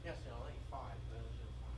Yes, yeah, only five. Those are five.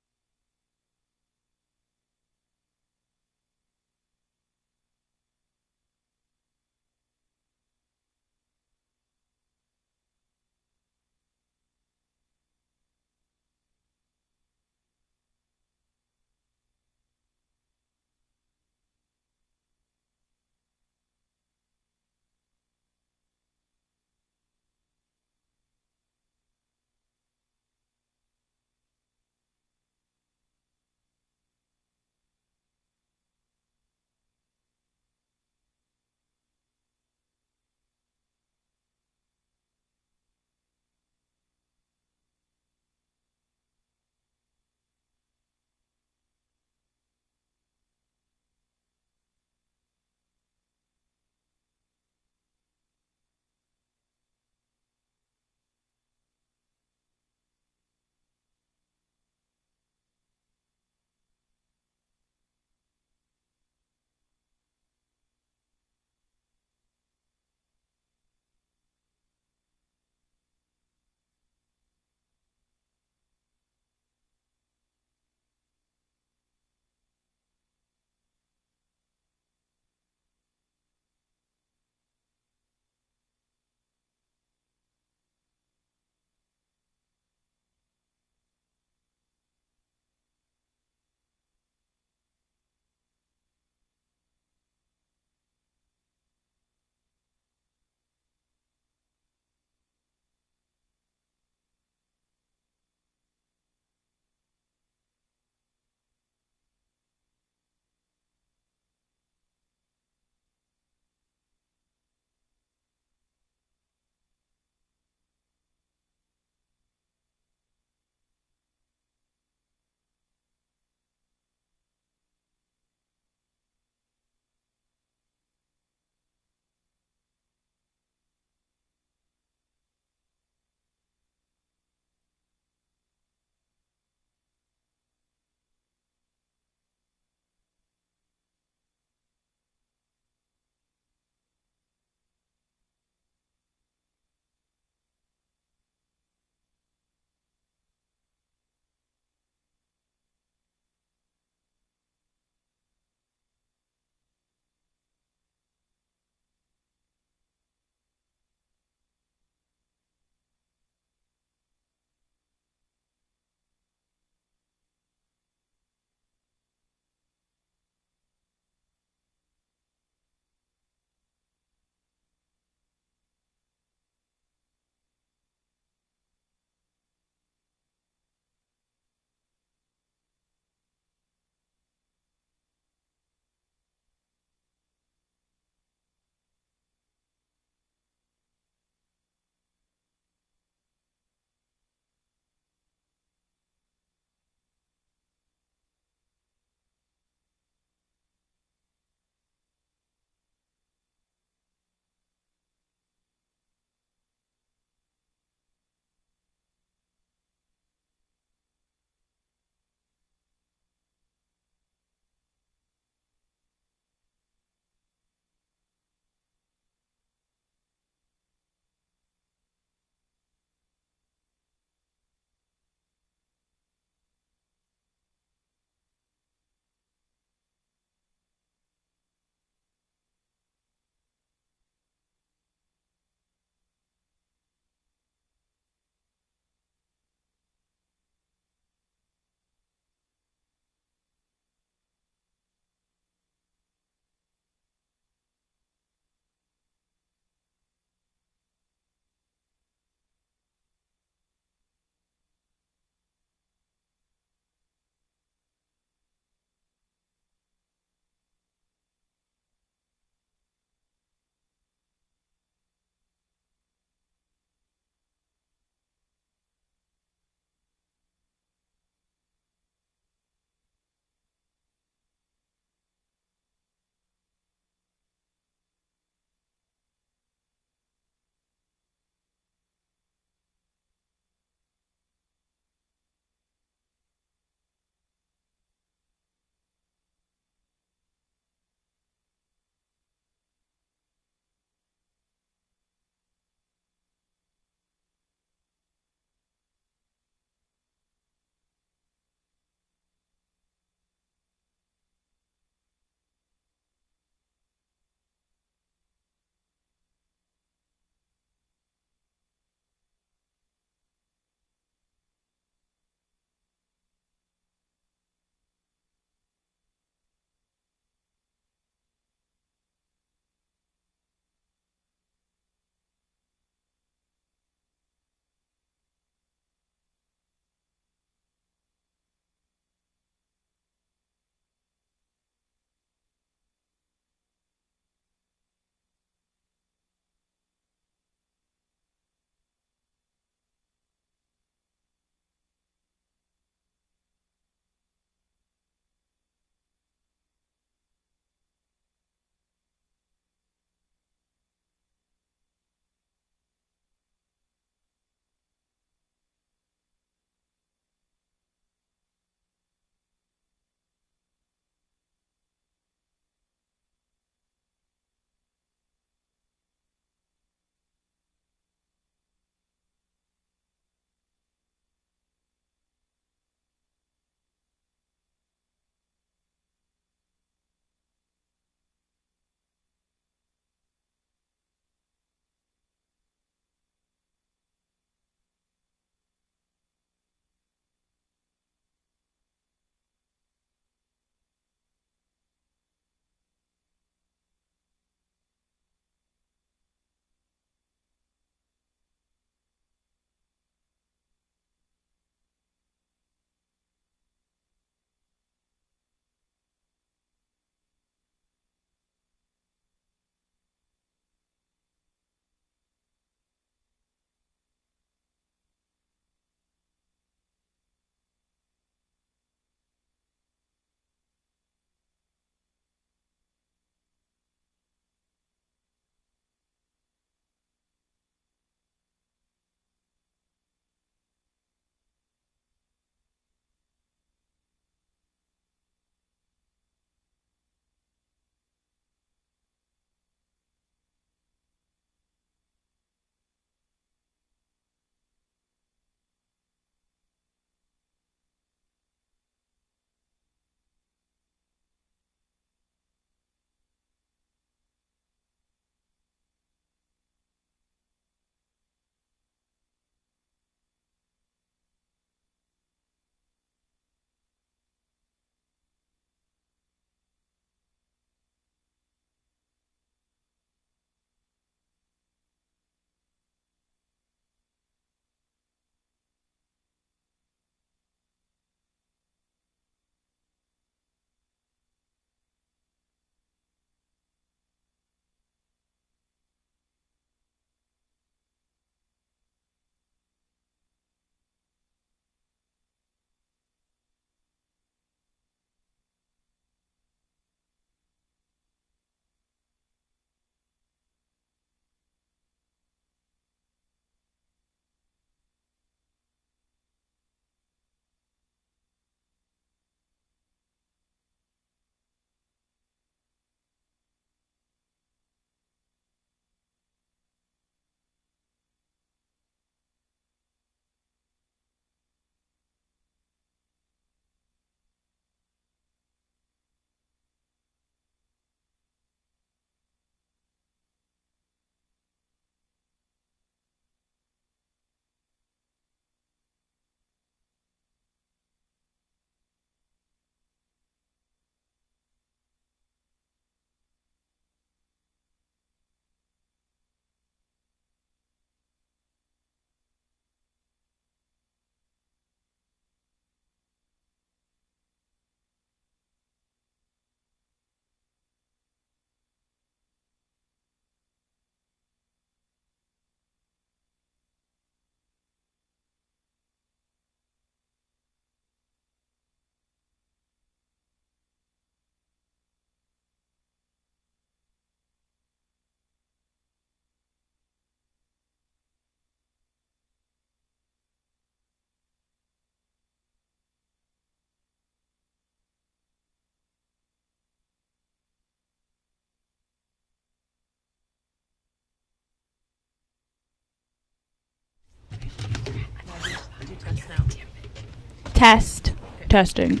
Testing.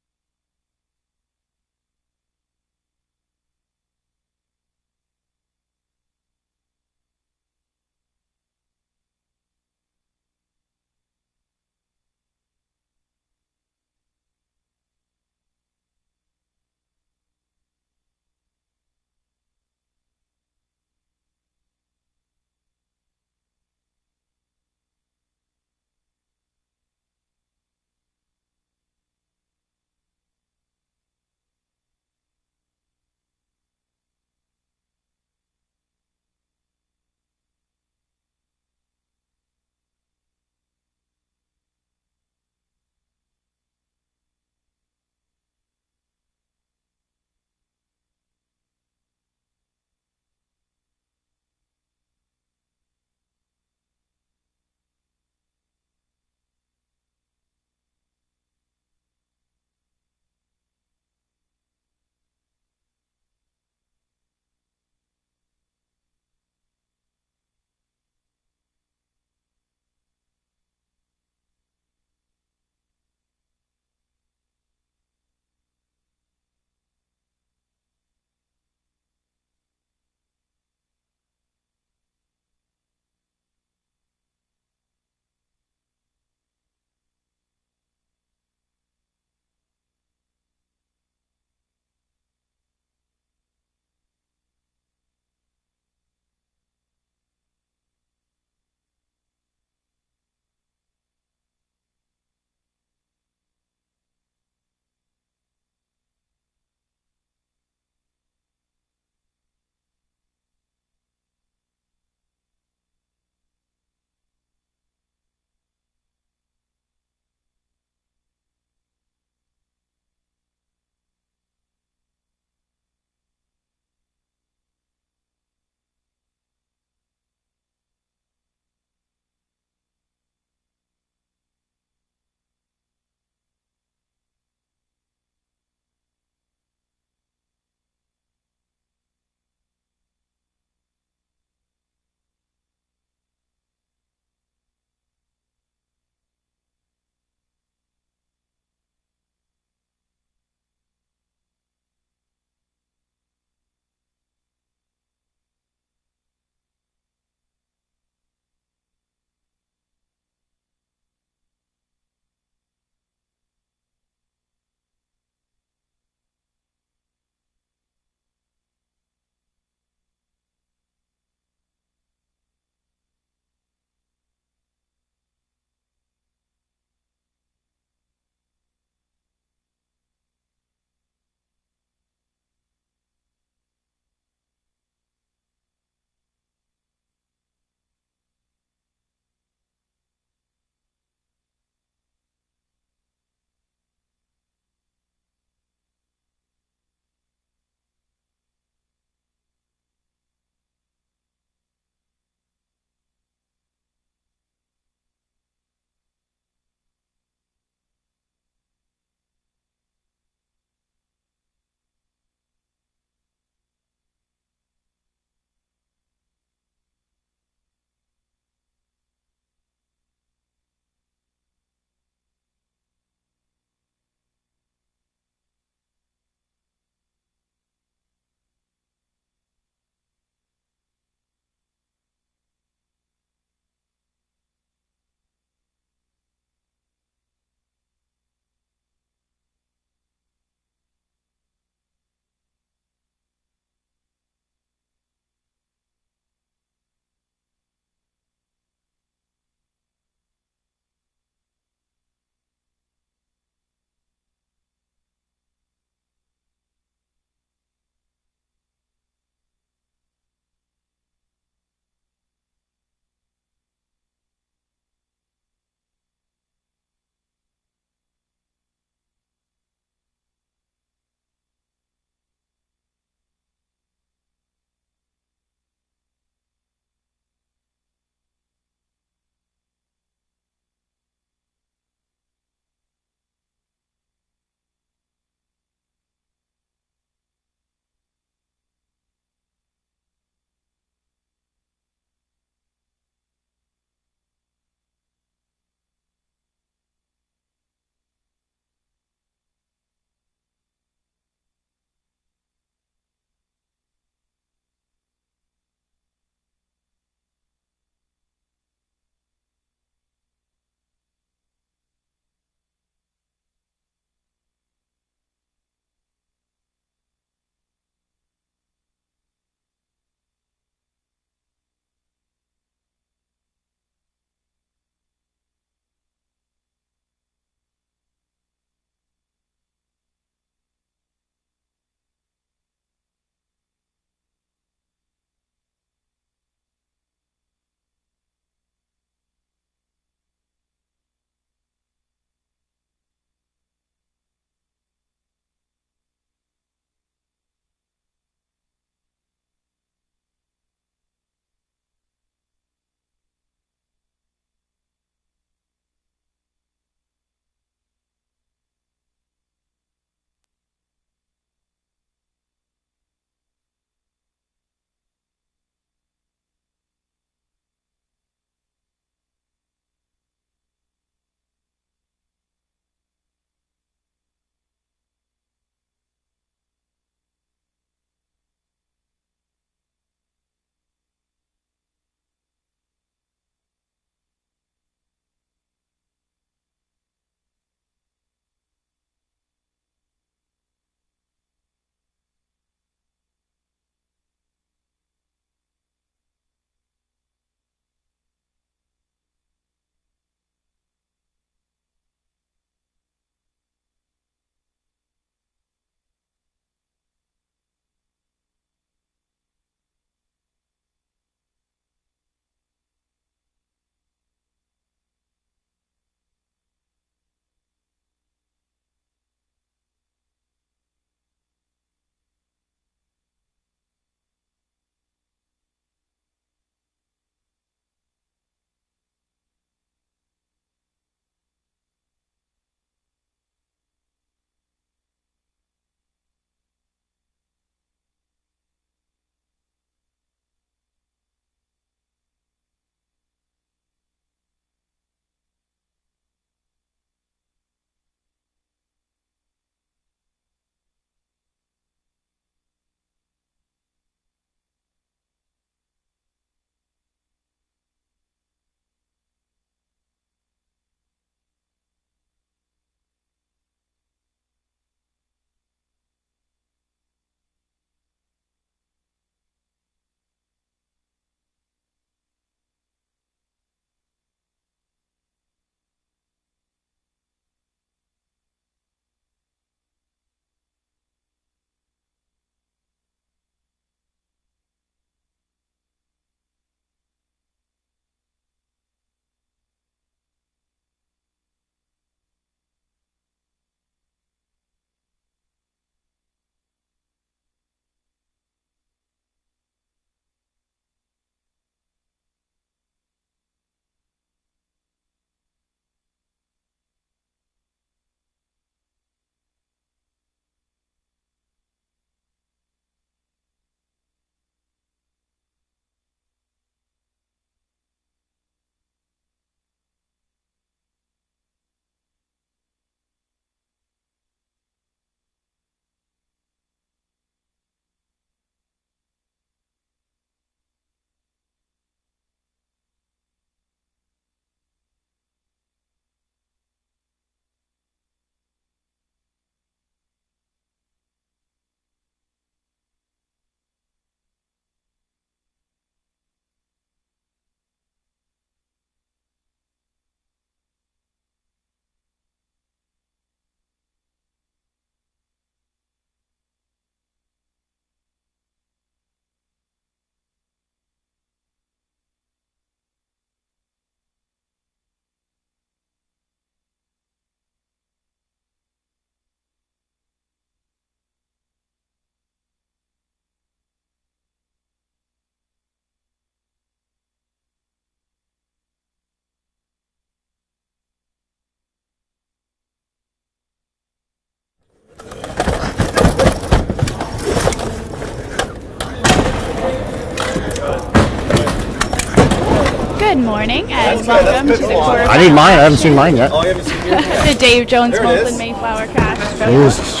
Good morning and welcome to the quarterfinal. I need mine. I haven't seen mine yet. Oh, you haven't seen yours yet? The Dave Jones There it Molson is. Mayflower Cashspiel. Jesus.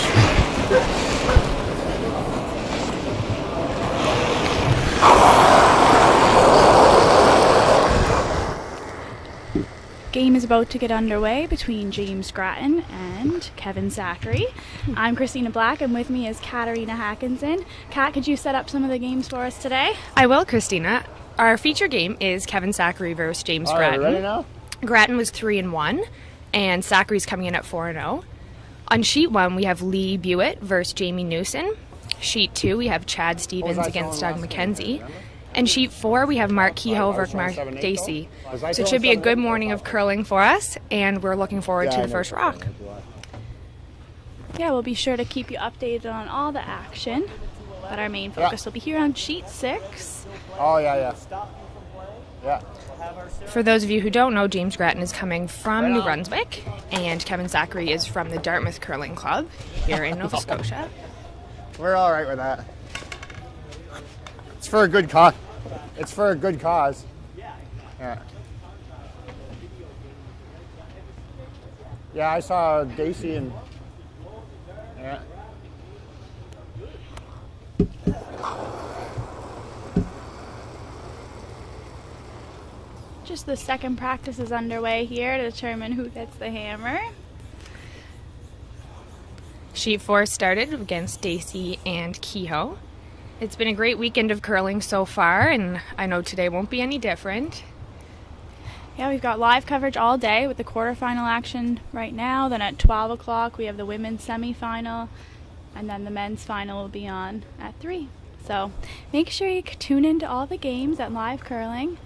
Game is about to get underway between James Grattan and Kevin Zachary. I'm Christina Black, and with me is Katarina Hackinson. Kat, could you set up some of the games for us today? I will, Christina. Our feature game is Kevin Zachary versus James Grattan. Ready now? Grattan was 3-1, and Zachary's coming in at 4-0. On sheet 1, we have Lee Buett versus Jamie Newson. Sheet 2, we have Chad Stevens against Doug McKenzie. And sheet 4, we have Mark Kehoe versus Mark Dacey. So it should be a good morning of curling for us, and we're looking forward to the first rock. Yeah, we'll be sure to keep you updated on all the action, but our main focus will be here on sheet 6. Oh, yeah. Yeah. For those of you who don't know, James Grattan is coming from New Brunswick, and Kevin Zachary is from the Dartmouth Curling Club here in Nova Scotia. We're all right with that. It's for a good cause. It's for a good cause. Yeah. Yeah, I saw Dacey and yeah. Just the second practice is underway here to determine who gets the hammer. Sheet 4 started against Dacey and Kehoe. It's been a great weekend of curling so far, and I know today won't be any different. Yeah, we've got live coverage all day with the quarterfinal action right now. Then at 12 o'clock we have the women's semifinal, and then the men's final will be on at 3. So make sure you tune into all the games at Live Curling.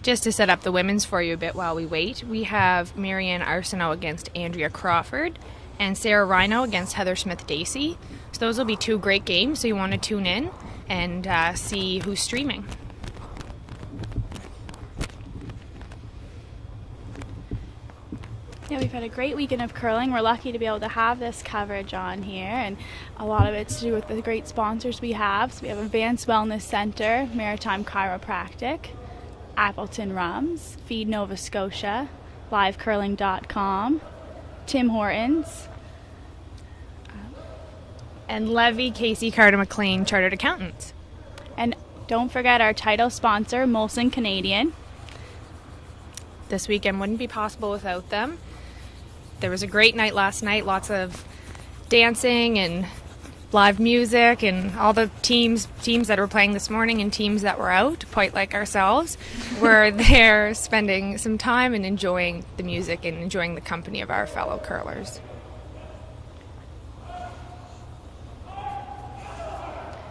Just to set up the women's for you a bit while we wait, we have Marianne Arsenault against Andrea Crawford and Sarah Rhino against Heather Smith-Dacey. So those will be 2 great games, so you want to tune in and see who's streaming. Yeah, we've had a great weekend of curling. We're lucky to be able to have this coverage on here, and a lot of it's to do with the great sponsors we have. So we have Advanced Wellness Center, Maritime Chiropractic, Appleton Rums, Feed Nova Scotia, livecurling.com, Tim Hortons, And Levy, Casey, Carter, McLean, Chartered Accountants. and don't forget our title sponsor, Molson Canadian. This weekend wouldn't be possible without them. There was a great night last night, lots of dancing and live music, and all the teams that were playing this morning and teams that were out, quite like ourselves, were there spending some time and enjoying the music and enjoying the company of our fellow curlers.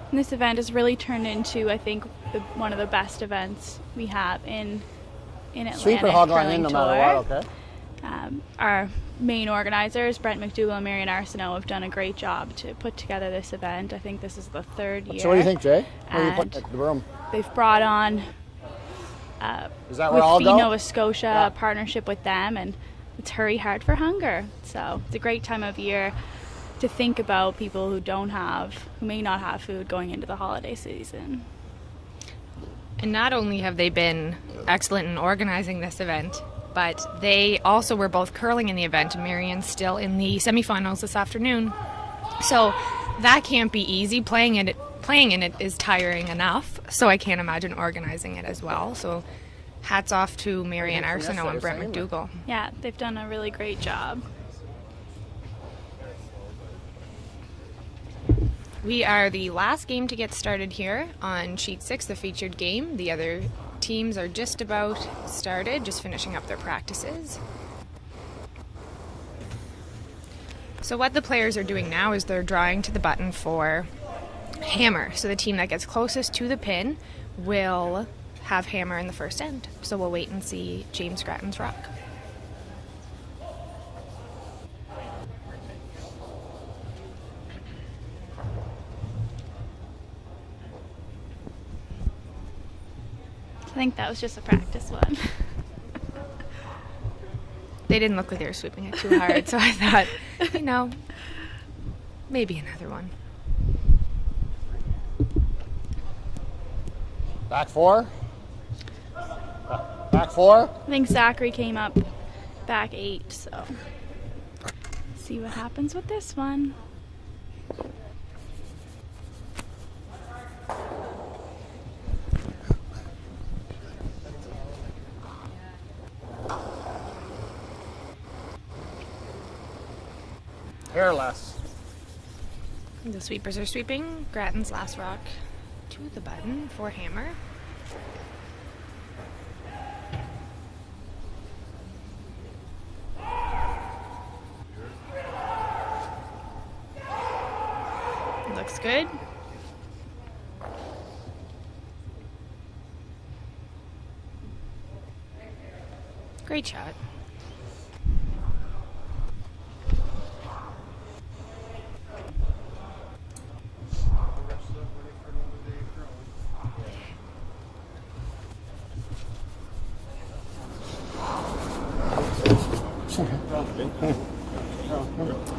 And this event has really turned into, I think, one of the best events we have in Atlantic Sweeper hog line Curling in no Tour. matter what, okay? Our main organizers, Brent McDougall and Marianne Arsenault, have done a great job to put together this event. I think this is the 3rd year. So what do you think, Jay? Where do you And put the room? They've brought on, Is that where with I'll Feed go? Nova Scotia, Yeah. a partnership with them, and it's Hurry Hard for Hunger. So it's a great time of year to think about people who may not have food going into the holiday season. And not only have they been excellent in organizing this event, but they also were both curling in the event, and Marianne's still in the semifinals this afternoon. So that can't be easy. Playing in it is tiring enough, so I can't imagine organizing it as well. So hats off to Marianne Arsenault and Brent McDougall. Yeah, they've done a really great job. We are the last game to get started here on sheet 6, the featured game. The other teams are just about started, just finishing up their practices. So what the players are doing now is they're drawing to the button for hammer. So the team that gets closest to the pin will have hammer in the first end. So we'll wait and see James Grattan's rock. I think that was just a practice one. They didn't look like they were sweeping it too hard, so I thought, maybe another one. Back 4? Back 4? I think Zachary came up back 8, so see what happens with this one. Hairless. The sweepers are sweeping. Grattan's last rock to the button for hammer. Looks good. Great shot.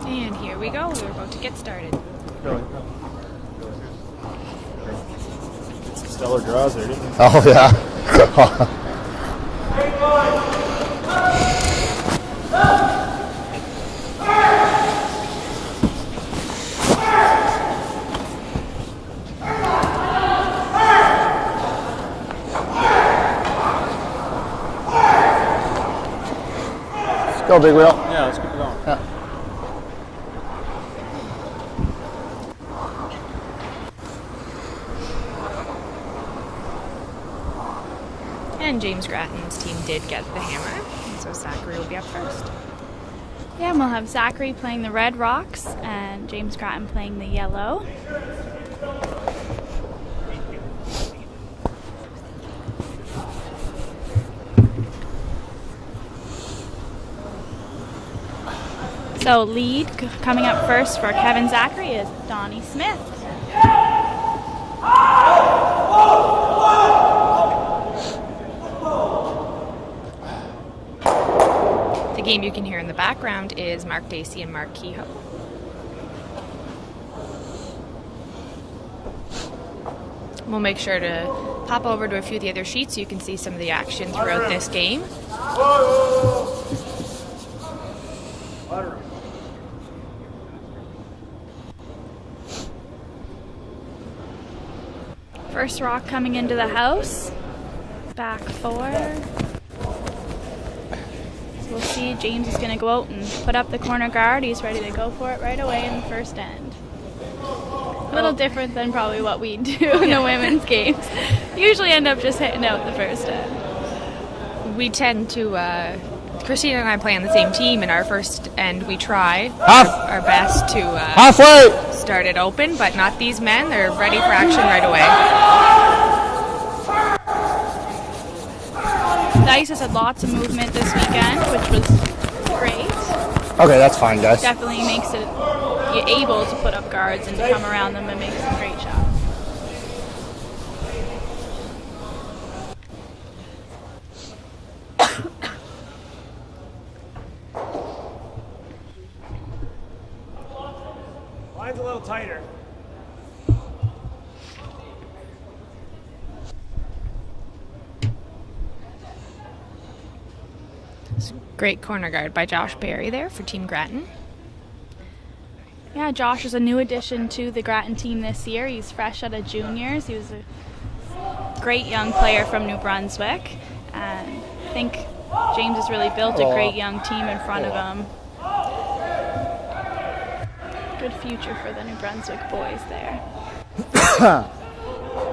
And here we go. We're about to get started. Some stellar draws there, didn't you? Oh, yeah. Let's go, big wheel. Yeah, let's keep it going. Yeah. And James Grattan's team did get the hammer, so Zachary will be up first. Yeah, and we'll have Zachary playing the red rocks and James Grattan playing the yellow. So lead coming up first for Kevin Zachary is Donnie Smith. The game you can hear in the background is Mark Dacey and Mark Kehoe. We'll make sure to pop over to a few of the other sheets so you can see some of the action throughout this game. First rock coming into the house, back 4. So we'll see James is going to go out and put up the corner guard. He's ready to go for it right away in the first end. A little different than probably what we do in the women's games. Usually end up just hitting out the first end. We tend to, Christina and I play on the same team. In our first end, we try our best to Halfway! start it open, but not these men. They're ready for action right away. The ice has had lots of movement this weekend, which was great. Okay, that's fine, guys. Definitely makes it you're able to put up guards and to come around them and make some great shots. Line's a little tighter. Great corner guard by Josh Barry there for Team Grattan. Yeah, Josh is a new addition to the Grattan team this year. He's fresh out of juniors. He was a great young player from New Brunswick. And I think James has really built a great young team in front of him. Good future for the New Brunswick boys there.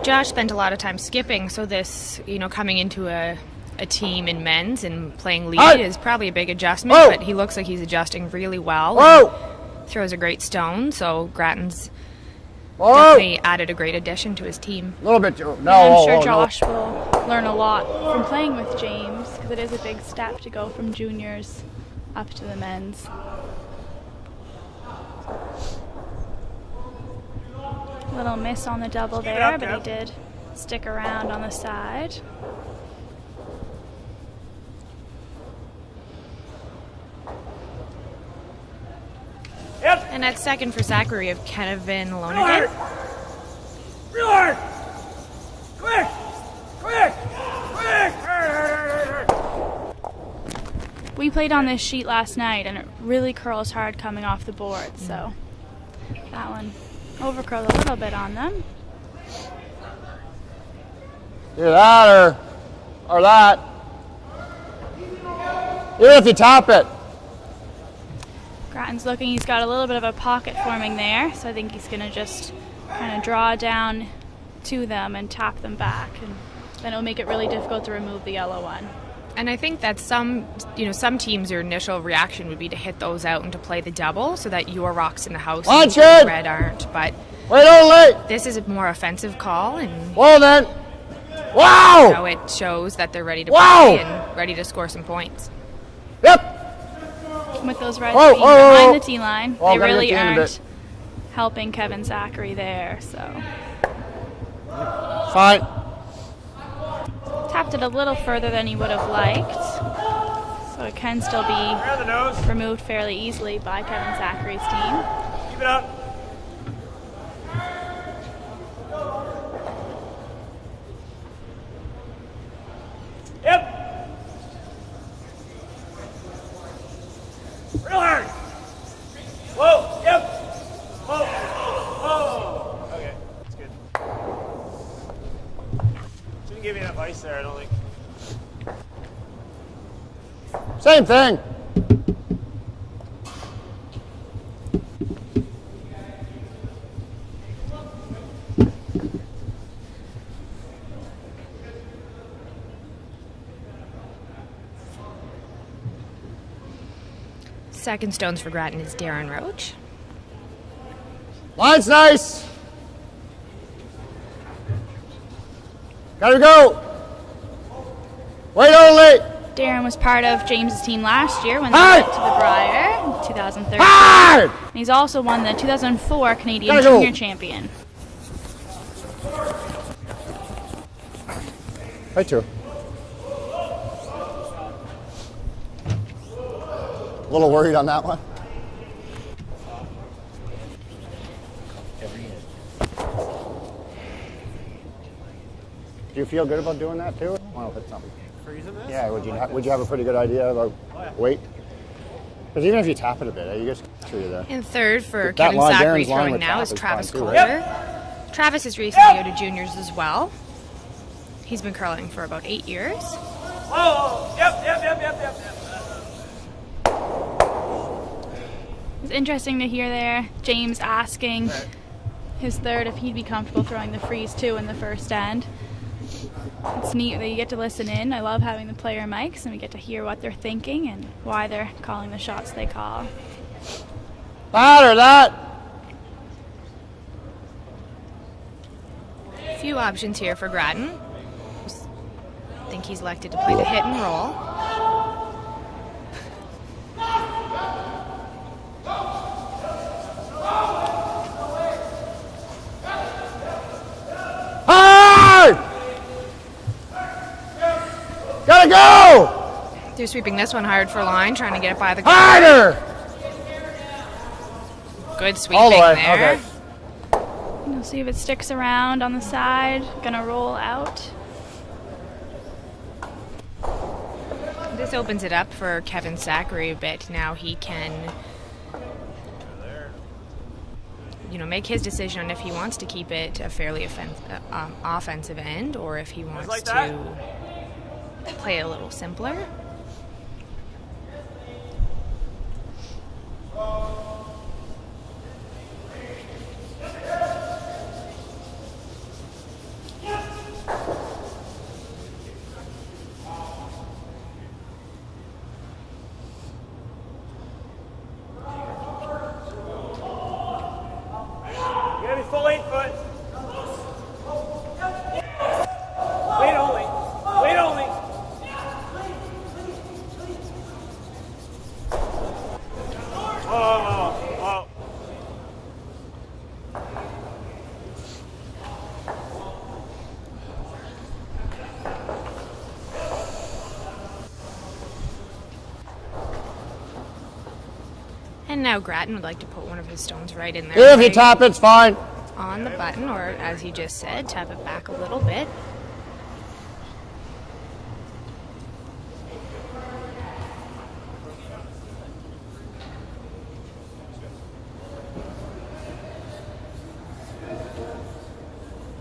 Josh spent a lot of time skipping, so this, coming into a team in men's and playing lead is probably a big adjustment, but he looks like he's adjusting really well. Throws a great stone, so Grattan's definitely added a great addition to his team. A little bit. I'm sure Josh will learn a lot from playing with James, because it is a big step to go from juniors up to the men's. Little miss on the double there, but he did stick around on the side. And at second for Zachary of Kevin Lonergan. Real hard! Quick! Quick! Quick! played on this sheet last night, and it really curls hard coming off the board, so that one over-curled a little bit on them. Either that or that. Even if you top it. Grattan's looking, he's got a little bit of a pocket forming there, so I think he's going to just kind of draw down to them and tap them back, and then it'll make it really difficult to remove the yellow one. And I think that some teams, your initial reaction would be to hit those out and to play the double so that your rock's in the house and the red aren't. But wait only. This is a more offensive call, and well then, wow! So it shows that they're ready to play and ready to score some points. Yep. With those reds being behind the tee line, they really aren't helping Kevin Zachary there. So fine. Tapped it a little further than he would have liked, so it can still be removed fairly easily by Kevin Zachary's team. Keep it up. Yep. Real hard. Whoa. Yep. Whoa. Whoa. Okay. That's good. Shouldn't give me enough ice there, I don't think. Same thing. Second stones for Grattan is Darren Roach. Line's nice. Gotta go. Wait only. Darren was part of James's team last year when they went to the Briar in 2013. Hard. And he's also won the 2004 Canadian Junior Champion. Right two. A little worried on that one. Do you feel good about doing that too? Want to hit something? Freezing this? Yeah. Would you have a pretty good idea about weight? Because even if you tap it a bit, you just through you there. And third for That Kevin line, Zachary Darren's line throwing with now tap is is Travis fine too, Coulter. right? Travis has recently go to juniors as well. He's been curling for about 8 years. Whoa. Yep. It's interesting to hear there James asking his third if he'd be comfortable throwing the freeze too in the first end. It's neat that you get to listen in. I love having the player mics and we get to hear what they're thinking and why they're calling the shots they call. That or that. A few options here for Grattan. I think he's elected to play the hit and roll. Hard! Gotta go! They're sweeping this one hard for line, trying to get it by the goal. Harder! Good sweeping All the way. there. Okay. We'll see if it sticks around on the side. Gonna roll out. This opens it up for Kevin Zachary a bit. Now he can, make his decision on if he wants to keep it a fairly offensive end or if he wants to play a little simpler. Full 8 foot. Wait only. Wait only. Oh. And now Grattan would like to put one of his stones right in there. If you tap it's fine. On the button, or as he just said, tap it back a little bit.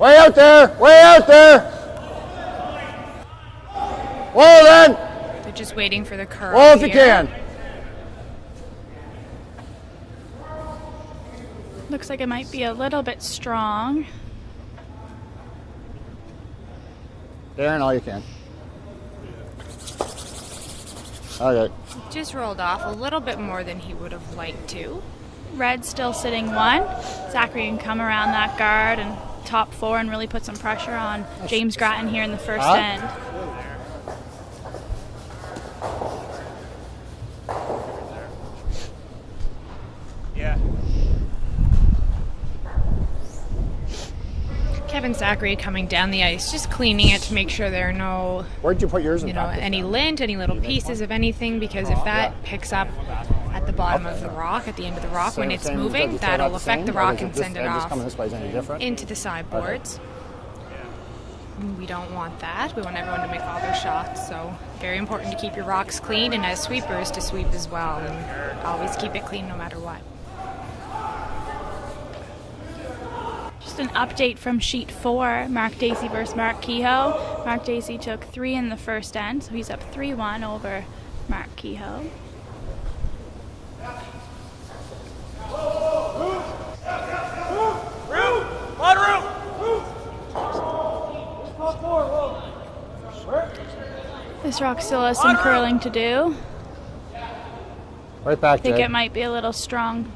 Way out there! Way out there! Whoa then! They're just waiting for the curl. Whoa if you here. can. Looks like it might be a little bit strong. Darren, all you can. Okay. Just rolled off a little bit more than he would have liked to. Red still sitting 1. Zachary can come around that guard and top 4 and really put some pressure on James Grattan here in the first end. Yeah. Kevin Zachary coming down the ice, just cleaning it to make sure there are no, Where'd you put yours in practice? any lint, any little pieces of anything, because if that picks up at the bottom of the rock, at the end of the rock, when it's moving, that'll affect the rock and send it off into the sideboards. We don't want that. We want everyone to make all their shots, so very important to keep your rocks clean, and as sweepers to sweep as well, and always keep it clean no matter what. Just an update from sheet 4, Mark Dacey versus Mark Kehoe. Mark Dacey took 3 in the first end, so he's up 3-1 over Mark Kehoe. This rock still has some curling to do. Right back, I think Jay. it might be a little strong.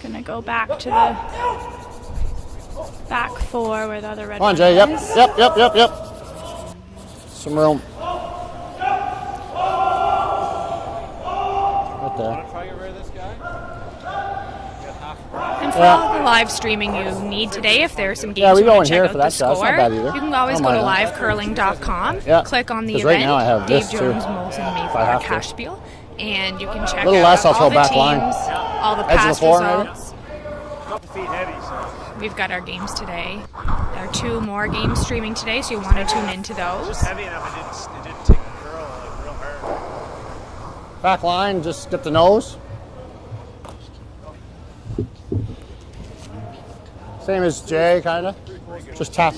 Gonna go back to the back 4 where the other red Come on, one Jay. Yep. is. Yep. Some room. Right there. Try to get rid of this guy. And for all the live streaming you need today, if there are some games we you go want in to check here out for the that stuff. It's score, not bad either. you can always I go don't to mind livecurling.com, Yeah, click on the 'cause event, right now I have Dave this, too. Jones Molson I Mayflower have to. Cashspiel, and you can check A little out less, I'll all throw the back teams, line. all the Edge of the past floor, maybe? results. Couple feet heavy, so. We've got our games today. There are 2 more games streaming today, so you want to tune into those. Just heavy enough. It didn't take the curl like real hard. Back line, just get the nose. Same as Jay, kind of. Just tap.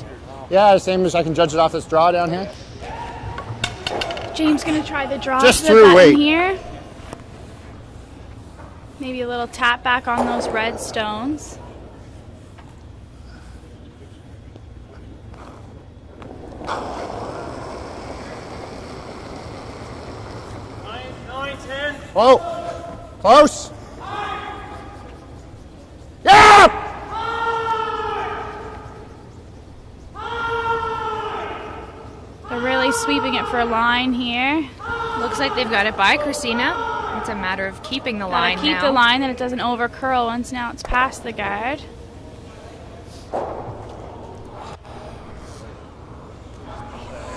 Yeah, same as I can judge it off this draw down here. James gonna try the draw Just to the through button weight. here. Maybe a little tap back on those red stones. Nine, 10. Whoa. Close. Yeah! They're really sweeping it for a line here. Looks like they've got it by Christina. It's a matter of keeping the Gotta line keep now. the line that it doesn't over curl once now it's past the guard.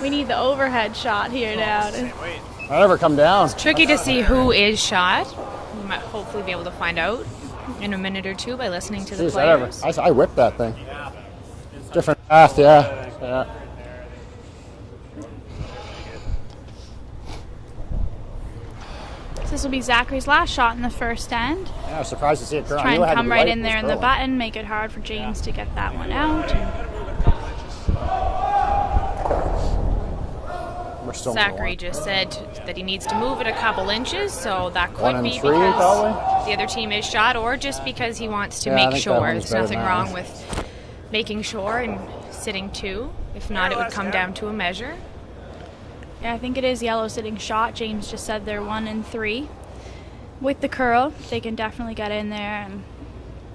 We need the overhead shot here now. I never come down. Tricky to see who is shot. We might hopefully be able to find out in a minute or 2 by listening to the Jeez, players. I whipped that thing. Different path, yeah. So this will be Zachary's last shot in the first end. Yeah, I was surprised to see it curl. Try I knew it and had to come be right light, in it there was in the curling. button, make it hard for James to get that one out. We're still Zachary just said that he needs to move it a couple inches, so that could 1 and be 3 because probably. the other team is shot, or just because he wants to Yeah, I make think that sure. one's There's better nothing than wrong ours. with making sure and sitting 2. If not, it would come down to a measure. Yeah, I think it is yellow sitting shot. James just said they're 1 and 3. With the curl, they can definitely get in there and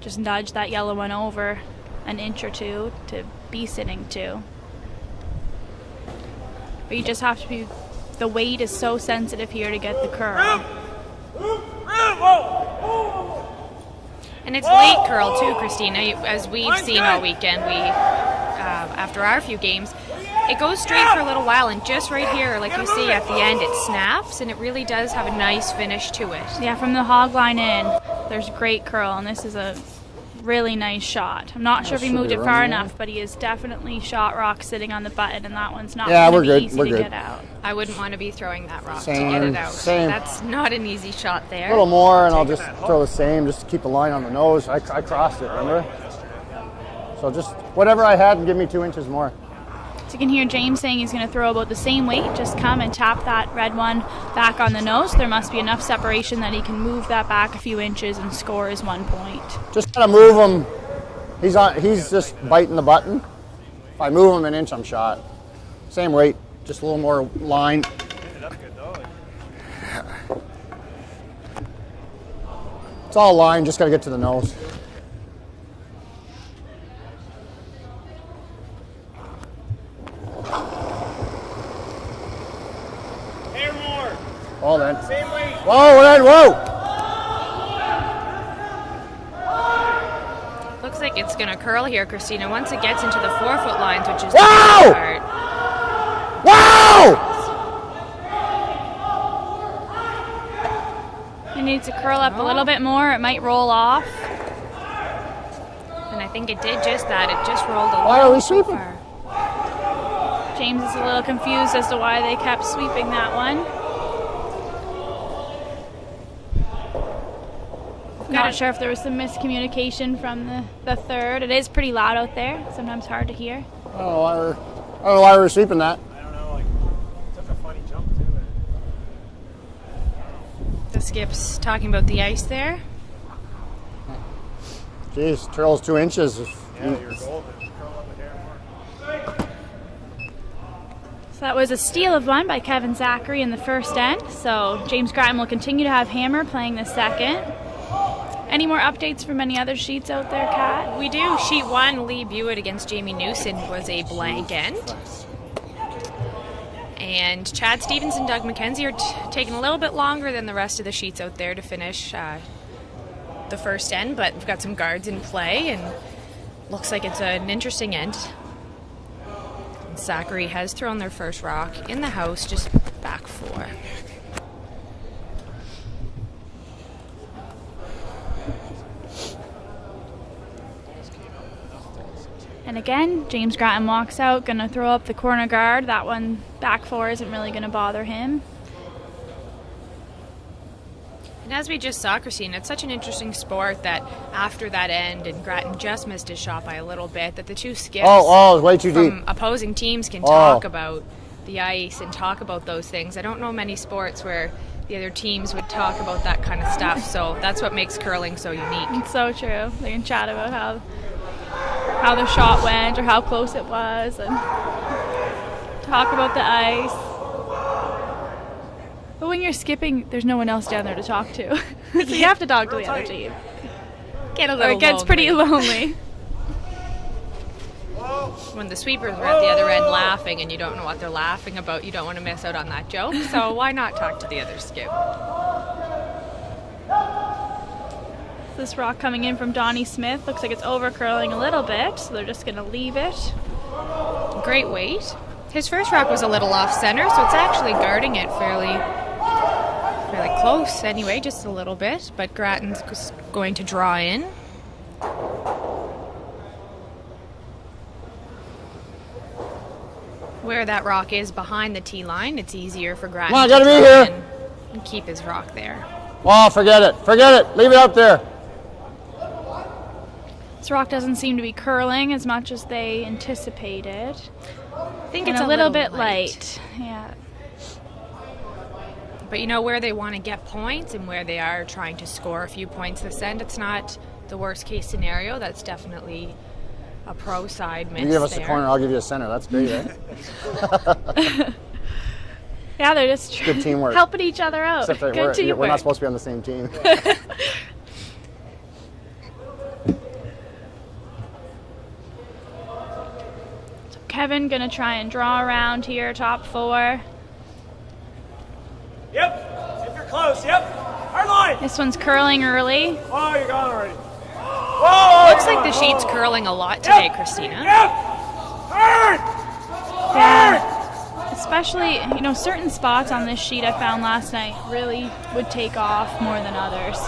just nudge that yellow one over an inch or 2 to be sitting 2. But you just have to be, the weight is so sensitive here to get the curl. And it's late curl too, Christina. As we've seen all weekend, after our few games, it goes straight for a little while, and just right here, like you see at the end, it snaps, and it really does have a nice finish to it. Yeah, from the hog line in, there's great curl, and this is a really nice shot. I'm not sure if he should moved be it room far there. enough, but he is definitely shot rock sitting on the button, and that one's not Yeah, going we're to good, be easy we're to good. get out. I wouldn't want to be throwing that rock to Same, get it out. same. That's not an easy shot there. A little more, and I'll just throw the same, just to keep the line on the nose. I crossed it, remember? So So just whatever I had and give me 2 inches more. So you can hear James saying he's going to throw about the same weight. Just come and tap that red one back on the nose. There must be enough separation that he can move that back a few inches and score his 1 point. Just gotta move him. He's just biting the button. If I move him an inch, I'm shot. Same weight, just a little more line. Ended up good though. It's all line, just gotta get to the nose. Hair more. Oh, then. Same weight. Whoa, then, whoa! Looks like it's going to curl here, Christina, once it gets into the 4-foot lines, which is the Wow! hard part. Wow! He needs to curl up a little bit more. It might roll off. And I think it did just that. It just rolled a Why are little we too sweeping? far. James is a little confused as to why they kept sweeping that one. Not sure if there was some miscommunication from the third. It is pretty loud out there. Sometimes hard to hear. I don't know why we're sweeping that. I don't know, like, took a funny jump too. The skip's talking about the ice there. Jeez, Turtle's 2 inches. Yeah, you're golden. Curl up a hair more. So that was a steal of 1 by Kevin Zachary in the first end. So James Grattan will continue to have Hammer playing the second. Any more updates from any other sheets out there, Kat? We do. Sheet 1, Lee Buitt against Jamie Newson was a blank end. And Chad Stevens and Doug McKenzie are taking a little bit longer than the rest of the sheets out there to finish the first end, but we've got some guards in play, and looks like it's an interesting end. And Zachary has thrown their first rock in the house, just back 4. And again, James Grattan walks out, gonna throw up the corner guard. That one back 4 isn't really gonna bother him. And as we just saw, Christine, it's such an interesting sport that after that end, and Grattan just missed his shot by a little bit, that the two skips Oh, it's way too deep. from opposing teams can talk about the ice and talk about those things. I don't know many sports where the other teams would talk about that kind of stuff, so that's what makes curling so unique. It's so true. They can chat about how the shot went or how close it was and talk about the ice. But when you're skipping, there's no one else down there to talk to. So you have to talk to the other team. Get a Or little it gets lonely. pretty lonely. When the sweepers are at the other end laughing and you don't know what they're laughing about, you don't want to miss out on that joke, so why not talk to the other skip? This rock coming in from Donnie Smith looks like it's over curling a little bit, so they're just going to leave it. Great weight. His first rock was a little off center, so it's actually guarding it fairly close anyway, just a little bit, but Grattan's going to draw in. Where that rock is behind the tee line, it's easier for Grattan Come on, to gotta be draw here. in and keep his rock there. Oh, forget it. Leave it up there. This rock doesn't seem to be curling as much as they anticipated. I think And it's a little bit light. Yeah. But you know where they want to get points and where they are trying to score a few points this end, it's not the worst case scenario. That's definitely a pro side miss. You give us there. a corner, I'll give you a center. That's great, eh? Yeah, they're just Good teamwork. helping each other out. Except that Good teamwork. we're not supposed to be on the same team. Kevin gonna try and draw around here, top 4. Yep. If you're close, yep. Hard line. This one's curling early. Oh, you're gone already. Whoa. Looks like the sheet's curling a lot today, Christina. Yep. Hard. Yeah. Especially, certain spots on this sheet I found last night really would take off more than others.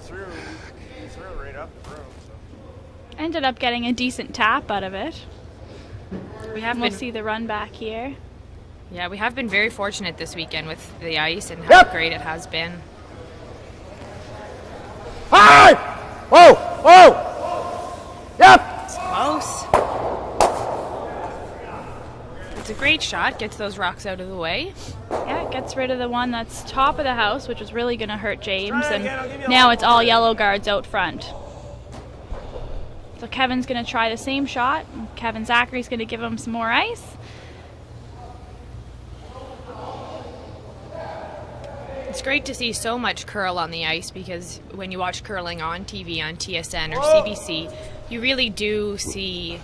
Threw right up the room. So. Ended up getting a decent tap out of it. We'll We'll see the run back here. Yeah, we have been very fortunate this weekend with the ice and how great it has been. Hi! Whoa! Whoa! Yep! Close. It's a great shot. Gets those rocks out of the way. Yeah, it gets rid of the one that's top of the house, which is really going to hurt James. And now it's all yellow guards out front. So Kevin's going to try the same shot. Kevin Zachary's going to give him some more ice. It's great to see so much curl on the ice, because when you watch curling on TV, on TSN or CBC, you really do see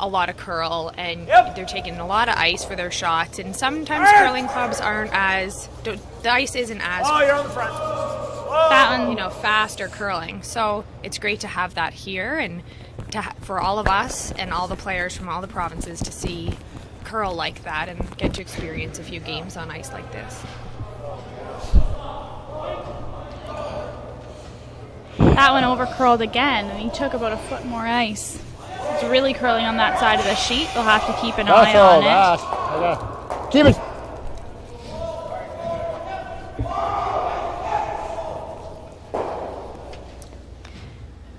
a lot of curl, and they're taking a lot of ice for their shots, and sometimes curling clubs aren't as, the ice isn't as Oh, you're on the front. That one, faster curling. So it's great to have that here, and for all of us and all the players from all the provinces to see curl like that and get to experience a few games on ice like this. that one over curled again, and he took about a foot more ice. It's really curling on that side of the sheet. They'll have to keep an eye on it. Okay. Keep it.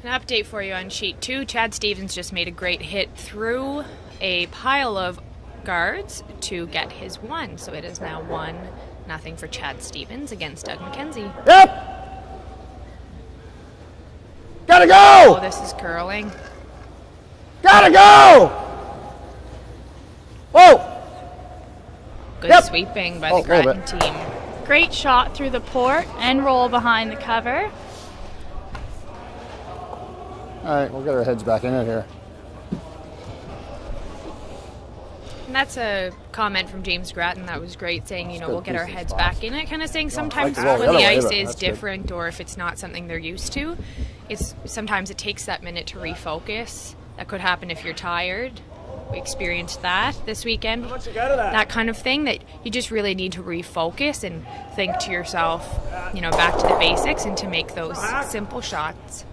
An update for you on sheet 2. Chad Stevens just made a great hit through a pile of guards to get his one. So it is now 1-0 for Chad Stevens against Doug McKenzie. Yep. Gotta Oh, go. this is curling. Gotta go. Whoa. Good Yep. sweeping by Oh, the a little Grattan team. Great shot through the port and roll behind the cover. All right, we'll get our heads back in it here. And that's a comment from James Grattan that was great, saying, good we'll get our piece of heads spot. back in it, kind of saying sometimes like to roll when the the other way, ice but is that's good. different or if it's not something they're used to, sometimes it takes that minute to refocus. That could happen if you're tired. We experienced that this weekend. What you got of that? That kind of thing, that you just really need to refocus and think to yourself, back to the basics and to make those simple shots.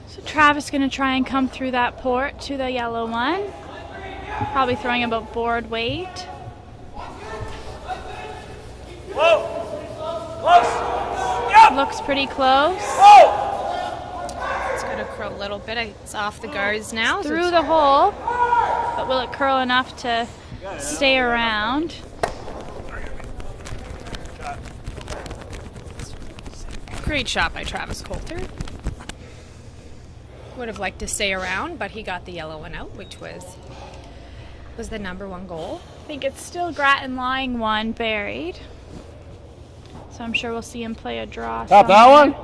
So Travis going to try and come through that port to the yellow one. Probably throwing about board weight. Whoa! Close! Yep! Looks pretty close. Whoa! It's going to curl a little bit. It's off the guards now. Through the hole. But will it curl enough to stay around? Great shot by Travis Coulter. Would have liked to stay around, but he got the yellow one out, which was the number one goal. I think it's still Grattan lying one buried. So I'm sure we'll see him play a draw. Tap that one.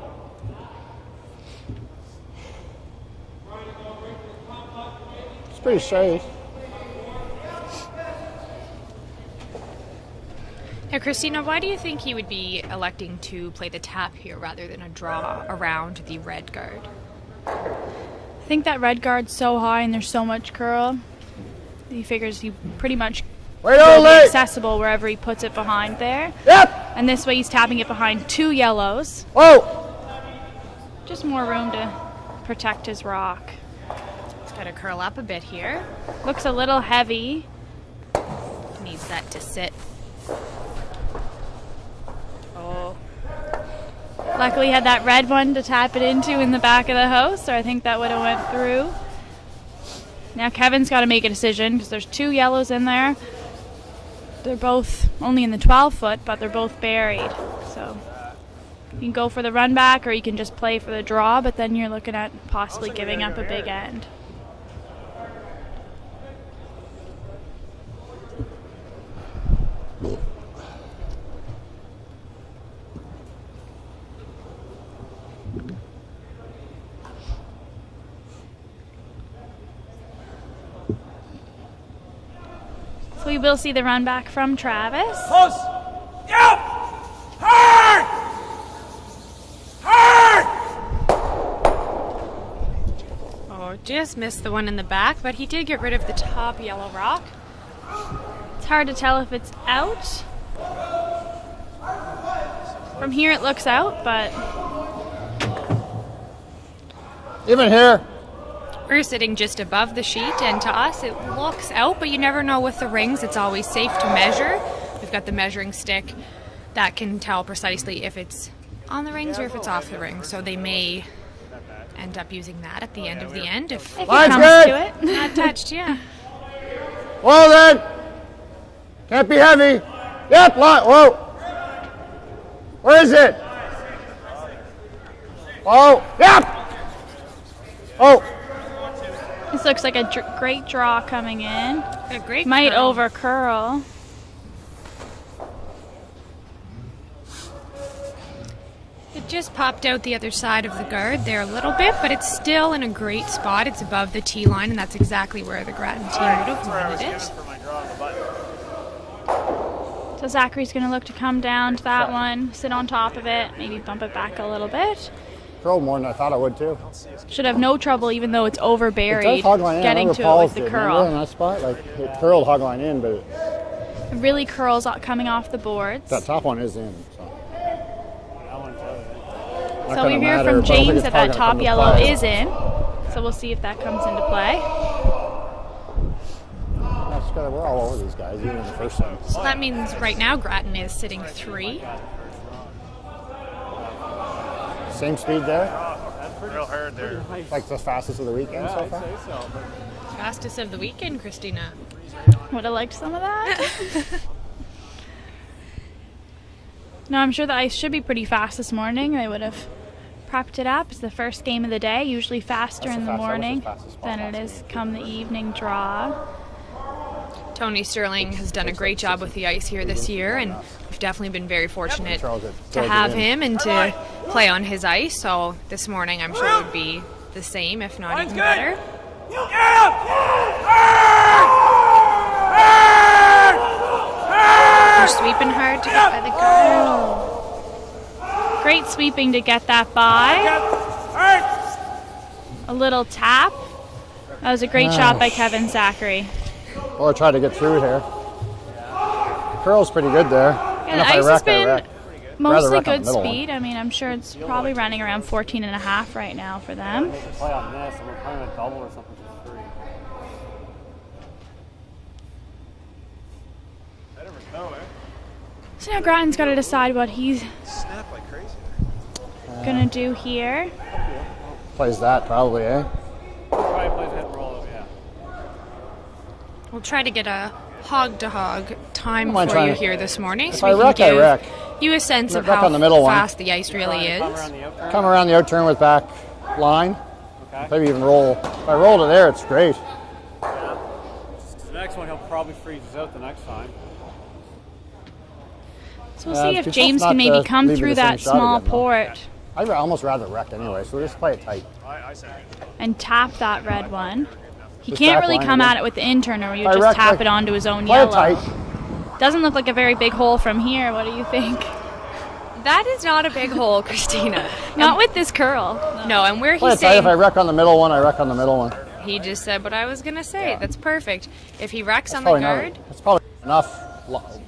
It's pretty safe. Now, Christina, why do you think he would be electing to play the tap here rather than a draw around the red guard? I think that red guard's so high and there's so much curl. He figures he pretty much Wait, will be late. accessible wherever he puts it behind there. Yep. And this way he's tapping it behind two yellows. Whoa. Just more room to protect his rock. He's got to curl up a bit here. Looks a little heavy. Needs that to sit. Oh, Luckily he had that red one to tap it into in the back of the house, or I think that would have went through. Now Kevin's got to make a decision because there's two yellows in there. They're both only in the 12 foot, but they're both buried. So you can go for the run back or you can just play for the draw, but then you're looking at possibly giving up a big end. So we will see the run back from Travis. Close! Yep! Hard! Hard! oh, just missed the one in the back, but he did get rid of the top yellow rock. It's hard to tell if it's out. From here it looks out, but Even here. We're sitting just above the sheet, and to us it looks out, but you never know with the rings. It's always safe to measure. We've got the measuring stick that can tell precisely if it's on the rings or if it's off the rings. So they may end up using that at the end of the end if If it Line's comes good. to it. not touched. Yeah. Whoa, then. Can't be heavy. Yep, whoa. Where is it? Oh, yep. Oh, This looks like a great draw coming in. A great Might curl. over curl. It just popped out the other side of the guard there a little bit, but it's still in a great spot. It's above the tee line, and that's exactly where the Grattan team would have That's where I was wanted given it. for my draw on the button. So Zachary's going to look to come down to that one, sit on top of it, maybe bump it back a little bit. curled more than I thought I would too. Should have no trouble, even though it's over It buried, does hog line in. I getting remember to it Paul's with the did, remember, in curl. that spot, like it curled hog line in, but It really curls coming off the boards. that top one is in. So, That one's out. not So gonna we hear matter, from but I don't think James it's that probably that gonna come top to yellow play. is in. So we'll see if that comes into play. That's good. We're all over these guys, even in the first set. So that means right now Grattan is sitting 3. Same speed there, Real hard there. like the fastest of the weekend so far. Fastest of the weekend, Christina. Would have liked some of that. No, I'm sure the ice should be pretty fast this morning. They would have prepped it up. It's the first game of the day, usually faster That's in the the fast- that was the morning fastest spot than it last is week. come the evening draw. Tony Sterling has done a great job with the ice here this year, and we've definitely been very fortunate Charles it. to Charles it have in. him and to play on his ice. So this morning I'm sure it would be the same, if not even better. They're sweeping hard to get by the guard. Great sweeping to get that by. A little tap. That was a great shot by Kevin Zachary. Well, I tried to get through here. Curl's pretty good there. And the ice has been mostly wreck on the good middle speed. I mean, I'm sure it's probably running around 14 and a half right now for them. Play on this, and we're playing a double or something for free. I never know, eh? So now Grattan's got to decide what he's Snap like crazy. going to do here. Plays that probably, eh? Probably plays head roll, yeah. We'll try to get a hog-to-hog time mind for you trying to- here this morning, If so I we wreck, I can give wreck. you a sense of Wreck how on the middle one. fast the ice really Come is. around the outturn. Come around the outturn with back line. Okay. Maybe even roll. If I roll to there, it's great. The next one, he'll probably freeze us out the next time. So we'll see it's if tough James not can maybe to come leave you through the same that shot small again, though. port I'd almost rather wreck anyway, so we'll just play it tight. I said and tap that red one. He Just can't back really line come again. at it with the interner where you If I just wreck, tap like, it onto his own Play it yellow. tight. Doesn't look like a very big hole from here. What do you think? That is not a big hole, Christina. Not with this curl. No, and where Play he's it tight. If I saying, wreck on the middle one, I wreck on the middle one. he just said what I was going to say. That's perfect. If he wrecks on the Probably guard, not. That's probably enough.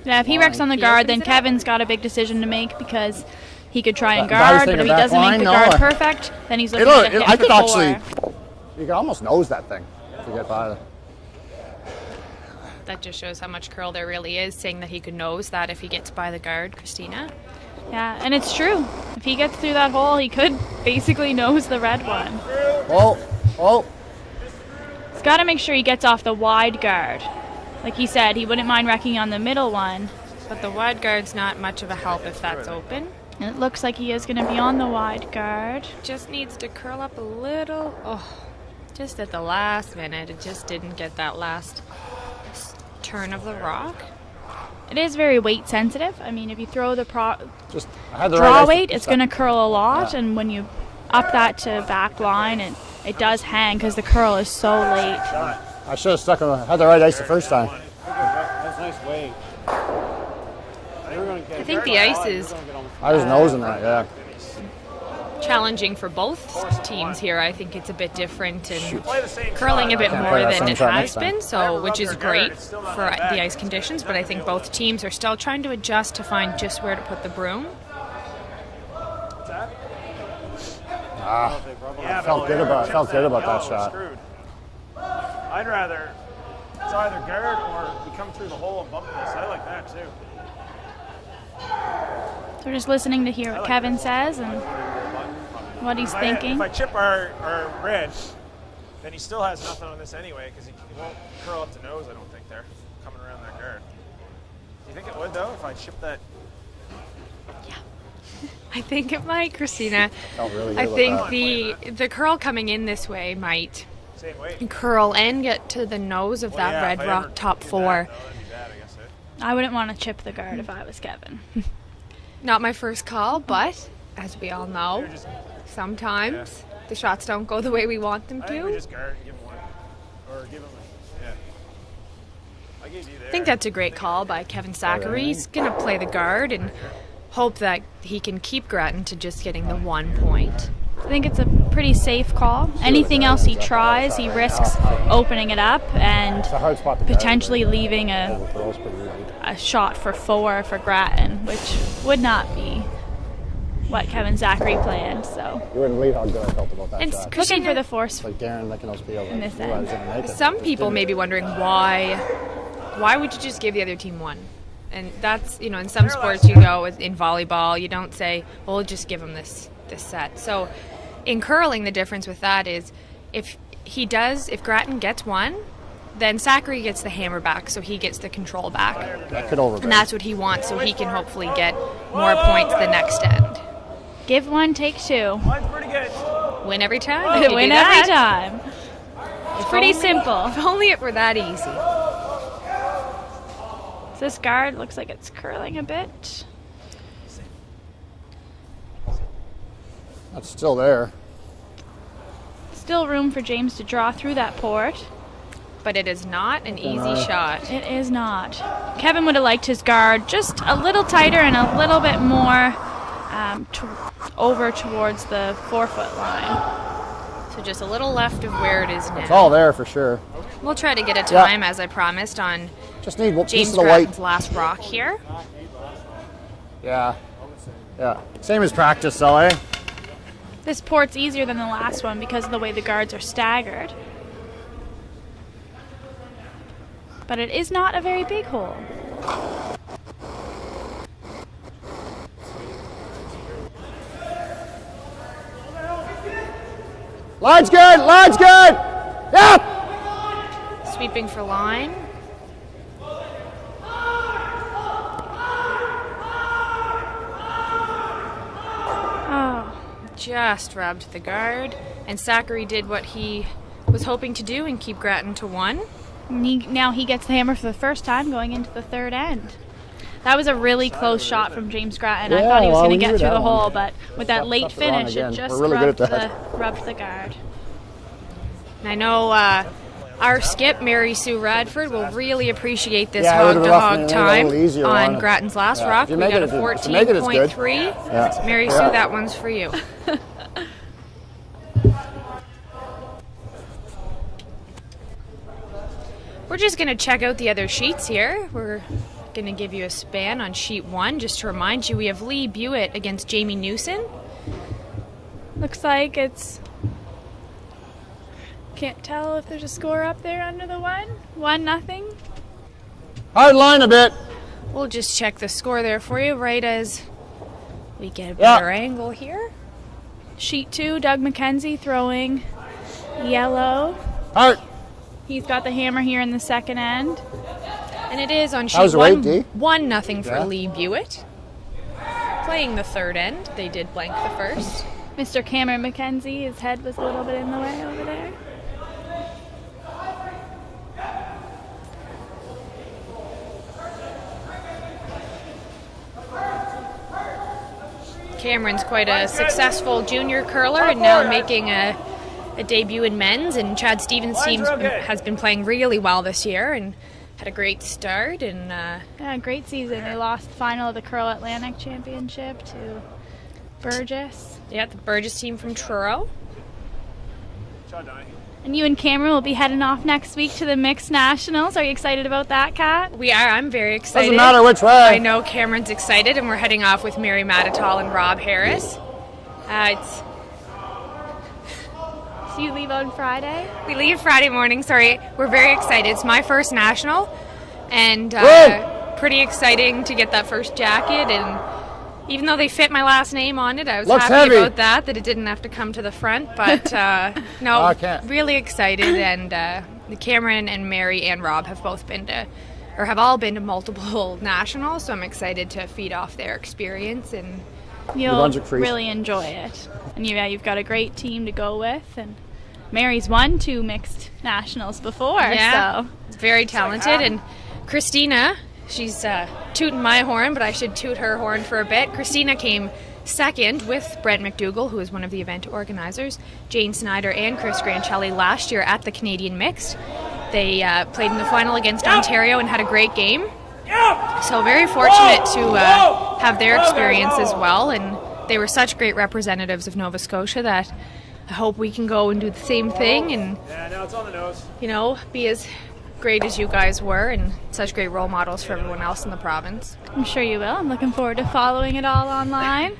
Yeah, if he wrecks on the He guard, opens then it up. Kevin's got a big decision to make because he could try and But now he's guard, but taking if he back doesn't make line, the no. guard perfect, then he's looking It'll- at a hit I for could four. actually. You can almost nose that thing to get by. that just shows how much curl there really is, saying that he could nose that if he gets by the guard, Christina. Yeah, and it's true. If he gets through that hole, he could basically nose the red one. Oh, He's got to make sure he gets off the wide guard. Like he said, he wouldn't mind wrecking on the middle one. But the wide guard's not much of a help if that's open. And it looks like he is going to be on the wide guard. Just needs to curl up a little. Oh, just at the last minute. It just didn't get that last turn of the rock. It is very weight sensitive. I mean, if you throw the just I had the draw right weight, it's going to to. curl a lot. Yeah. And when you up that to back line, it does hang because the curl is so late. I should have stuck. Had the right ice the first time. That's a nice way. I think the ice is I was nosing that. Yeah. challenging for both teams here. I think it's a bit different and Play the same curling a bit Can't more play that than same it shot has next time. been, so which is great for the ice conditions. But I think both teams are still trying to adjust to find just where to put the broom. Yeah, Felt good about that we're shot. Screwed. I'd rather it's either guard or we come through the hole and bump this. I like that too. we're just listening to hear what Kevin says and what he's thinking. If I chip our red, then he still has nothing on this anyway because he won't curl up to nose, I don't think, there, coming around that guard. Do you think it would, though, if I chip that? I think it might, Christina. Felt really good I with think the curl coming in this way might Same way. curl and get to the nose of that red rock top 4. That'd be bad, I guess. I wouldn't want to chip the guard if I was Kevin. Not my first call, but as we all know, Maybe just, sometimes the shots don't go the way we want them I think we to. just guard and give him one. Or give him I gave you there. I think that's a great call by Kevin Zachary. He's going to play the guard and hope that he can keep Grattan to just getting the 1 point. I think it's a pretty safe call. Anything else he tries, he risks opening it up and It's a hard spot to potentially leaving guard. a The curl's pretty easy. shot for 4 for Grattan, which would not be what Kevin Zachary planned. So You wouldn't believe how good I felt about that And shot. looking Christina, for the force. It's like Darren making us feel In like this knew I end. was going to make it. some Just people didn't. may be wondering why would you just give the other team 1? And that's, in some sports you go in volleyball, you don't say, well, we'll just give them this set. So in curling, the difference with that is if Grattan gets 1, then Zachary gets the hammer back, so he gets the control back. That could overbid. And that's what he wants, so he can hopefully get more points the next end. Give 1, take 2. Mine's pretty good. Win every time. if you Win do that. every time. It's pretty simple. If only it were that easy. This guard looks like it's curling a bit. That's still there. Still room for James to draw through that port. But it is not an easy shot. It is not. Kevin would have liked his guard just a little tighter and a little bit more over towards the 4-foot line. So just a little left of where it is now. It's all there for sure. We'll try to get a time, as I promised, on Just need one piece James of the white. Grattan's last rock here. Yeah. Yeah. Same as practice though, eh? This port's easier than the last one because of the way the guards are staggered. But it is not a very big hole. Line's good! Line's good! Yep! Sweeping for line. Oh, Just rubbed the guard. And Zachary did what he was hoping to do and keep Grattan to 1. now he gets the hammer for the first time going into the 3rd end. That was a really close shot from James Grattan. I thought he was well, going we to knew get through that the hole, one. but with that late Stuffed it on finish, again. it just We're really good at rubbed the guard. And I know our skip, Mary Sue Radford, will really appreciate this Yeah, it would've hog-to-hog made it a time little easier on on it. Grattan's last Yeah. rock. If you We make got it, a if you make it, it's good. 14.3. Yeah. Mary Sue, Yeah. that one's for you. We're just going to check out the other sheets here. We're going to give you a span on sheet 1. Just to remind you, we have Lee Buett against Jamie Newson. Looks like it's... Can't tell if there's a score up there under the 1. 1-0. Hard line a bit. We'll just check the score there for you right as we get a better angle here. Sheet 2, Doug McKenzie throwing yellow. Hard. He's got the hammer here in the 2nd end. And it is on sheet How's the 1, weight, D? 1-0 for Yeah. Lee Buett. Playing the 3rd end. They did blank the 1st. Mr. Cameron McKenzie, his head was a little bit in the way over there. Cameron's quite a successful junior curler and now making a debut in men's. And Chad Stevens' team has been playing really well this year and had a great start. And Yeah, great season. They lost the final of the Curl Atlantic Championship to Burgess. yeah, the Burgess team from Truro. Shot, Donnie. And you and Cameron will be heading off next week to the Mixed Nationals. Are you excited about that, Kat? We are. I'm very excited. Doesn't matter which way. I know Cameron's excited, and we're heading off with Mary Matatal and Rob Harris. So you leave on Friday? We leave Friday morning. Sorry, we're very excited. It's my first national, and pretty exciting to get that first jacket and Even though they fit my last name on it, I was Looks happy heavy. about that it didn't have to come to the front. But no, I can't. really excited. And Cameron and Mary and Rob have both been to, or have all been to multiple nationals. So I'm excited to feed off their experience. And You'll Brunswick Freeze. really enjoy it. And you've got a great team to go with. And Mary's won 2 mixed nationals before. yeah, So it's very talented. And Christina, she's tooting my horn, but I should toot her horn for a bit. Christina came second with Brent McDougall, who is one of the event organizers, Jane Snyder and Chris Grancelli last year at the Canadian Mixed. They played in the final against Ontario and had a great game. So very fortunate to have their experience as well. And they were such great representatives of Nova Scotia that I hope we can go and do the same thing and, Yeah, no, it's on the nose. be as great as you guys were and such great role models for everyone else in the province. I'm sure you will. I'm looking forward to following it all online.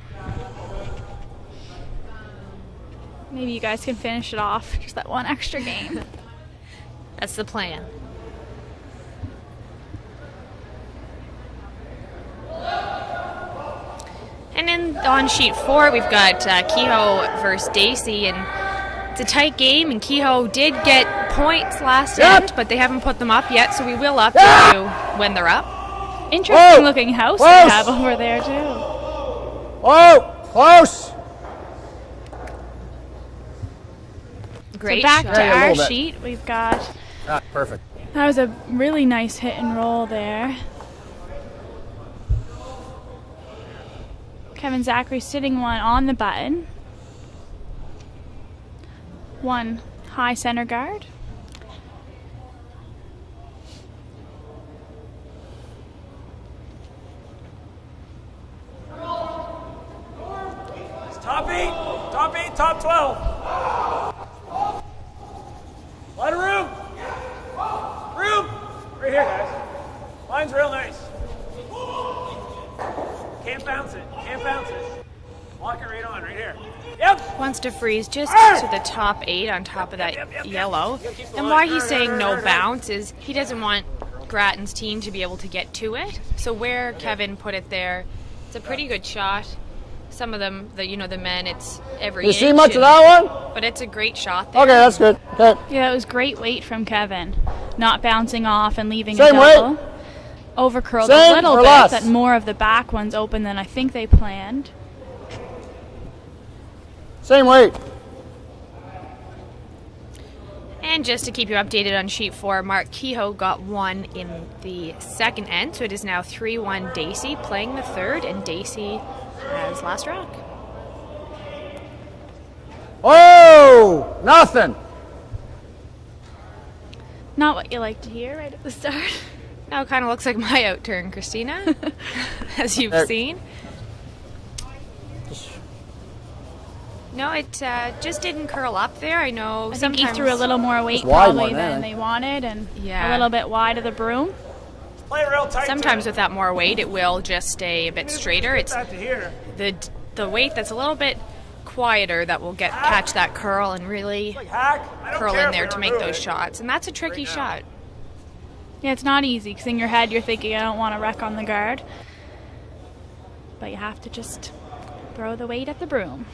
Maybe you guys can finish it off, just that one extra game. That's the plan. And then on sheet 4, we've got Kehoe versus Dacey, and it's a tight game, and Kehoe did get points last end, but they haven't put them up yet, so we will update you when they're up. Interesting looking house they have over there too. Oh, close. Great So back shot. to Yeah, a our little bit. sheet, we've got, Ah, perfect. that was a really nice hit and roll there. Kevin Zachary sitting one on the button. One high center guard. It's top 8, top 12. Lot of room. Room. Right here, guys. Line's real nice. Can't bounce it. Lock it right on, right here. Yep. Wants to freeze just to the top 8 on top of that yellow. And why he's saying no bounce is he doesn't want Grattan's team to be able to get to it. So where Kevin put it there, it's a pretty good shot. Some of them, the men, it's every You inch. see much of that one? But it's a great shot there. Okay, that's good. Okay. Yeah, that was great weight from Kevin. Not bouncing off and leaving Same a double. weight. Overcurled Same a little or bit, less? that more of the back one's open than I think they planned. Same weight. And just to keep you updated on sheet 4, Mark Kehoe got 1 in the second end, so it is now 3-1 Dacey playing the third, and Dacey has last rock. Oh, nothing. Not what you like to hear right at the start. Now it kind of looks like my outturn, Christina, as you've seen. No, it just didn't curl up there. I know I think he sometimes threw a little more weight wide probably one, than eh? they wanted, and Yeah. a little bit wide of the broom. Play it real tight. Sometimes with that more weight, it will just stay a bit straighter. It's That to here. the weight that's a little bit quieter that will catch that curl and really Like hack. I don't curl care in if there we to make remove those it. shots. And that's a tricky Right now. shot. Yeah, it's not easy because in your head you're thinking, I don't want to wreck on the guard. But you have to just throw the weight at the broom.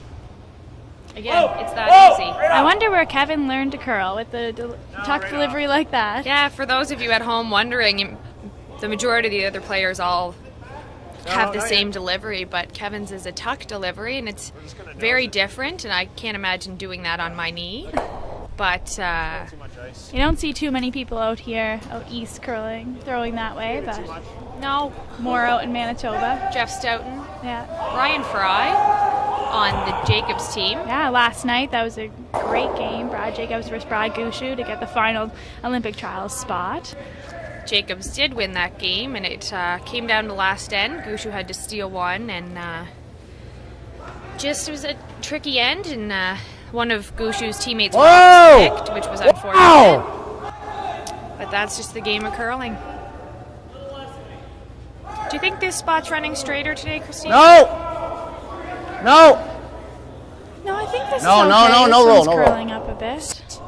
Again, it's that easy. Right I up. wonder where Kevin learned to curl with the tuck right delivery like that. Yeah, for those of you at home wondering, the majority of the other players all have the not same yet. delivery, but Kevin's is a tuck delivery, and it's just gonna very nose it. different, and I can't imagine doing that on my knee. But Too much ice. You don't see too many people out here, out east curling, throwing that way, Too but much. no, more out in Manitoba. Jeff Stoughton, Yeah. Ryan Fry on the Jacobs team. Yeah, last night that was a great game. Brad Jacobs versus Brad Gushu to get the final Olympic trials spot. Jacobs did win that game, and it came down to last end. Gushu had to steal one, and just it was a tricky end, and one of Gushu's teammates Whoa! picked, which was unfortunate. Ow! But that's just the game of curling. Do you think this spot's running straighter today, Christine? No. No, I think this No, is no, okay. no, This no roll, one's no roll. curling up a bit.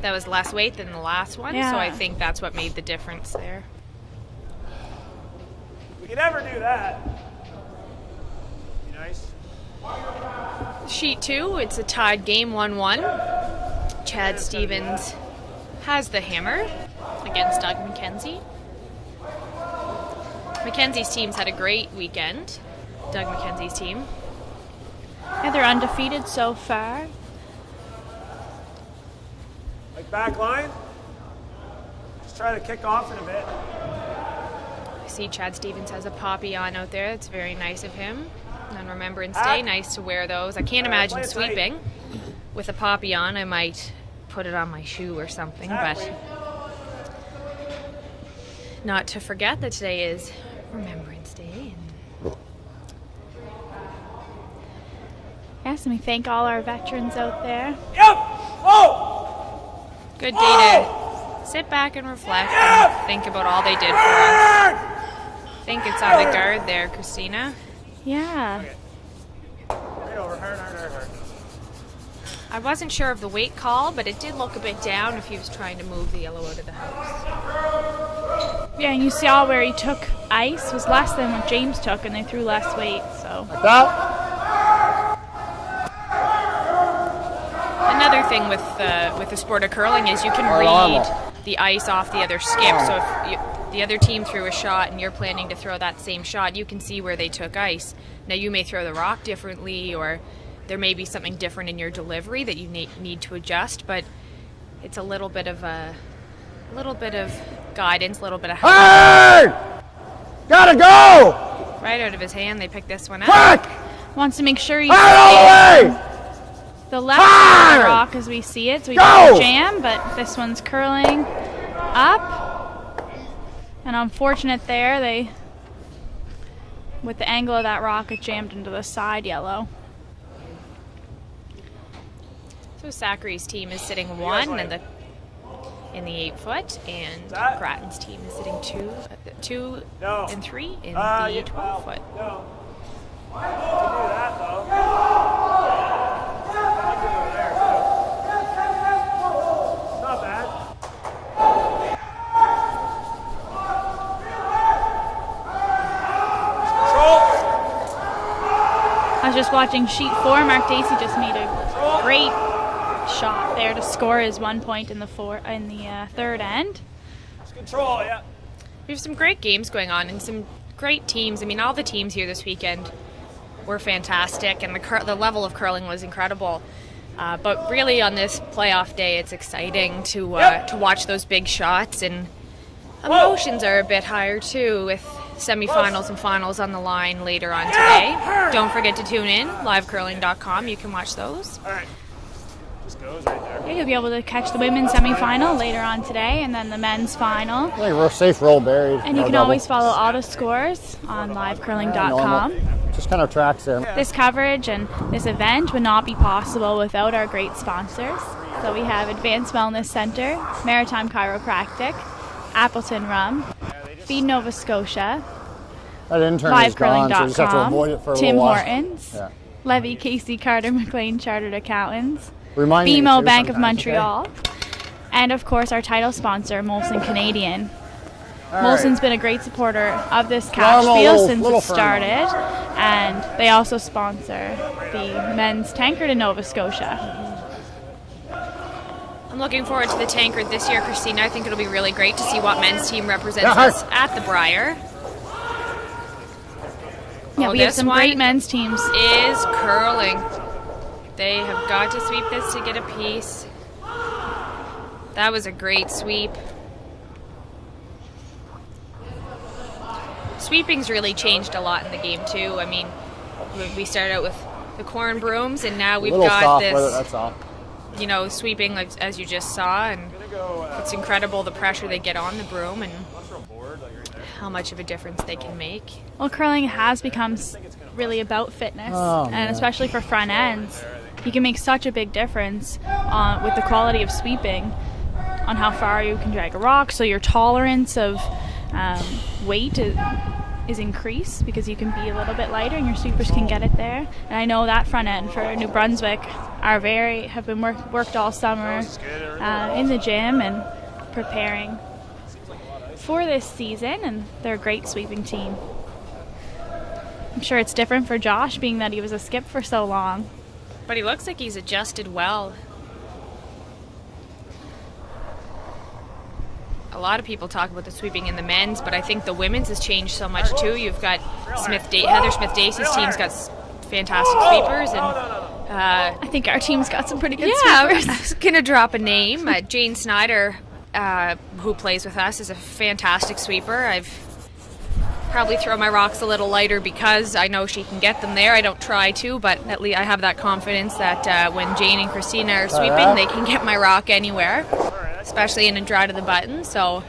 That was less weight than the last one, Yeah. so I think that's what made the difference there. You never do that. Be nice. Sheet 2, it's a tied game, 1-1. Chad Stevens has the hammer against Doug McKenzie. McKenzie's team's had a great weekend. Doug McKenzie's team. Yeah, they're undefeated so far. Like back line. Just try to kick off in a bit. I see Chad Stevens has a poppy on out there. It's very nice of him. On Remembrance Day, nice to wear those. I can't imagine sweeping with a poppy on. I might put it on my shoe or something, but not to forget that today is Remembrance Day. Yes, and we thank all our veterans out there. Yep! Oh! Good day to sit back and reflect and think about all they did for us. I think it's on the guard there, Christina. Yeah. Okay. Right over, hard. I wasn't sure of the weight call, but it did look a bit down if he was trying to move the yellow out of the house. Yeah, and you saw where he took ice was less than what James took, and they threw less weight, so. Like that? Another thing with the sport of curling is you can read the ice off the other skip. So if the other team threw a shot and you're planning to throw that same shot, you can see where they took ice. Now you may throw the rock differently, or there may be something different in your delivery that you need to adjust. But it's a little bit of guidance, a little bit of help. Hey! Gotta go! Right out of his hand, they picked this one up. Quick! Wants to make sure he's All the way! the left side of the rock as we see it, so we don't jam, but this one's curling up. And unfortunate there, with the angle of that rock, it jammed into the side yellow. So Zachary's team is sitting 1 in the 8-foot, and Grattan's team is sitting 2 and 3 in the 12-foot. No. You can do that, though. Not bad. Control. I was just watching sheet 4. Mark Dacey just made a great shot there to score his 1 point in the third end. Just control, yeah. We have some great games going on and some great teams. I mean, all the teams here this weekend were fantastic, and the level of curling was incredible. But really, on this playoff day, it's exciting to watch those big shots, and emotions are a bit higher too, with semifinals and finals on the line later on today. Don't forget to tune in, livecurling.com. You can watch those. All right. Just goes right there. Yeah, you'll be able to catch the women's semifinal later on today, and then the men's final. I think we're safe roll buried. And you can always follow all the scores on livecurling.com. Just kind of tracks there. This coverage and this event would not be possible without our great sponsors. So we have Advanced Wellness Center, Maritime Chiropractic, Appleton Rum, Feed Nova Scotia, That intern is gone, so you just have to livecurling.com, avoid it for a Tim little while. Hortons, Yeah. Levy, Casey, Carter, McLean, Chartered Accountants, Remind me BMO too Bank of sometimes, okay? Montreal, and of course our title sponsor, Molson Canadian. All Molson's right. been a great supporter of this Normal, Cashspiel since little it firm. started, and they also sponsor the men's tankard in Nova Scotia. I'm looking forward to the tankard this year, Christina. I think it'll be really great to see what men's team represents us at the Briar. Yeah, we have this some one great men's teams. Is curling. They have got to sweep this to get a piece. That was a great sweep. Sweeping's really changed a lot in the game too. I mean, we started out with the corn brooms, and now we've a little got soft with it, this, that's all. sweeping as you just saw, and it's incredible the pressure they get on the broom and how much of a difference they can make. Well, curling has become really about fitness, and especially for front ends. You can make such a big difference with the quality of sweeping on how far you can drag a rock, so your tolerance of weight is increased because you can be a little bit lighter and your sweepers can get it there. And I know that front end for New Brunswick have been worked all summer in the gym and preparing for this season, and they're a great sweeping team. I'm sure it's different for Josh, being that he was a skip for so long. But he looks like he's adjusted well. A lot of people talk about the sweeping in the men's, but I think the women's has changed so much too. You've got Heather Smith-Dacey's team's got fantastic sweepers, and I think our team's got some pretty good I sweepers. was gonna drop a name. Jane Snyder, who plays with us, is a fantastic sweeper. I've probably throw my rocks a little lighter because I know she can get them there. I don't try to, but at least I have that confidence that when Jane and Christina are sweeping, they can get my rock anywhere, especially in and dry to the button. So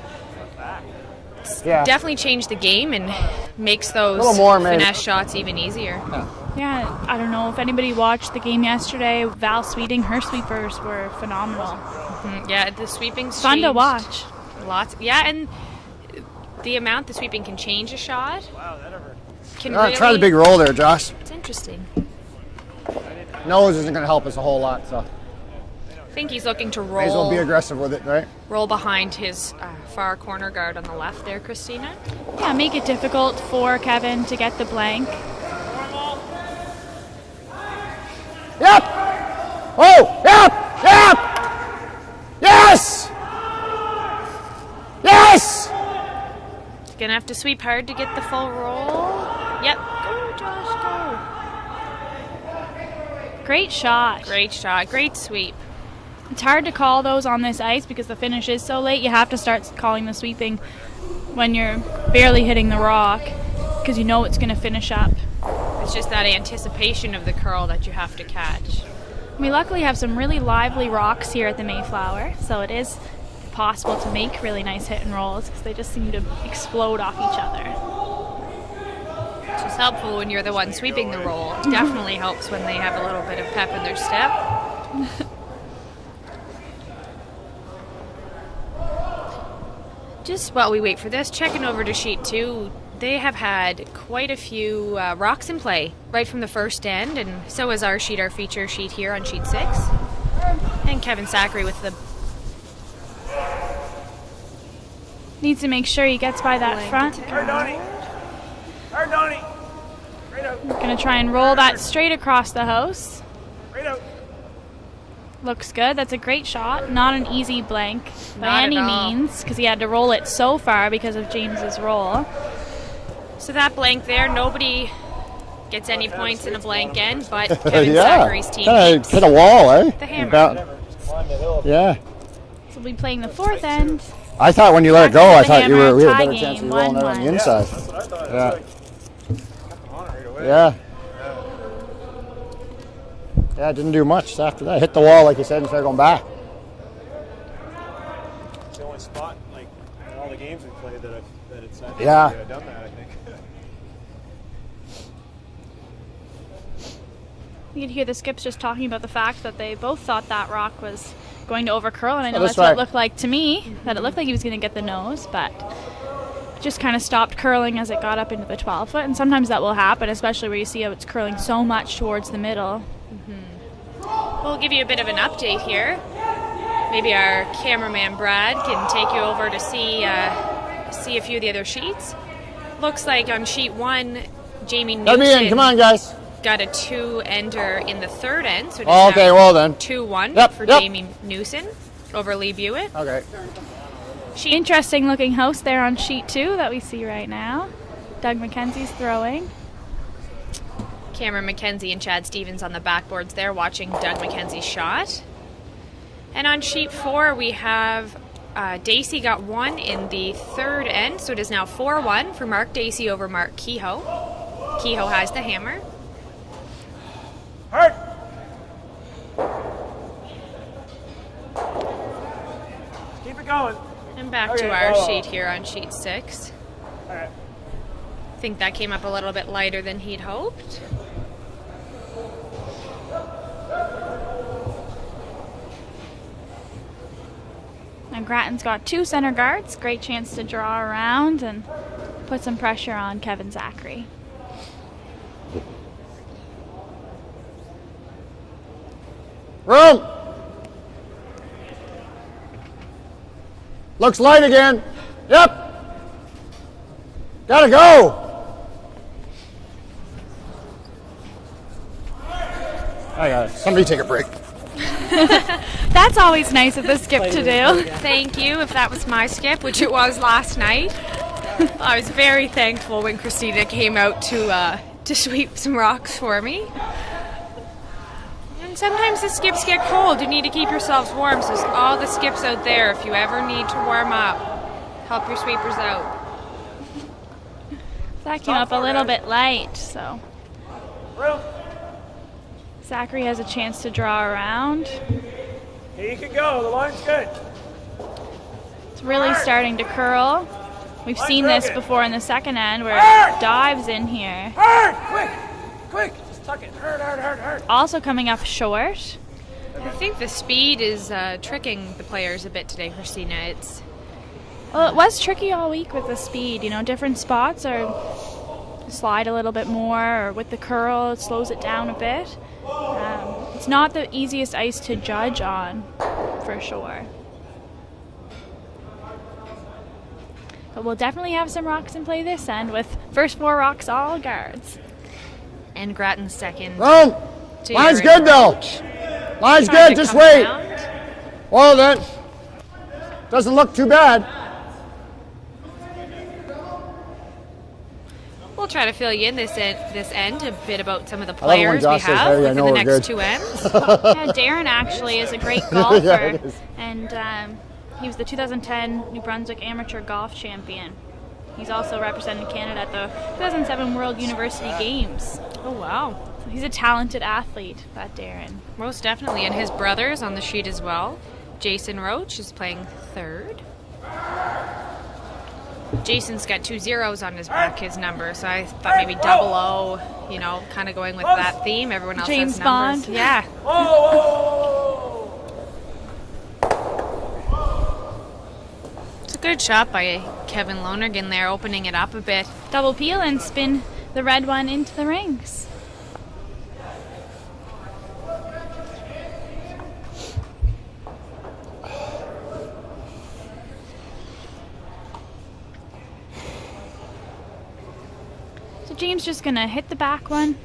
it's definitely changed the game and makes those finesse shots even easier. Yeah, I don't know if anybody watched the game yesterday. Val Sweeting, her sweepers were phenomenal. Yeah, the sweeping's fun changed to watch. Lots. Yeah, and the amount the sweeping can change a shot. Wow, that ever. Can really, try the big roll there, Josh. It's interesting. Nose isn't going to help us a whole lot, so I think he's looking to roll. may as well be aggressive with it, right? Roll behind his far corner guard on the left there, Christina. Yeah, make it difficult for Kevin to get the blank. Yep! Oh! Yep! Yep! Yes! Yes! Gonna have to sweep hard to get the full roll. Yep. Go, Josh, go. Great shot. Great shot. Great sweep. It's hard to call those on this ice because the finish is so late. You have to start calling the sweeping when you're barely hitting the rock because you know it's going to finish up. It's just that anticipation of the curl that you have to catch. We luckily have some really lively rocks here at the Mayflower, so it is possible to make really nice hit and rolls because they just seem to explode off each other. Which is helpful when you're the one sweeping the roll. It definitely helps when they have a little bit of pep in their step. Just while we wait for this, checking over to sheet 2, they have had quite a few rocks in play right from the first end, and so is our feature sheet here on sheet 6. And Kevin Zachary with the needs to make sure he gets by that front. Hard, Donnie. Hard, Donnie. Right out. Gonna try and roll that straight across the house. Right out. Looks good. That's a great shot. Not an easy blank by Not any at all. means because he had to roll it so far because of James's roll. So that blank there, nobody gets any points in a blank end, but Kevin Zachary's team keeps hit a wall, eh? the hammer. Yeah. So we'll be playing the fourth end. I thought when you let it go, I thought we had a Tie better chance of game, rolling it on the 1-1. inside. That's what I thought. Yeah. It was like, on it right away. Yeah. Yeah, it didn't do much after that. Hit the wall, like you said, and started going back. It's the only spot, like, in all the games we played that it's actually Yeah. done that, I think. You could hear the skips just talking about the fact that they both thought that rock was going to overcurl, and I know that's that's what right. it looked like to me, that it looked like he was going to get the nose, but it just kind of stopped curling as it got up into the 12-foot, and sometimes that will happen, especially where you see how it's curling so much towards the middle. We'll give you a bit of an update here. Maybe our cameraman Brad can take you over to see a few of the other sheets. Looks like on sheet 1, Jamie Let me in. Newson Come on, guys. got a 2-ender in the third end. So Oh, okay, well then. 2-1 Yep, for yep. Jamie Newson over Lee Buitt. Oh. Okay. Interesting looking house there on sheet 2 that we see right now. Doug McKenzie's throwing. Cameron McKenzie and Chad Stevens on the backboards there watching Doug McKenzie's shot. And on sheet 4 we have Dacey got 1 in the third end, so it is now 4-1 for Mark Dacey over Mark Kehoe. Kehoe has the hammer. Hard. Keep it going. And back Okay, to our oh. sheet here on sheet 6. All right. I think that came up a little bit lighter than he'd hoped. And Grattan's got 2 center guards. Great chance to draw around and put some pressure on Kevin Zachary. Room. Looks light again. Yep. Gotta go. I got it. Somebody take a break. That's always nice of the skip to do. Thank you. If that was my skip, which it was last night, I was very thankful when Christina came out to sweep some rocks for me. And sometimes the skips get cold. You need to keep yourselves warm. So all the skips out there, if you ever need to warm up, help your sweepers out. That came up a little bit light, so Room. Zachary has a chance to draw around. Here you can go. The line's good. It's really starting to curl. We've seen this before in the second end where Hard! it dives in here. Hard! Quick! Quick! Just tuck it. Hard. Also coming up short. I think the speed is tricking the players a bit today, Christina. Well, it was tricky all week with the speed. You know, different spots are slide a little bit more, or with the curl, it slows it down a bit. It's not the easiest ice to judge on, for sure. But we'll definitely have some rocks in play this end with first 4 rocks all guards. And Grattan's second. Boom! Line's good, though. Line's Trying good, to just come wait. around. Well, that doesn't look too bad. We'll try to fill you in this end a bit about some of the I love it when players we Josh says, have "Hey, I within know the we're next good." 2 ends. Yeah, Darren actually is a great golfer, Yeah, it is. and he was the 2010 New Brunswick Amateur Golf Champion. He's also represented Canada at the 2007 World University Games. Oh, wow. So he's a talented athlete, that Darren. Most definitely. And his brother's on the sheet as well. Jason Roach is playing third. Jason's got 2 zeros on his back, his number, so I thought maybe double O, you know, kind of going with that theme. Everyone else James has numbers. Bond. Yeah. Whoa! It's a good shot by Kevin Lonergan there, opening it up a bit. Double peel and spin the red one into the rings. So James just gonna hit the back one.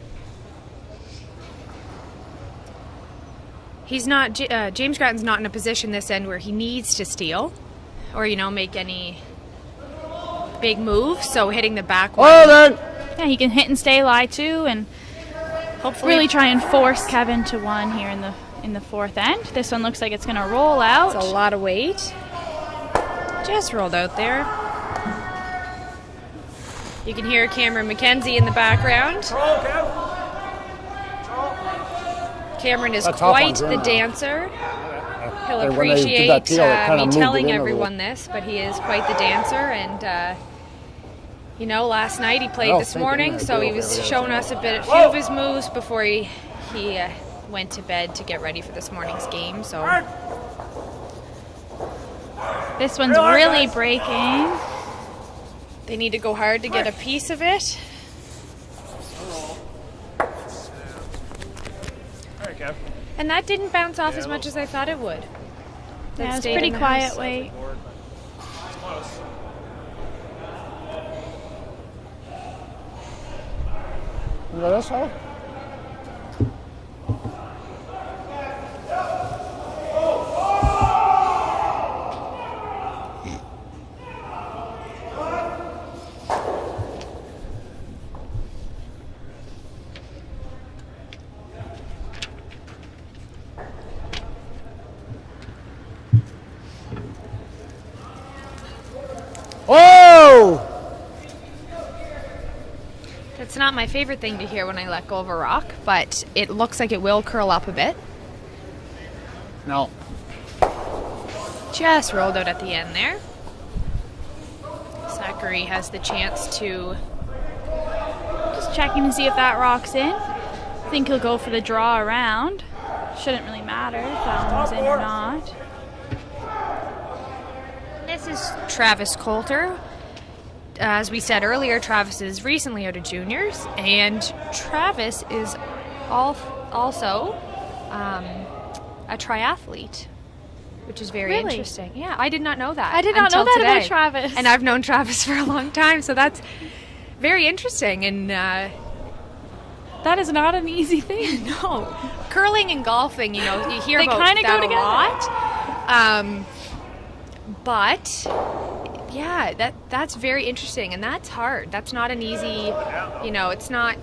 He's not, James Grattan's not in a position this end where he needs to steal or, you know, make any big moves, so hitting the back one. Well, then. Yeah, he can hit and stay lie too, and Hopefully really try and force Kevin to one here in the fourth end. This one looks like it's gonna roll out. It's a lot of weight. Just rolled out there. You can hear Cameron McKenzie in the background. Control, Kev. Cameron is That top quite one's in the now. dancer. He'll And when they did appreciate that peel, it kinda me moved it telling in a everyone this, but he is quite the dancer. And, you know, last night he played Oh, this thank morning, goodness. so he was showing us a few of his moves before he went to bed to get ready for this morning's game. So This one's really breaking. they need to go hard to get a piece of it. All right, Kev. And that didn't bounce off as much as I thought it would. That Yeah, it's stayed pretty in the quiet house. weight. Board, but it's close. You got this all? Oh! That's not my favorite thing to hear when I let go of a rock, but it looks like it will curl up a bit. No. Just rolled out at the end there. Zachary has the chance to... Just checking to see if that rock's in. I think he'll go for the draw around. Shouldn't really matter if that one's in or not. This is Travis Coulter. As we said earlier, Travis is recently out of juniors, and Travis is also a triathlete, which is very Really? interesting. Yeah, I did not know that. I did not know until that about today. Travis. And I've known Travis for a long time, so that's very interesting. And That is not an easy thing. No. Curling and golfing, you know, you hear They about kinda that go a together. lot. But yeah, that's very interesting, and that's hard. That's not an easy, you know, it's not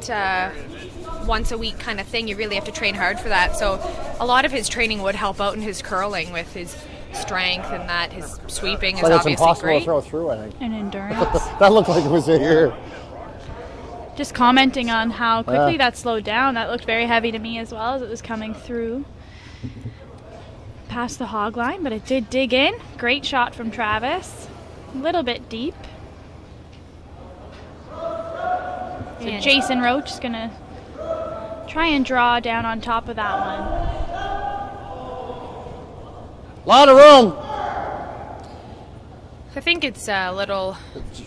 once a week kind of thing. You really have to train hard for that. So a lot of his training would help out in his curling with his strength, and that his sweeping is Like it's obviously impossible great. to throw through, I think. And endurance. That looked like it was a here. Just commenting on how quickly Yeah. that slowed down. That looked very heavy to me as well as it was coming through past the hog line, but it did dig in. Great shot from Travis. A little bit deep. So And- Jason Roach is going to try and draw down on top of that one. Lot of room. I think it's a little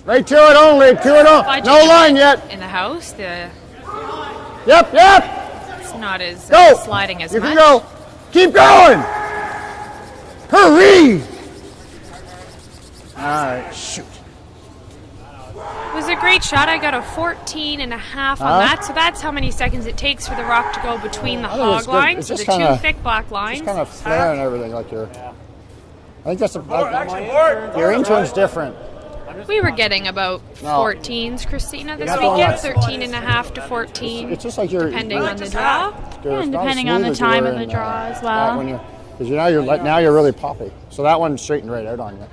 Right to it only. To it on. fudging No line yet. in the house. Yep. It's not as Go. sliding as You much. can go. Keep going. Hurry. All right. Shoot. It was a great shot. I got a 14 and a half on that. So that's how many seconds it takes for the rock to go between the I think it's hog good. lines. It's So the just two kinda- thick black lines. Just kind of flare and everything like your. I think that's Actually, board. your intern's different. We were getting about No. 14s, Christina, this got weekend. that. 13 and a half to 14, It's just like your. depending on the draw. Yeah, and depending on the time of the draw as well. Because now you're really poppy. So that one straightened right out on you.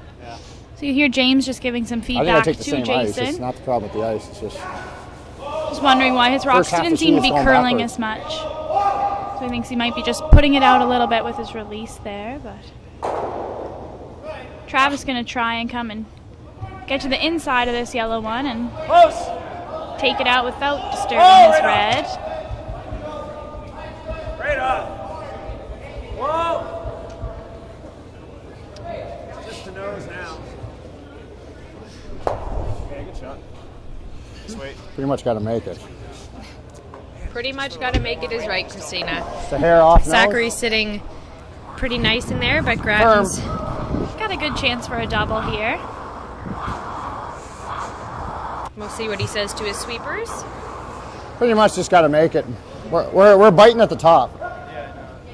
So you hear James just giving some I think I feedback take the to same ice. It's Jason. not the problem with the ice. It's just Just wondering why his rocks First half didn't the seem to season's be going curling backwards. as much. So he thinks he might be just putting it out a little bit with his release there, but Travis going to try and come and get to the inside of this yellow one and Close. take it out without disturbing Oh, his right red. Right on. Whoa. Just the nose now. Okay, good shot. Just wait. pretty much got to make it. Pretty much got to make it is right, Christina. It's the hair off now. Zachary's sitting pretty nice in there, but Grattan's Got a good chance for a double here. we'll see what he says to his sweepers. Pretty much just got to make it. We're biting at the top.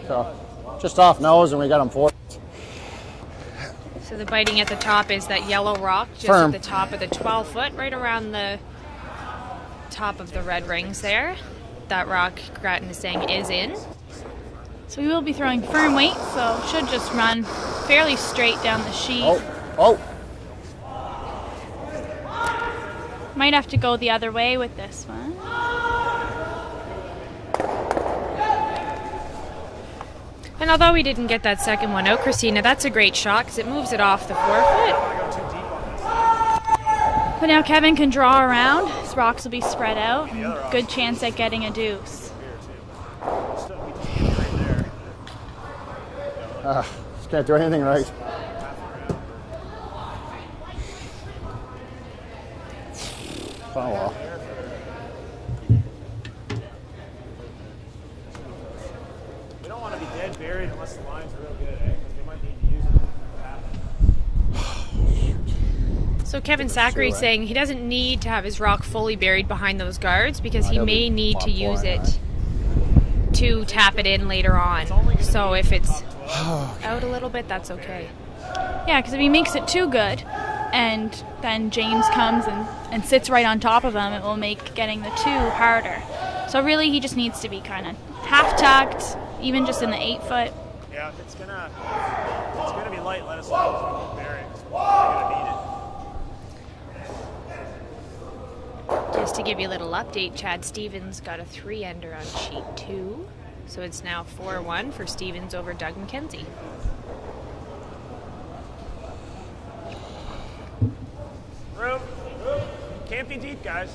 So just off nose and we got them forward. So the biting at the top is that yellow rock just Firm. at the top of the 12 foot, right around the top of the red rings there. That rock, Grattan is saying, is in. So we will be throwing firm weight, so should just run fairly straight down the sheet. Oh. Might have to go the other way with this one. And although we didn't get that second one out, Christina, that's a great shot because it moves it off the 4 foot. But now Kevin can draw around. His rocks will be spread out. And good chance at getting a deuce. Just can't do anything right. Oh well. We don't want to be dead buried unless the line's real good, eh? Because we might need to use it. So Kevin Zachary saying he doesn't need to have his rock fully buried behind those guards because he he'll may be need to top use four, it to tap it in later on. So if it's out a little bit, that's okay. Yeah, because if he makes it too good and then James comes and sits right on top of him, it will make getting the two harder. So really he just needs to be kind of half tucked, even just in the 8 foot. Yeah, if it's gonna be light, let us know. Bearings. We're gonna need it. Just to give you a little update, Chad Stevens got a 3-ender on sheet 2. So it's now 4-1 for Stevens over Doug McKenzie. Room. Can't be deep, guys.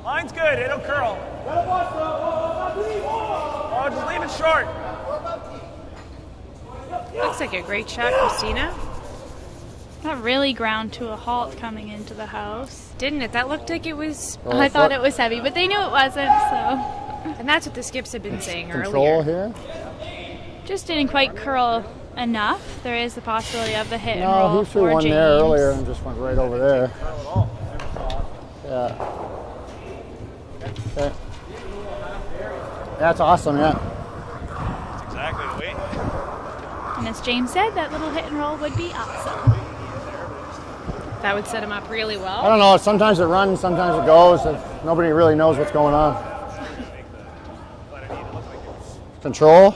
Line's good. It'll curl. Oh, just leave it short. Looks like a great shot, Christina. That really ground to a halt coming into the house. Didn't it? That looked like it was... I thought it was heavy, but they knew it wasn't, so And that's what the skips have been saying Control earlier. here. just didn't quite curl enough. There is the possibility of the hit and No, roll he threw for one James. there earlier and just went right over there. Curl at all. Yeah. Okay. That's awesome, yeah. That's exactly the way. And as James said, that little hit and roll would be awesome. That would set him up really I well. don't know, sometimes it runs, sometimes it goes, and nobody really knows what's going on. But I need to look like it was. Control.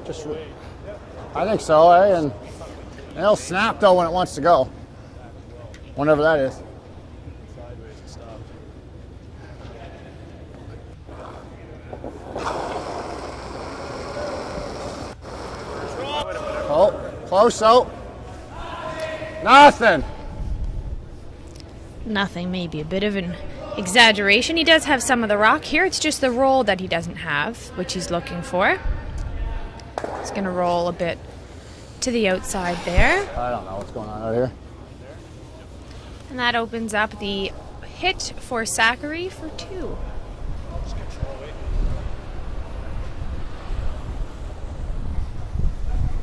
Just, I think so, eh? And it'll snap though when it wants to go. Whenever that is. Sideways and stuff. Oh, close though. Nothing. Nothing, maybe a bit of an exaggeration. He does have some of the rock here. It's just the roll that he doesn't have, which he's looking for. He's going to roll a bit to the outside there. I don't know what's going on out here. And that opens up the hit for Zachary for 2.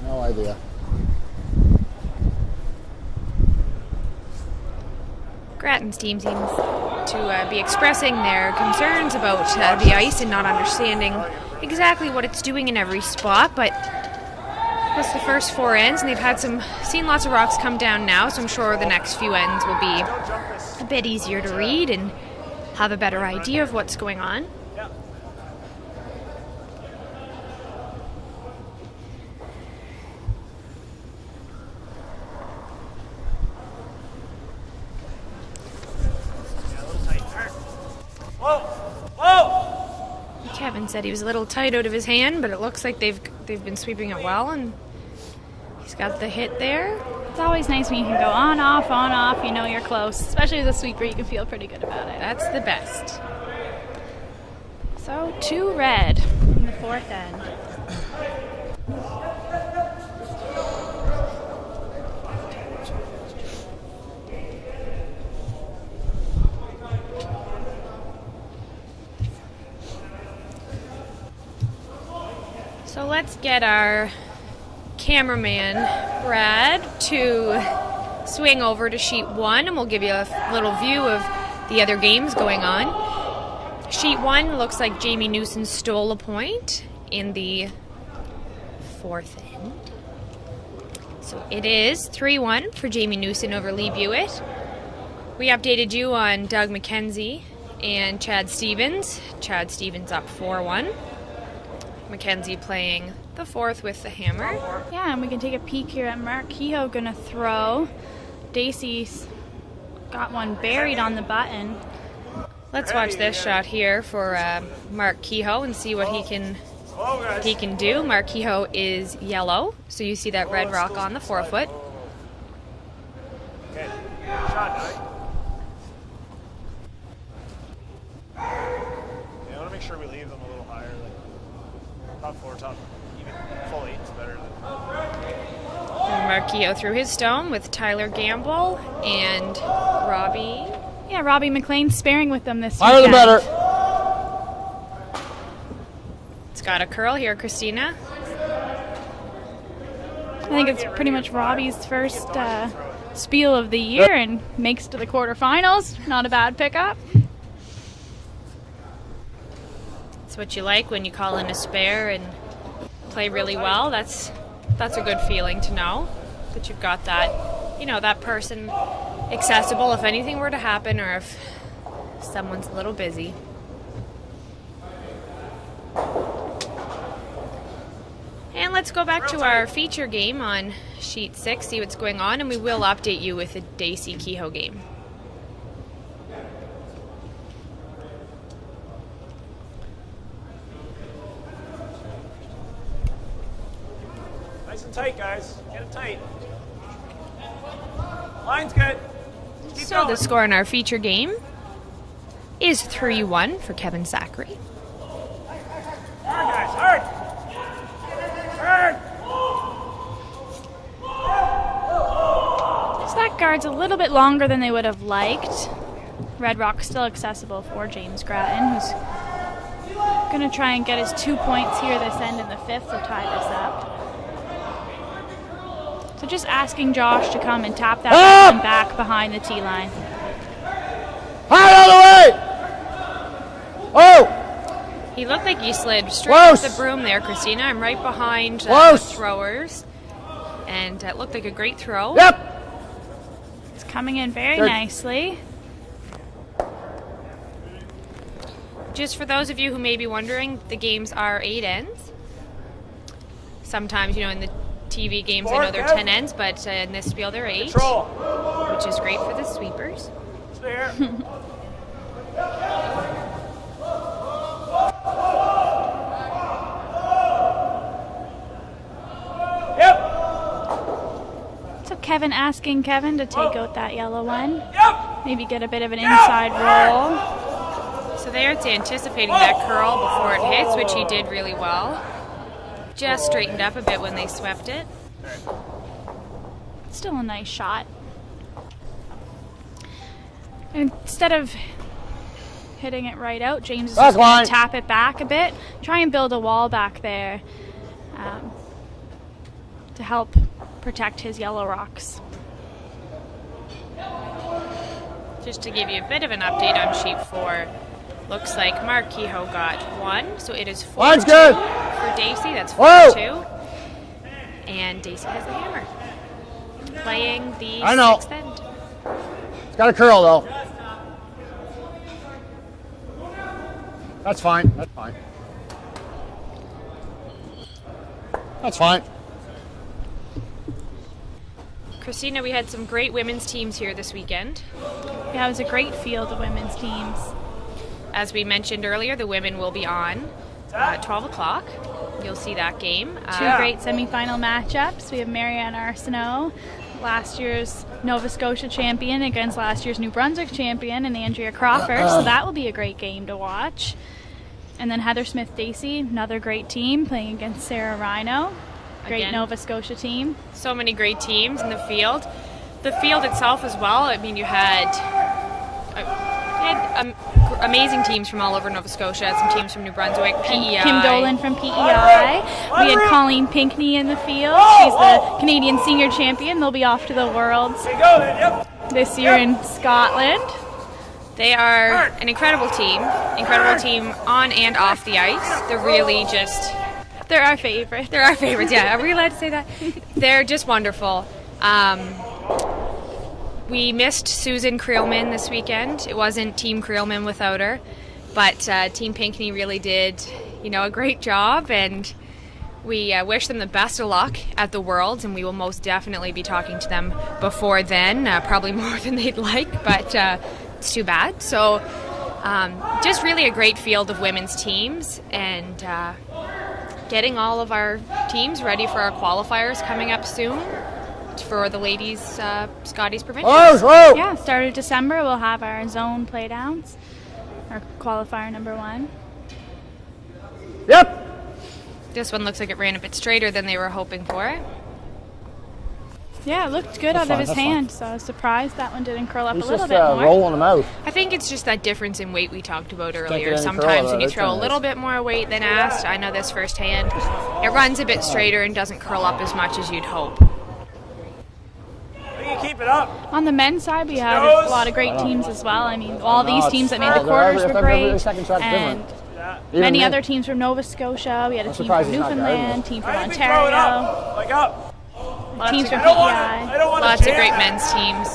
No idea. Grattan's team seems to be expressing their concerns about the ice and not understanding exactly what it's doing in every spot, but that's the first 4 ends, and they've had seen lots of rocks come down now, so I'm sure the next few ends will be a bit easier to read and have a better idea of what's going on. Kevin said he was a little tight out of his hand, but it looks like they've been sweeping it well, and he's got the hit there. It's always nice when you can go on, off, you know you're close. Especially as a sweeper, you can feel pretty good about it. That's the best. So 2 red in the 4th end. So let's get our cameraman, Brad, to swing over to sheet 1, and we'll give you a little view of the other games going on. Sheet 1 looks like Jamie Newson stole a point in the 4th end. So it is 3-1 for Jamie Newson over Lee Buitt. We updated you on Doug McKenzie and Chad Stevens. Chad Stevens up 4-1. McKenzie playing the 4th with the hammer. Yeah, and we can take a peek here at Mark Kehoe gonna throw. Dacey's got one buried on the button. Let's watch this shot here for Mark Kehoe and see what he can do. Mark Kehoe is yellow, so you see that red rock on the 4-foot. Okay, shot, Doug. Yeah, I want to make sure we leave them a little higher. Like top 4, even full 8 is better than. And Mark Kehoe threw his stone with Tyler Gamble and Robbie. Yeah, Robbie McLean sparing with them this Higher the weekend. better. It's got a curl here, Christina. I think it's pretty much Robbie's first spiel of the year and makes to the quarterfinals. Not a bad pickup. It's what you like when you call in a spare and play really well. That's a good feeling to know that you've got that, that person accessible if anything were to happen or if someone's a little busy. And let's go back to our feature game on sheet 6, see what's going on, and we will update you with the Dacey Kehoe game. Nice and tight, guys. Get it tight. Line's good. Keep So going. the score in our feature game is 3-1 for Kevin Zachary. Hard, guys. Hard. Hard. So that guard's a little bit longer than they would have liked. Red Rock's still accessible for James Grattan, who's Going to try and get his 2 points here this end in the fifth to tie this up. So just asking Josh to come and tap that one back behind the tee line. High all the way! Oh! He looked like he slid straight Close. off the broom there, Christina. I'm right behind the Close. throwers. And it looked like a great throw. Yep! It's coming in very Good. nicely. Just for those of you who may be wondering, the games are 8 ends. Sometimes, in the TV games, I know they're 10 ends, but in this field they're 8, Control. which is great for the sweepers. Stay here. Yep. So Kevin asking Kevin to take out that yellow one. Yep. Maybe get a bit of an inside roll. So there it's anticipating that curl before it hits, which he did really well. Just straightened up a bit when they swept it. Still a nice shot. Instead of hitting it right out, James is just going to tap it back a bit. Try and build a wall back there to help protect his yellow rocks. Just to give you a bit of an update on sheet 4. Looks like Mark Kehoe got 1, so it is 4-2 Line's good. for Dacey. That's Whoa. 4-2. And Dacey has the hammer. Playing the I know. 6th end. It's got a curl though. That's fine. That's fine. That's fine. Christina, we had some great women's teams here this weekend. Yeah, it was a great field of women's teams. As we mentioned earlier, the women will be on at 12 o'clock. You'll see that game. Two great semifinal matchups. We have Marianne Arsenault, last year's Nova Scotia champion, against last year's New Brunswick champion, and Andrea Crawford. So that will be a great game to watch. And then Heather Smith-Dacey, another great team, playing against Sarah Rhino. Great Again, Nova Scotia team. So many great teams in the field. The field itself as well. I mean, you had amazing teams from all over Nova Scotia. Some teams from New Brunswick, PEI. Kim Dolan from PEI. We had Colleen Pinkney in the field. She's the Canadian senior champion. They'll be off to the Worlds this year in Scotland. They are an incredible team on and off the ice. They're really just... They're our favorites. They're our favorites, yeah. Are we allowed to say that? They're just wonderful. We missed Susan Creelman this weekend. It wasn't Team Creelman without her, but Team Pinkney really did, a great job, and we wish them the best of luck at the Worlds, and we will most definitely be talking to them before then, probably more than they'd like, but it's too bad. So just really a great field of women's teams, and getting all of our teams ready for our qualifiers coming up soon for the ladies Scotties Provincial. Yeah, start of December we'll have our zone playdowns, our qualifier number 1. Yep. This one looks like it ran a bit straighter than they were hoping for. Yeah, it looked good out of his hand, so I was surprised that one didn't curl up He's a little just bit more. rolling them out. I think it's just that difference in weight we talked about get earlier. any Sometimes curl when you out, throw a it's little bit more weight than asked, I know this firsthand, it runs a bit straighter and doesn't curl up as much as you'd hope. You keep it up. On the men's side, we had a lot of great teams as well. I mean, all these teams that made the quarters were great, and many other teams from Nova Scotia. We had a team from Newfoundland, team from Ontario, Like up. teams from I don't PEI. want Lots of great men's teams.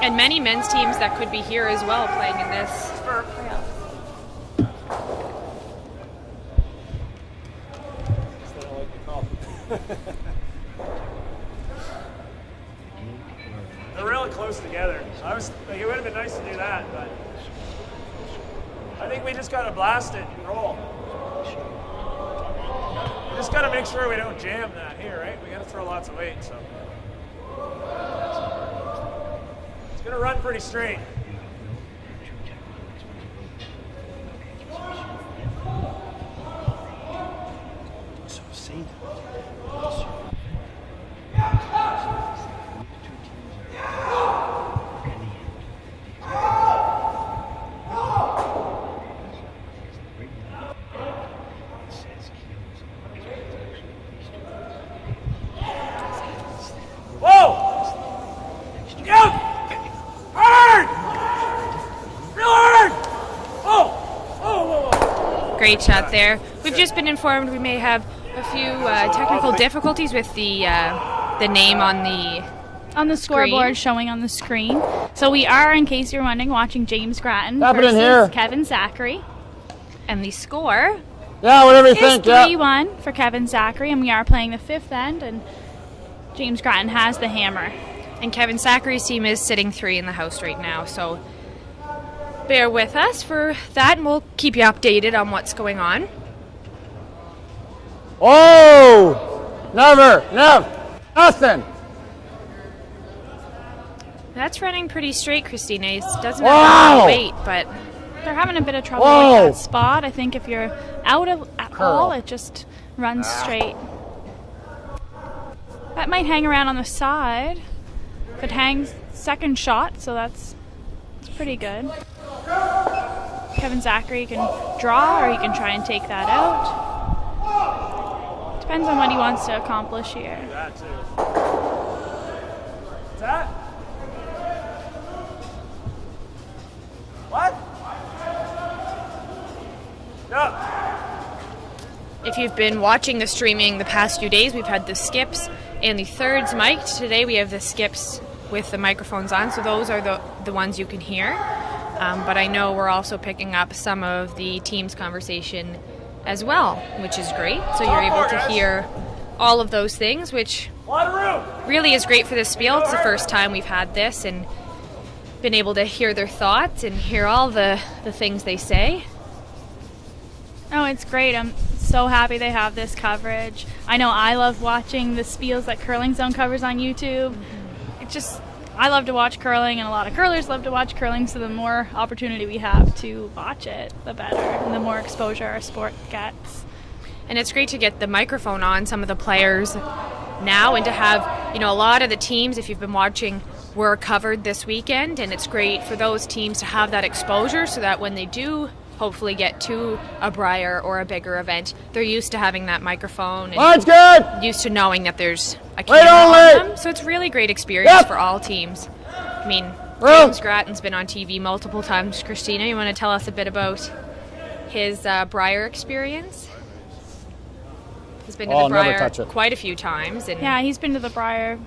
And many men's teams that could be here as well playing in this. They're really close together. It would have been nice to do that, but I think we just got to blast it and roll. We just got to make sure we don't jam that here, right? We got to throw lots of weight, so it's going to run pretty straight. great shot there. We've just been informed we may have a few technical difficulties with the name on the scoreboard showing on the screen. So we are, in case you're wondering, watching James Grattan Happening versus here. Kevin Zachary. And the score Yeah, whatever you is think. Yeah. 3-1 for Kevin Zachary, and we are playing the fifth end, and James Grattan has the hammer. and Kevin Zachary's team is sitting 3 in the house right now. So bear with us for that, and we'll keep you updated on what's going on. Oh, never, nothing. That's running pretty straight, Christina. It doesn't Wow. have a weight, but They're having a bit of trouble Whoa. with that spot. I think if you're out of at Curl. all, it just runs straight. That might hang around on the side. Could hang second shot, so that's pretty good. Kevin Zachary can draw, or he can try and take that out. Depends on what he wants to accomplish here. That too. What's that? What? No. if you've been watching the streaming the past few days, we've had the skips and the thirds mic'd. Today we have the skips with the microphones on, so those are the ones you can hear. But I know we're also picking up some of the team's conversation as well, which is great. So you're able to hear all of those things, which really is great for this spiel. It's the first time we've had this and been able to hear their thoughts and hear all the things they say. Oh, it's great. I'm so happy they have this coverage. I know I love watching the spiels that Curling Zone covers on YouTube. It's just, I love to watch curling, and a lot of curlers love to watch curling, so the more opportunity we have to watch it, the better, and the more exposure our sport gets. And it's great to get the microphone on some of the players now, and to have, a lot of the teams, if you've been watching, were covered this weekend, and it's great for those teams to have that exposure so that when they do hopefully get to a Brier or a bigger event, they're used to having that microphone and That's good. used to knowing that there's a Wait, camera don't on wait. them. So it's a really great experience for all teams. I mean, Room. James Grattan's been on TV multiple times. Christina, you want to tell us a bit about his Brier experience? He's been to Oh, the never Brier touch it. quite a few times. And Yeah, he's been to the Brier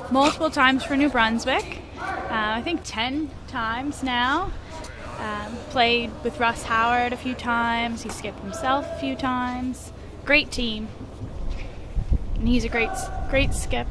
multiple times for New Brunswick. I think 10 times now. Played with Russ Howard a few times. He skipped himself a few times. Great team. And he's a great skip.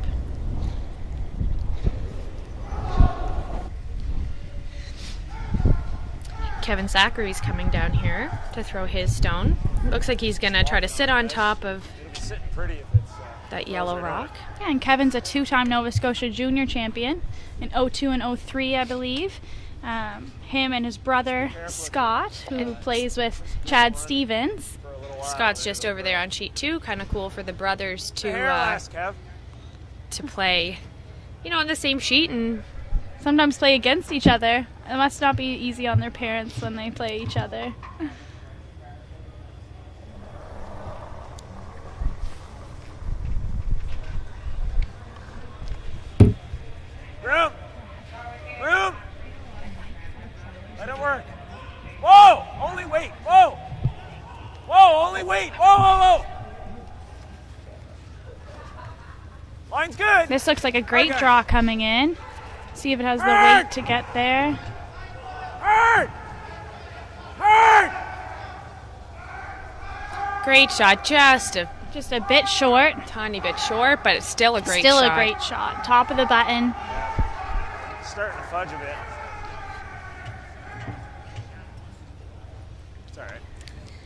Kevin Zachary's coming down here to throw his stone. Looks like he's going to try to sit on top of It'll be sitting pretty if it's. that yellow rock. Yeah, and Kevin's a 2-time Nova Scotia junior champion in 02 and 03, I believe. Him and his brother Scott, who plays with Chad Stevens. Scott's just over there on sheet 2. Kind of cool for the brothers Hair last, Kev. to play, on the same sheet and Sometimes play against each other. It must not be easy on their parents when they play each other. Room. Room. Let it work. Whoa! Only wait. Whoa! Whoa! Only wait. Whoa! Whoa! Whoa! Line's good. This looks like a great Okay. draw coming in. See if it has the Hurt! weight to get there. Hurt! Hurt! great shot. Just a Just a bit short. tiny bit short, but it's still a great Still shot. a great shot. Top of the button. Starting to fudge a bit. It's all right.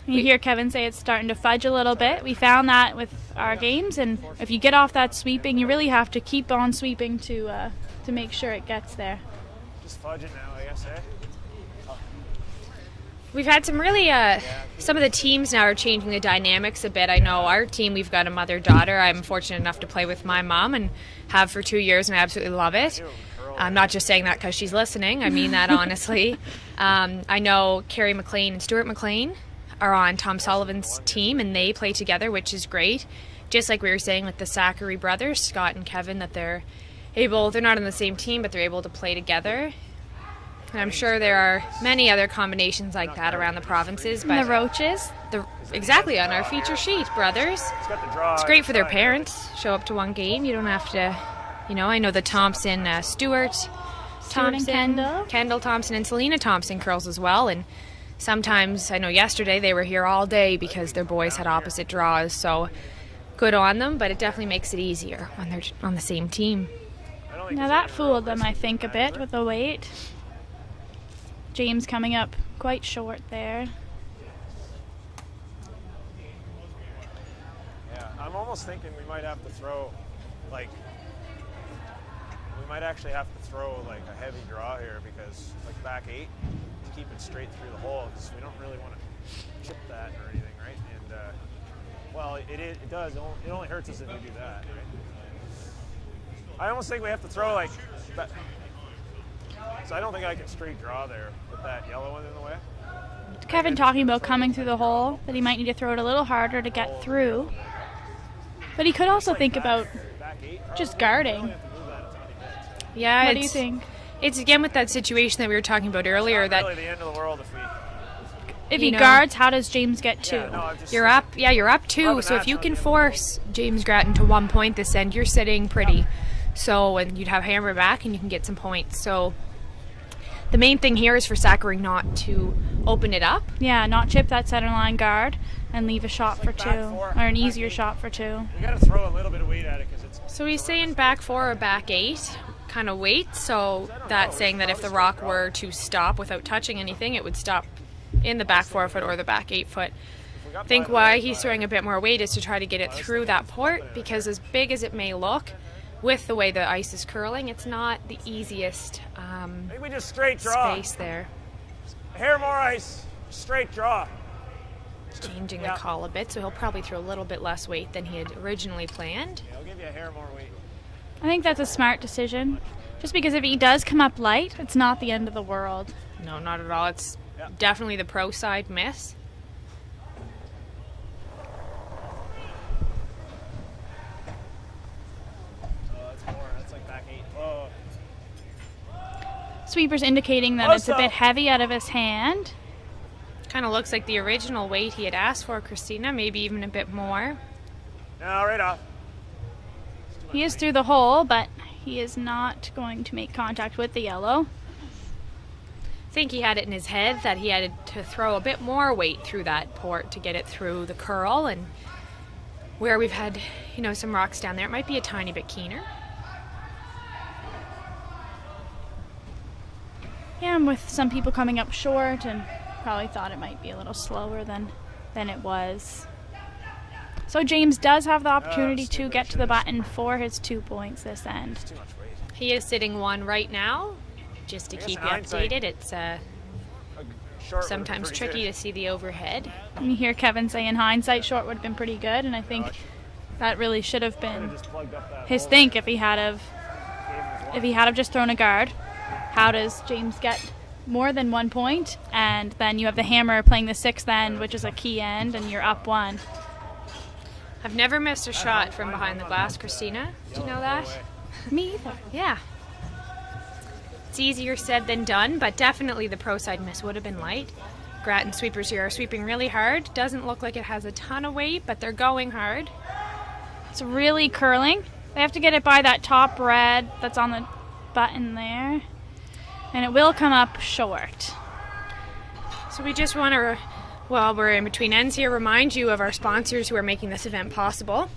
You hear Kevin say it's starting to fudge a little bit. We found that with our games, and if you get off that sweeping, you really have to keep on sweeping to make sure it gets there. Just fudge it now, I guess, eh? We've had some really, some of the teams now are changing the dynamics a bit. I know our team, we've got a mother-daughter. I'm fortunate enough to play with my mom and have for 2 years, and I absolutely love it. I'm not just saying that because she's listening. I mean that honestly. I know Carrie McLean and Stuart McLean are on Tom Sullivan's team, and they play together, which is great. Just like we were saying with the Zachary brothers, Scott and Kevin, that they're not on the same team, but they're able to play together. And I'm sure there are many other combinations like that around the provinces. But And the Roaches. exactly on our feature sheet, brothers. It's got the draw. It's great for their side. parents. Show up to one game. You don't have to, I know the Thompson, Stewart and Thompson, Kendall. Thompson, and Selena Thompson curls as well. And sometimes, I know yesterday they were here all day because their boys had opposite draws. So good on them, but it definitely makes it easier when they're on the same team. I don't think Now there's that any fooled real them, I risk think, a in that, is bit there? with the weight. James coming up quite short there. Yeah, I'm almost thinking we might have to throw, like, we might actually have to throw like a heavy draw here because like back 8 to keep it straight through the hole because we don't really want to chip that or anything, right? And well, it does. It only hurts us if we do that, right? I almost think we have to throw like. So I don't think I can straight draw there with that yellow one in the way. Kevin talking about coming through the hole, that he might need to throw it a little harder to get through. But he could also think about Back 8. just guarding. We have to move that a tiny bit. Yeah, What do you think? It's again with that situation that we were talking about earlier. Not That really the end of the world if we. If You he know. guards, how does James get two? Yeah, no, I'm just. you're up. Yeah, you're up 2. Rubbing So if that's you not can the end of the force James Grattan to 1 point this end, you're sitting pretty. So and you'd have hammer back and you can get some points. So the main thing here is for Zachary not to open it up. Yeah, not chip that center line guard and leave a shot for like two, back 4, or an back easier 8. shot for two. We got to throw a little bit of weight at it because it's. So he's saying back 4 or back 8 kind of weight. So that's saying that if the rock were to stop without touching anything, it would stop in the back 4 foot or the back 8 foot. I think why he's throwing a bit more weight is to try to get it through that port, because as big as it may look, with the way the ice is curling, it's not the easiest I think we just straight draw. space there. Hair more ice. Straight draw. Changing Yeah. the call a bit, so he'll probably throw a little bit less weight than he had originally planned. Yeah, I'll give you a hair more weight. I think that's a smart decision. Just because if he does come up light, it's not the end of the world. No, not at all. It's Yeah. definitely the pro side miss. Oh, that's more. That's like back 8. Oh. Sweeper's indicating that it's a Also- bit heavy out of his hand. Kind of looks like the original weight he had asked for, Christina, maybe even a bit more. Now right off. He is through the hole, but he is not going to make contact with the yellow. I think he had it in his head that he had to throw a bit more weight through that port to get it through the curl, and where we've had, some rocks down there, it might be a tiny bit keener. Yeah, and with some people coming up short and probably thought it might be a little slower than it was. So James does have the opportunity to get to the button for his 2 points this end. Too much weight. He is sitting 1 right now, just to I guess keep in you hindsight- updated. It's A short would've sometimes been tricky pretty to see the overhead. And you hear Kevin say in hindsight short would have been pretty good, and I think that really should have good. been Just plugged up that his hole. think if he had have Gave him his just thrown a guard. How does James get more than 1 point? And then you have the hammer playing the 6th end, which is a key end, and you're up 1. I've never missed a shot from behind the glass, Christina. Do you know that? Me either. Yeah. It's easier said than done, but definitely the pro side miss would have been light. Grattan sweepers here are sweeping really hard. Doesn't look like it has a ton of weight, but they're going hard. It's really curling. They have to get it by that top red that's on the button there. And it will come up short. So we just want to, while we're in between ends here, remind you of our sponsors who are making this event possible.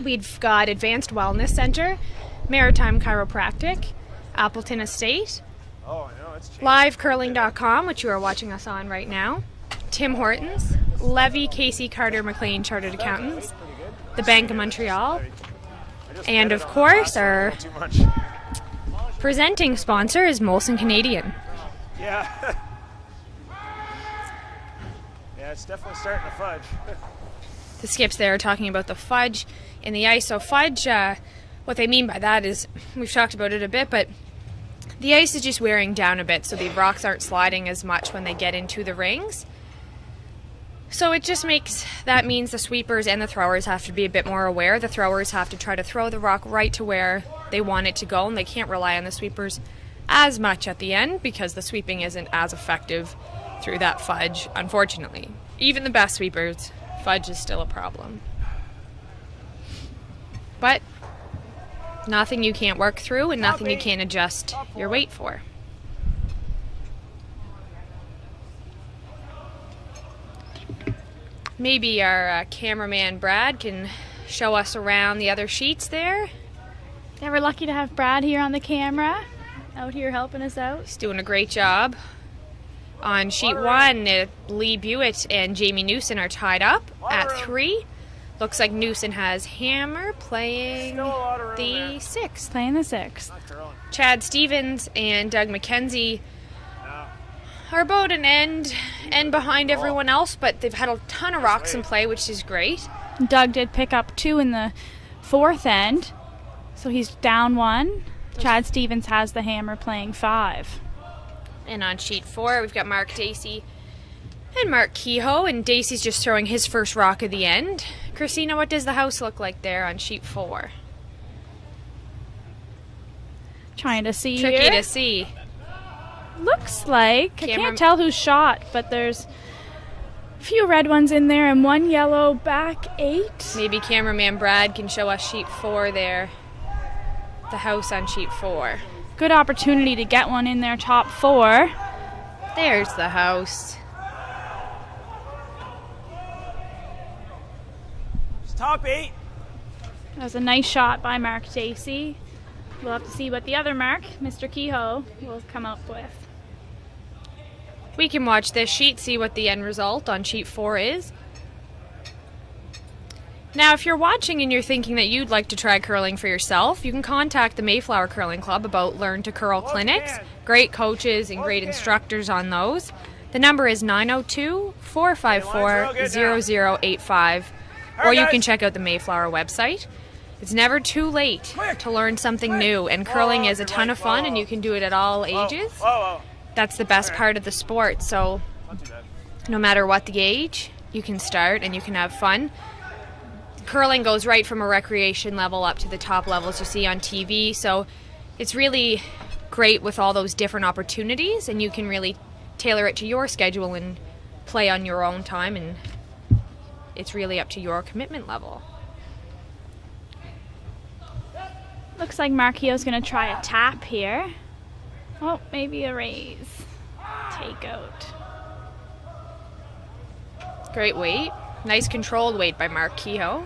We've got Advanced Wellness Center, Maritime Chiropractic, Appleton Estate, Oh, I know. It's changed. LiveCurling.com, which you are watching us on right now, Tim Hortons, Levy, Casey, Carter, McLean, Chartered Accountants, the Bank of Montreal, I just and bet of it on course the last one a our little too much. presenting sponsor is Molson Canadian. Yeah. Yeah, it's definitely starting to fudge. The skips there are talking about the fudge in the ice. So fudge, what they mean by that is, we've talked about it a bit, but the ice is just wearing down a bit, so the rocks aren't sliding as much when they get into the rings. So it just means the sweepers and the throwers have to be a bit more aware. The throwers have to try to throw the rock right to where they want it to go, and they can't rely on the sweepers as much at the end because the sweeping isn't as effective through that fudge, unfortunately. Even the best sweepers, fudge is still a problem. But nothing you can't work through and nothing you can't adjust your weight for. Maybe our cameraman Brad can show us around the other sheets there. Yeah, we're lucky to have Brad here on the camera, out here helping us out. He's doing a great job. On sheet 1, Lee Buitt and Jamie Newson are tied up at 3. Looks like Newson has hammer playing the 6th. Playing the 6th. Chad Stevens and Doug McKenzie are about an end behind everyone else, but they've had a ton of rocks in play, which is great. Doug did pick up 2 in the 4th end, so he's down 1. Chad Stevens has the hammer playing 5. And on sheet 4, we've got Mark Dacey and Mark Kehoe, and Dacey's just throwing his first rock of the end. Christina, what does the house look like there on sheet 4? Trying to see Tricky here. to see. Looks like, I can't tell who's shot, but there's a few red ones in there and 1 yellow back 8. Maybe cameraman Brad can show us sheet 4 there. The house on sheet 4. Good opportunity to get one in there, top 4. There's the house. It's top 8. That was a nice shot by Mark Dacey. We'll have to see what the other Mark, Mr. Kehoe, will come up with. We can watch this sheet, see what the end result on sheet 4 is. Now, if you're watching and you're thinking that you'd like to try curling for yourself, you can contact the Mayflower Curling Club about Learn to Curl clinics. Great coaches and great instructors on those. The number is 902-454-0085, or you can check out the Mayflower website. It's never too late to learn something new, and curling is a ton of fun, and you can do it at all ages. That's the best part of the sport, so no matter what the age, you can start and you can have fun. Curling goes right from a recreation level up to the top levels you see on TV, so it's really great with all those different opportunities, and you can really tailor it to your schedule and play on your own time, and it's really up to your commitment level. Looks like Mark Kehoe's going to try a tap here. Oh, maybe a raise. Take out. Great weight. Nice controlled weight by Mark Kehoe.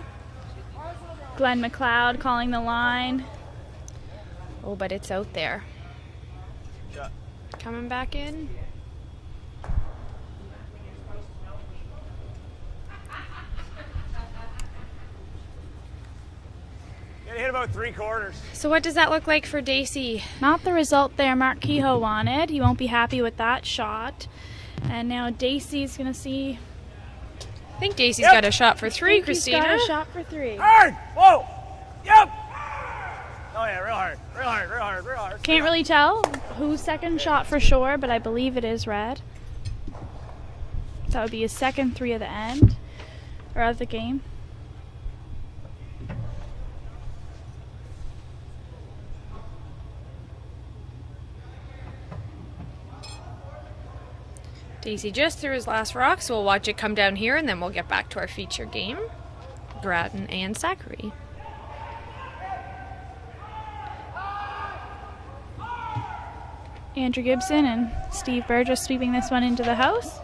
Glenn McLeod calling the line. Oh, but it's out there. Yeah. Coming back in. Gonna hit about 3/4. So what does that look like for Dacey? Not the result there Mark Kehoe wanted. He won't be happy with that shot. And now Dacey's going to see. I think Dacey's got a shot for 3, Christina. He's got a shot for 3. Hard! Whoa! Yep! Oh yeah, real hard. Real hard, real hard, real hard. Can't really tell whose second shot for sure, but I believe it is red. So that would be his second 3 of the end, or of the game. Dacey just threw his last rock, so we'll watch it come down here, and then we'll get back to our feature game. Grattan and Zachary. Andrew Gibson and Steve Burgess sweeping this one into the house.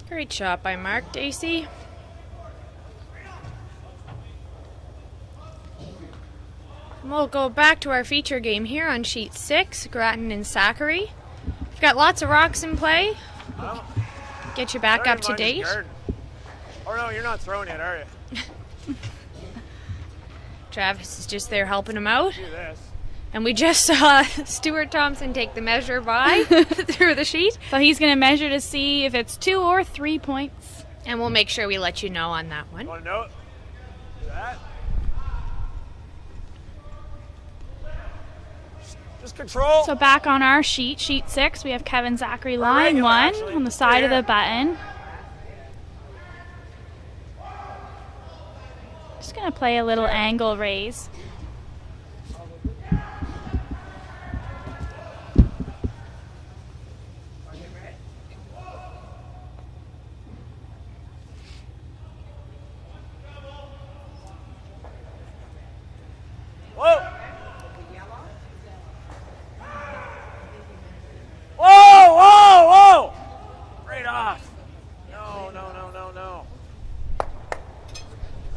Great shot by Mark Dacey. We'll go back to our feature game here on sheet 6, Grattan and Zachary. We've got lots of rocks in play. Get you back up to date. Oh no, you're not throwing it, are you? Travis is just there helping him out. Do this. And we just saw Stuart Thompson take the measure by through the sheet. So he's going to measure to see if it's 2 or 3 points. And we'll make sure we let you know on that one. Want to know? Do that. Just control. So back on our sheet, sheet 6, we have Kevin Zachary line regular, 1 actually. on the side of Here. the button. Just going to play a little angle raise.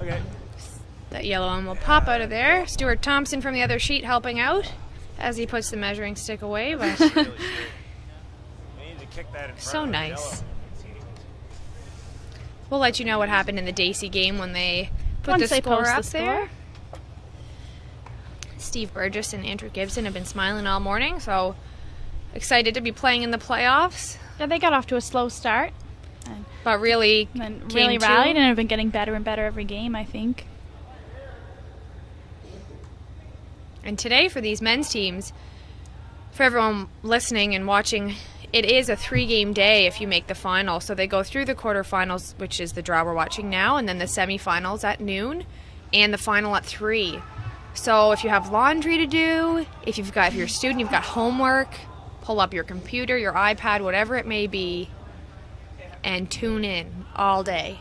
Okay. That yellow one will pop out of there. Stuart Thompson from the other sheet helping out as he puts the measuring stick away. But Really straight. You need to kick that in front so of the nice. yellow. We'll let you know what happened in the Dacey game when they put Once the they score post the up there. score. Steve Burgess and Andrew Gibson have been smiling all morning, so excited to be playing in the playoffs. Yeah, they got off to a slow start. But really, And then came really to- rallied and have been getting better and better every game, I think. And today for these men's teams, for everyone listening and watching, it is a 3-game day if you make the final. So they go through the quarterfinals, which is the draw we're watching now, and then the semifinals at noon, and the final at 3. So if you have laundry to do, if you're a student, you've got homework, pull up your computer, your iPad, whatever it may be, and tune in all day.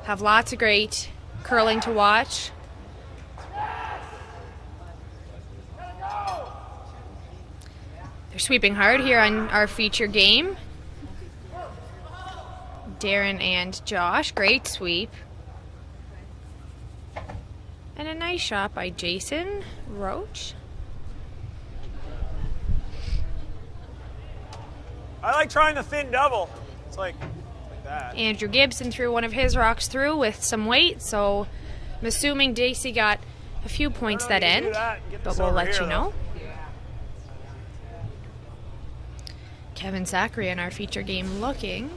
Have lots of great curling to watch. They're sweeping hard here on our feature game. Darren and Josh, great sweep. And a nice shot by Jason Roach. I like trying the thin double. It's like that. Andrew Gibson threw one of his rocks through with some weight, so I'm assuming Dacey got a few points that you can do end, that and get but this we'll over let here, you know. though. Kevin Zachary in our feature game looking.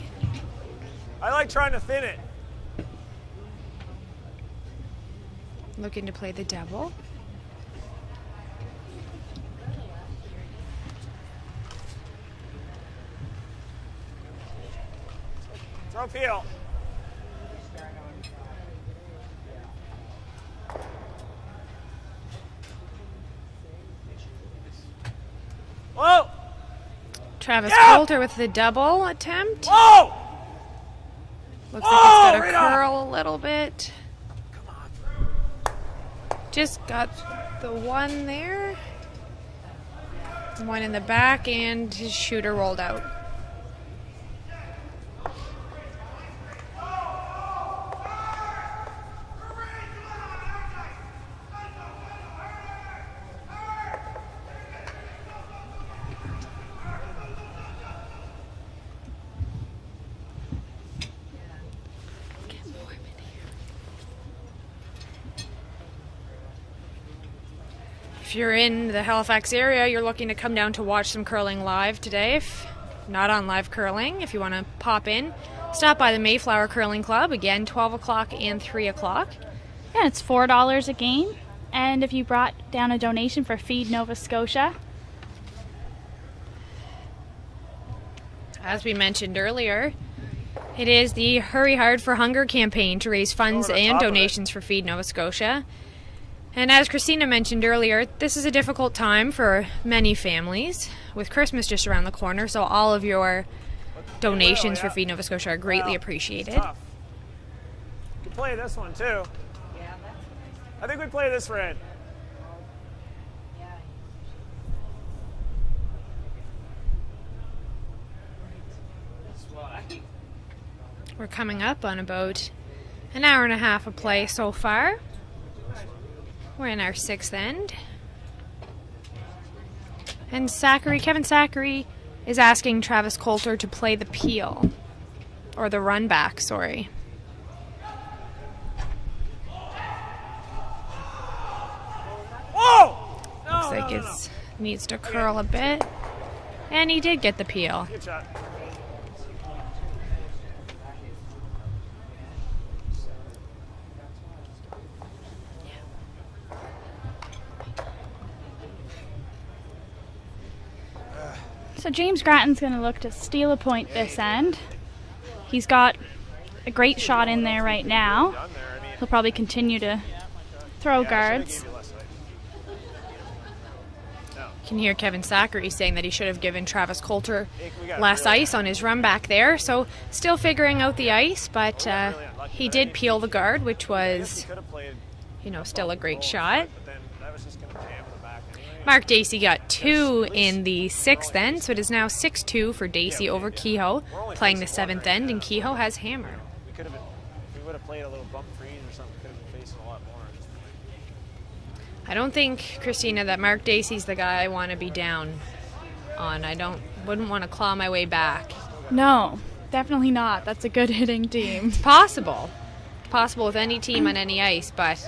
I like trying to thin it. Looking to play the double. Throw peel. Whoa! Travis Yeah! Coulter with the double attempt. Whoa! Looks like it's got a right on. curl a little bit. Just got the one there. One in the back, and his shooter rolled out. If you're in the Halifax area, you're looking to come down to watch some curling live today. If not on live curling, if you want to pop in, stop by the Mayflower Curling Club, again, 12 o'clock and 3 o'clock. Yeah, it's $4 a game. And if you brought down a donation for Feed Nova Scotia, As we mentioned earlier, it is the Hurry Hard for Hunger campaign to raise funds Over the and top of it. donations for Feed Nova Scotia. And as Christina mentioned earlier, this is a difficult time for many families, with Christmas just around the corner, so all of your donations for yeah. Feed Nova Scotia are greatly Wow, appreciated. it's tough. You can play this one too. I think we play this red. We're coming up on about an hour and a half of play so far. We're in our sixth end. And Kevin Zachary is asking Travis Coulter to play the peel. Or the run back, sorry. Whoa! No, Looks like no, it needs to curl a bit. And he did get the peel. Good shot. so James Grattan's going to look to steal a point this end. He's got a great shot in there right now. Done there. I mean, He'll probably continue to throw yeah, I should've guards. gave you less height. You can hear Kevin Zachary saying that he should have given Travis Coulter We got less really- ice on his run back there. So still figuring out the ice, but really unlucky he there. did peel the guard, which I guess was, he could have played still a great goal, shot. But then that was just going to jam in the back anyway. Mark Dacey got 2 in the 6th end, so it is now 6-2 for Dacey over Kehoe, playing the 7th end, and Kehoe has hammer. We could have been, if we would have played a little bump freeze or something, could have been facing a lot more. I don't think, Christina, that Mark Dacey's the guy I want to be down on. Wouldn't want to claw my way back. No, definitely not. That's a good hitting team. It's possible. Possible with any team on any ice, but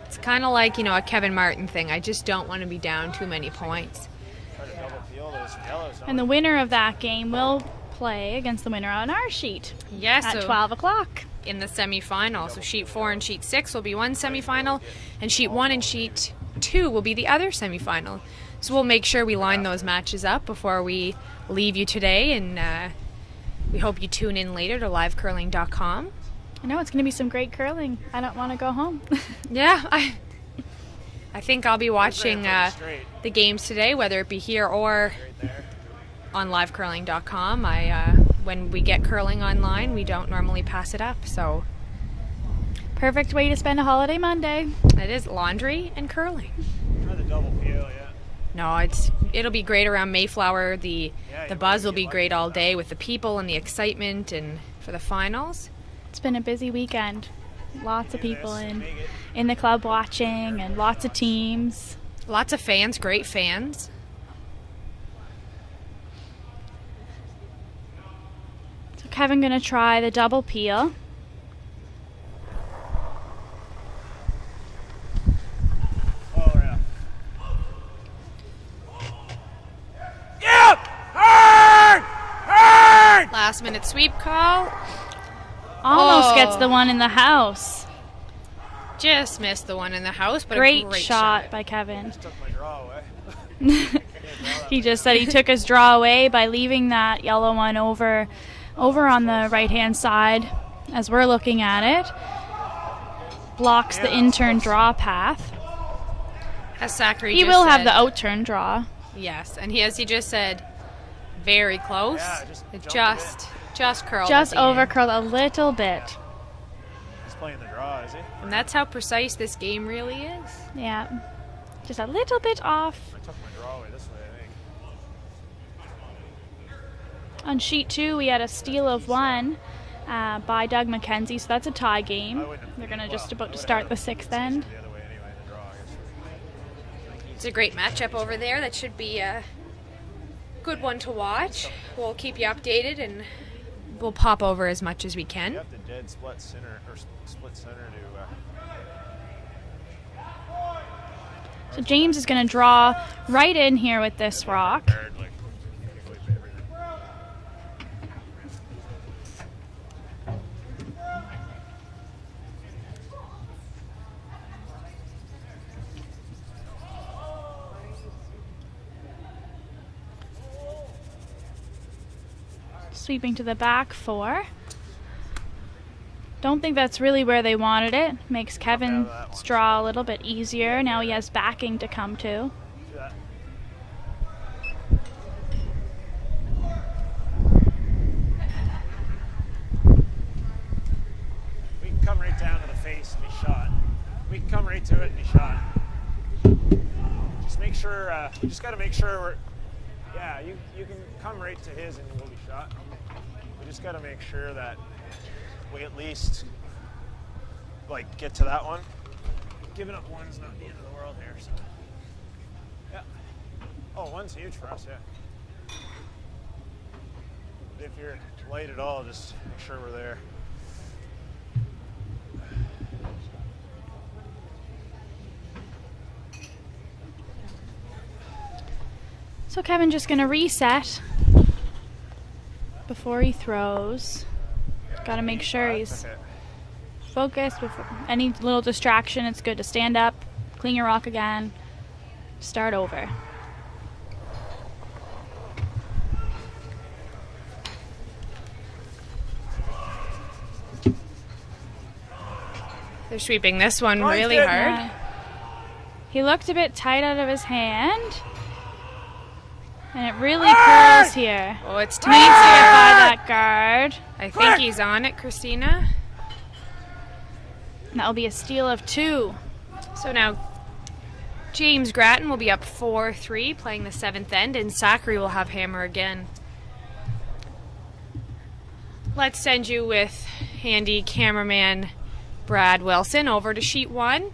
it's kind of like, a Kevin Martin thing. I just don't want to be down too many points. Try to double peel those yellows. And the winner of that game will play against the winner on our sheet Yes, at so 12 o'clock. in the semifinal. So sheet 4 and sheet 6 will be one semifinal, and sheet 1 and sheet 2 will be the other semifinal. So we'll make sure we line those matches up before we leave you today, and we hope you tune in later to livecurling.com. I know it's going to be some great curling. I don't want to go home. Yeah, I think I'll be watching the games today, whether it be here or on livecurling.com. When we get curling online, we don't normally pass it up, so Perfect way to spend a holiday Monday. it is laundry and curling. Try the double peel, yeah. No, it'll be great around Mayflower. The buzz will be great all day with the people and the excitement, and for the finals. It's been a busy weekend. Lots of people in the club watching, and lots of teams. Lots of fans, great fans. So Kevin gonna try the double peel. Oh, yeah. Yeah! Hard! Hard! Last minute sweep call. Almost Oh. gets the one in the house. Just missed the one in the house, but Great a great shot by Kevin. Took my draw away. He just said he took his draw away by leaving that yellow one over on the right-hand side as we're looking at it. Blocks the in-turn draw path. As Zachary He just will have said- the out-turn draw. Yes, and he just said, very close. Yeah, It just just curled. Just at the end. overcurled a little bit. He's playing the draw, is he? And that's how precise this game really is. Yeah. Just a little bit off. I took my draw away this way, I think. On sheet 2, we had a steal of 1 by Doug McKenzie, so that's a tie game. They're going to just about to start the 6th end. The other way anyway, the draw, I guess. It's a great matchup over there. That should be a good one to watch. We'll keep you updated, and we'll pop over as much as we You can. have to dead split center to So James is going to draw right in here with this rock. guard, like, whip everything. Sweeping to the back 4. Don't think that's really where they wanted it. Makes Kevin's draw a little bit easier. Now he has backing to come to. Do that. We can come right down to the face and be shot. We can come right to it and be shot. Just make sure, we just got to make sure we're, yeah, you can come right to his and we'll be shot. We just got to make sure that we at least, like, get to that one. Giving up one's not the end of the world here, so. Yeah. Oh, one's huge for us, yeah. If you're light at all, just make sure we're there. So Kevin just going to reset before he throws. Got to make sure he's Okay. focused. Before any little distraction, it's good to stand up, clean your rock again, start over. They're sweeping this one Nice really hit. hard. Yeah. He looked a bit tight out of his hand. And it really curls here. Oh, it's Needs to get tight. by that guard. I think he's on it, Christina. And that'll be a steal of 2. So now James Grattan will be up 4-3, playing the 7th end, and Zachary will have hammer again. Let's send you with handy cameraman Brad Wilson. Over to sheet 1.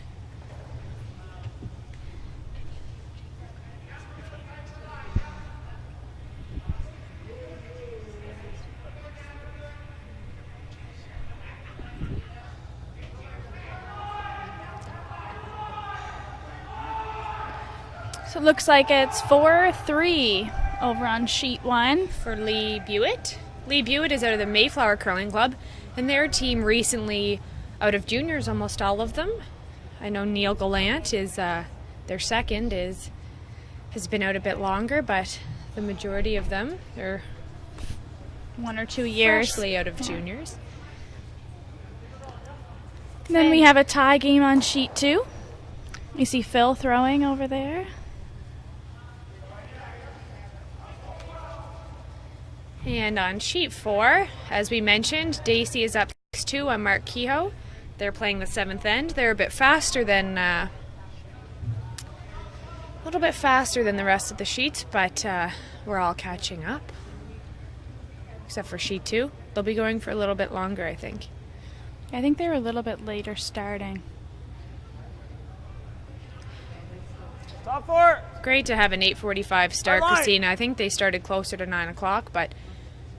So it looks like it's 4-3 over on sheet 1. For Lee Bewitt. Lee Bewitt is out of the Mayflower Curling Club, and their team recently out of juniors, almost all of them. I know Neil Gallant is their second has been out a bit longer, but the majority of them are 1 or 2 years. freshly out of juniors. Then we have a tie game on sheet 2. You see Phil throwing over there. And on sheet 4, as we mentioned, Dacey is up 6-2 on Mark Kehoe. They're playing the 7th end. They're a bit faster than a little bit faster than the rest of the sheets, but we're all catching up. Except for sheet 2. They'll be going for a little bit longer, I think. I think they were a little bit later starting. Top 4. Great to have an 8:45 start, Line. Christina. I think they started closer to 9 o'clock, but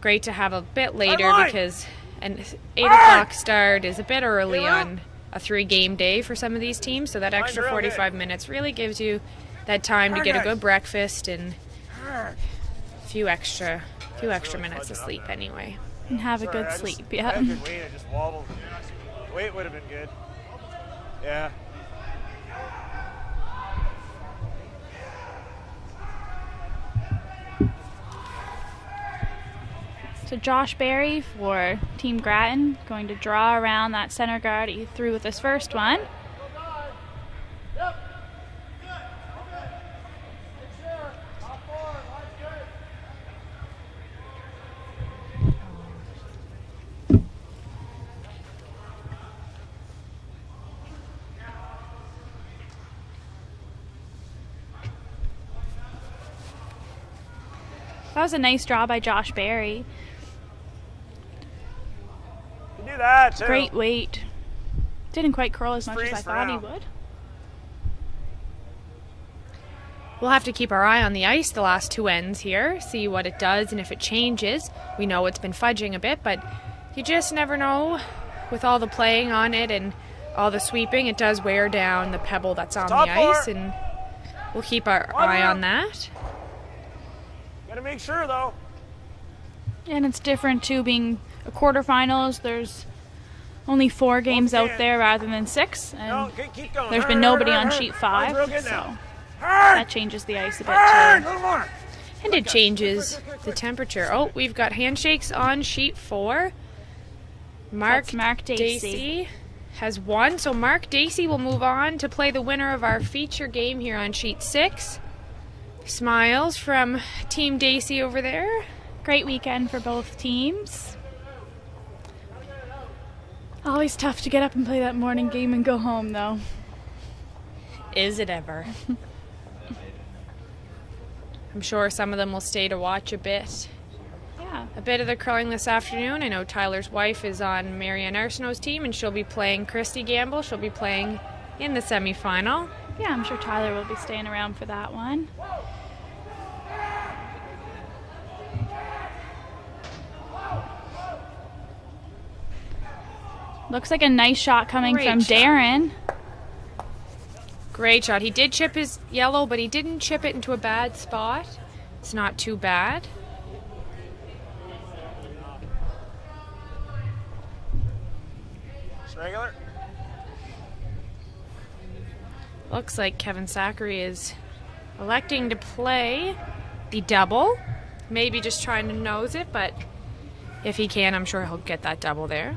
great to have a bit later Line. because an 8 o'clock start is a bit early on a 3-game day for some of these teams, so that extra real 45 minutes really gives you that time to get a good breakfast and a few extra minutes of sleep anyway. And have a Sorry, good I sleep, I yeah. had good weight, I just wobbled. Weight would have been good. Yeah. So Josh Berry for Team Grattan going to draw around that center guard. He threw with his first one. That was a nice draw by Josh Berry. You do that too. Great weight. Didn't quite curl as much as Freeze I for thought he now. would. We'll have to keep our eye on the ice the last 2 ends here, see what it does and if it changes. We know it's been fudging a bit, but you just never know. With all the playing on it and all the sweeping, it does wear down the pebble that's on Top the 4. ice, and we'll keep our eye on that. Gotta make sure though. And it's different too, being a quarterfinals. There's only 4 games out there rather than 6, and No, keep going. there's been nobody on sheet 5, Real good so now. that changes the ice a bit A too. little more. And it changes the temperature. Oh, we've got handshakes on sheet 4. That's Mark Dacey. Dacey has won, so Mark Dacey will move on to play the winner of our feature game here on sheet 6. Smiles from Team Dacey over there. Great weekend for both teams. Always tough to get up and play that morning game and go home though. Is it ever? I'm sure some of them will stay to watch a bit of the curling this afternoon. I know Tyler's wife is on Marianne Arsenault's team, and she'll be playing Christy Gamble. She'll be playing in the semifinal. Yeah, I'm sure Tyler will be staying around for that one. Looks like a nice shot coming Great from shot. Darren. Great shot. He did chip his yellow, but he didn't chip it into a bad spot. It's not too bad. It's regular. Looks like Kevin Zachary is electing to play the double. Maybe just trying to nose it, but if he can, I'm sure he'll get that double there.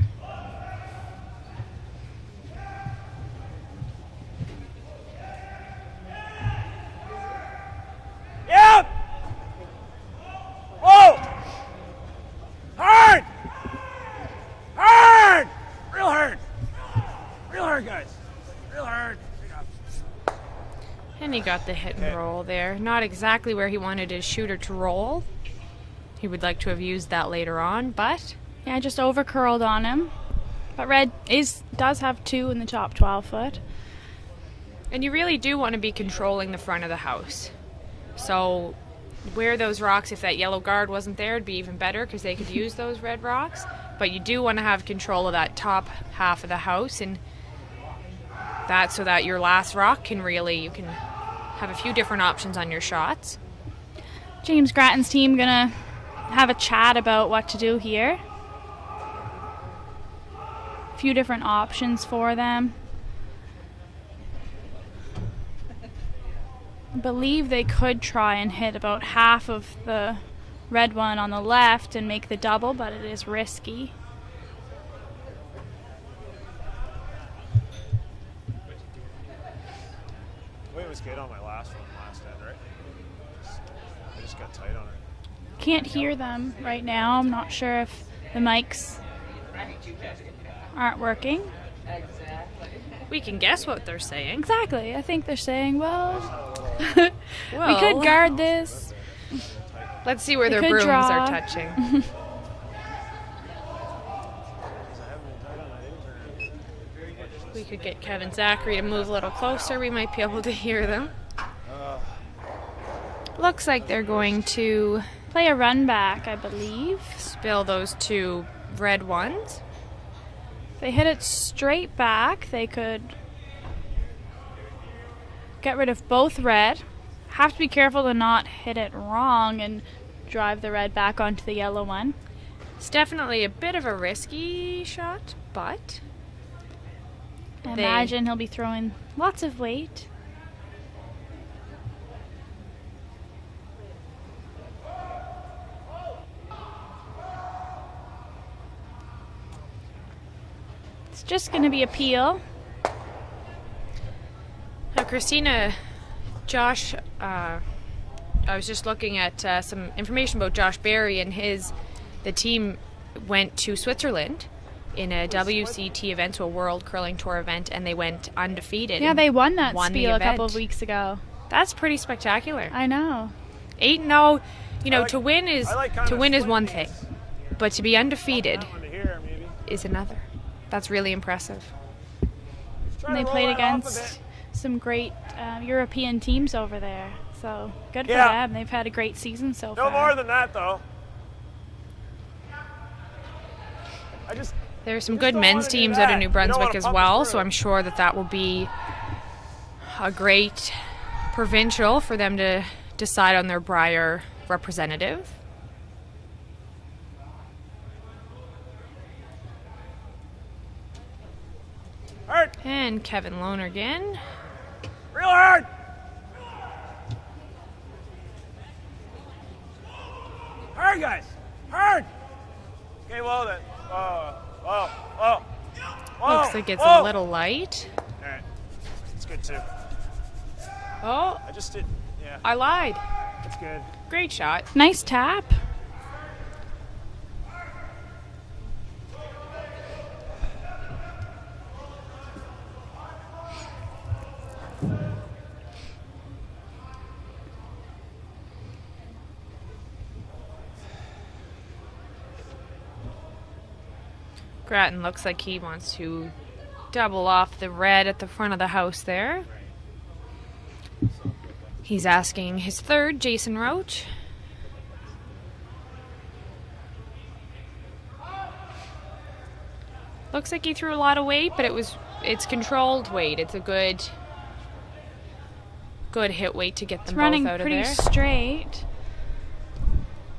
Yep! Whoa! Hard! Hard! Real hard! Real hard, guys. Real hard. And he got the hit and roll there. Not exactly where he wanted his shooter to roll. He would like to have used that later on, but Yeah, just over curled on him. But red does have 2 in the top 12 foot. And you really do want to be controlling the front of the house. So where those rocks, if that yellow guard wasn't there, it'd be even better because they could use those red rocks. But you do want to have control of that top half of the house, and that's so that your last rock can really, you can have a few different options on your shots. James Grattan's team gonna have a chat about what to do here. A few different options for them. I believe they could try and hit about half of the red one on the left and make the double, but it is risky. Weight was good on my last one last end, right? I just got tight on it. Can't hear them right now. I'm not sure if the mics aren't working. We can guess what they're saying. Exactly. I think they're saying, well, we could guard this. Let's see where They their could brooms draw. are touching. We could get Kevin Zachary to move a little closer. We might be able to hear them. Looks like they're going to Play a run back, I believe. spill those 2 red ones. If they hit it straight back, they could get rid of both red. Have to be careful to not hit it wrong and drive the red back onto the yellow one. It's definitely a bit of a risky shot, but I imagine he'll be throwing lots of weight. It's just going to be a peel. now Christina, Josh, I was just looking at some information about Josh Berry and the team went to Switzerland in a WCT event, so a World Curling Tour event, and they went undefeated. Yeah, they won that the spiel a couple of event. weeks ago. That's pretty spectacular. I know. 8-0, you know, like- to win is I like kinda one split thing, these. but to be undefeated That one to here, maybe. is another. That's really impressive. Try And they to roll played that off a against bit. some great European teams over there. So good for Yeah. them. They've had a great season so No far. more than that, though. There's some just good don't men's wanna do teams that. out of You New don't Brunswick wanna as pump well, it so through. I'm sure that will be a great provincial for them to decide on their Brier representative. Hard. And Kevin Lonergan. Real hard. Hard, guys. Hard. Okay, well then. Whoa. Looks like it's Whoa. a little light. All right. It's good too. Oh, I just did. Yeah, I lied. it's good. Great shot. Nice tap. Grattan looks like he wants to double off the red at the front of the house there. He's asking his third, Jason Roach. Looks like he threw a lot of weight, but it's controlled weight. It's a good hit weight to get It's them running both out of pretty there. straight.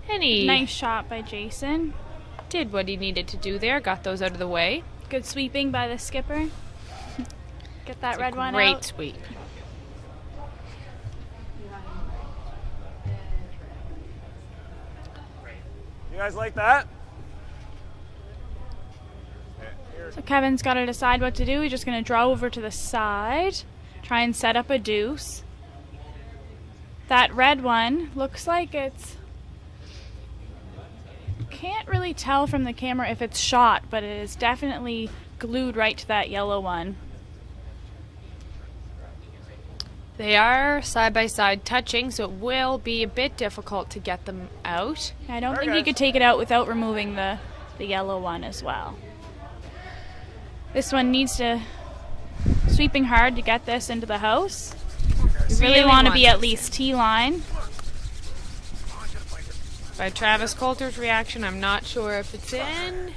And he Nice shot by Jason. did what he needed to do there, got those out of the way. Good sweeping by the skipper. Get that It's red a one great out. sweep. You guys like that? Okay, here. So Kevin's got to decide what to do. He's just going to draw over to the side, try and set up a deuce. That red one looks like it's... Can't really tell from the camera if it's shot, but it is definitely glued right to that yellow one. They are side by side touching, so it will be a bit difficult to get them out. I don't Alright, think he guys. could take it out without removing the yellow one as well. This one needs to sweeping hard to get this into the house. You really want to be at least T-line. By Travis Coulter's reaction, I'm not sure if it's in.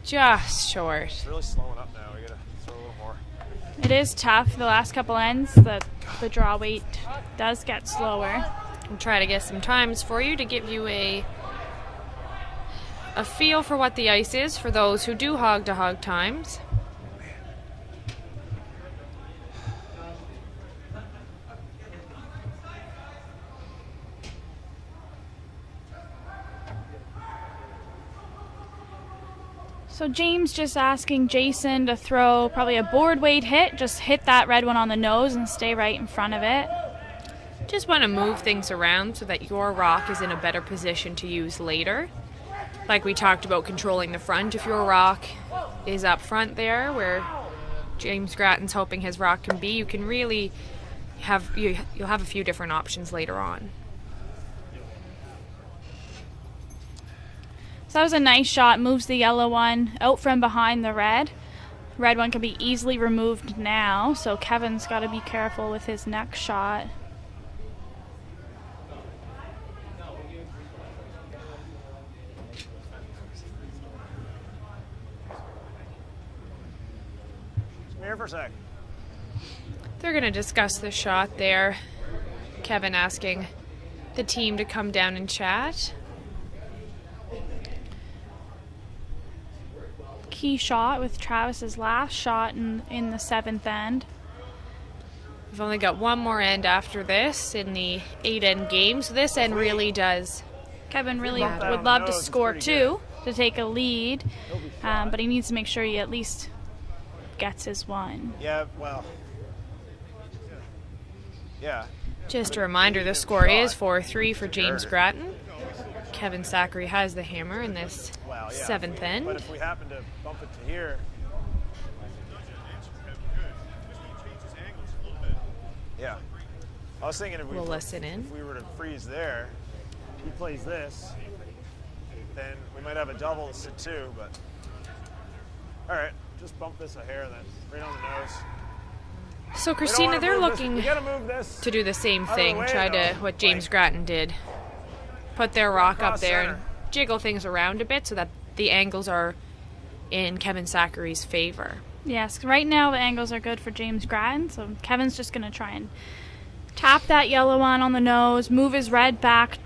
Just short. It's really slowing up now. We gotta throw a little more. It is tough. The last couple ends, the draw weight does get slower. I'll try to get some times for you to give you a feel for what the ice is for those who do hog-to-hog times. So James just asking Jason to throw probably a board weight hit. Just hit that red one on the nose and stay right in front of it. Just want to move things around so that your rock is in a better position to use later. Like we talked about controlling the front. If your rock is up front there where James Grattan's hoping his rock can be, you can really you'll have a few different options later on. So that was a nice shot. Moves the yellow one out from behind the red. Red one can be easily removed now, so Kevin's got to be careful with his next shot. Come here for a sec. They're going to discuss the shot there. Kevin asking the team to come down and chat. Key shot with Travis's last shot in the seventh end. We've only got one more end after this in the 8-end game, so this end really does. Kevin really would love to score two to take a lead, but he needs to make sure he at least gets his one. Yeah, well. Yeah. Just a reminder, the score is 4-3 for James Grattan. Kevin Zachary has the hammer in this seventh end. But if we happen to bump it to here. Yeah. I was thinking if we were to freeze there, he plays this, then we might have a double to sit two, but all right, just bump this a hair then, right on the nose. So Christina, they're looking to do the same thing, try to what James Grattan did. Put their rock up there and jiggle things around a bit so that the angles are in Kevin Zachary's favor. Yes, right now the angles are good for James Grattan, so Kevin's just going to try and tap that yellow one on the nose, move his red back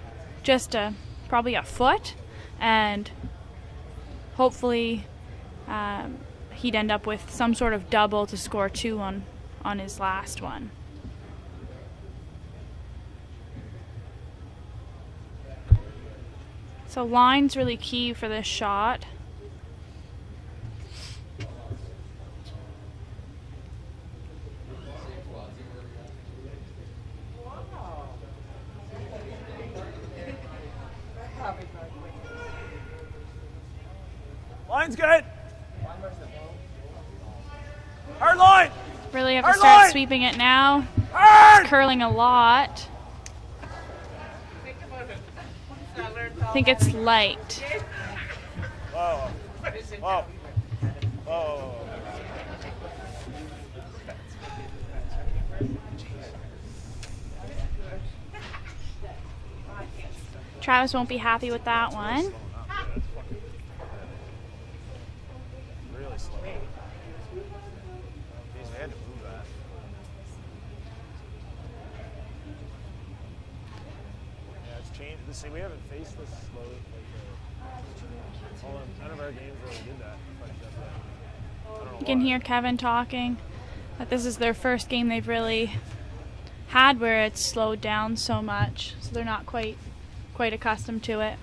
just probably a foot, and hopefully he'd end up with some sort of double to score two on his last one. So line's really key for this shot. Line's good. Hard line. Really have to start sweeping it now. It's curling a lot. I think it's light. Whoa. Whoa. Whoa. Travis won't be happy with that one. Really slow. Jeez, we had to move that. Yeah, it's changed. See, we haven't faced this slow. None of our games really did that. You can hear Kevin talking that this is their first game they've really had where it's slowed down so much, so they're not quite accustomed to it.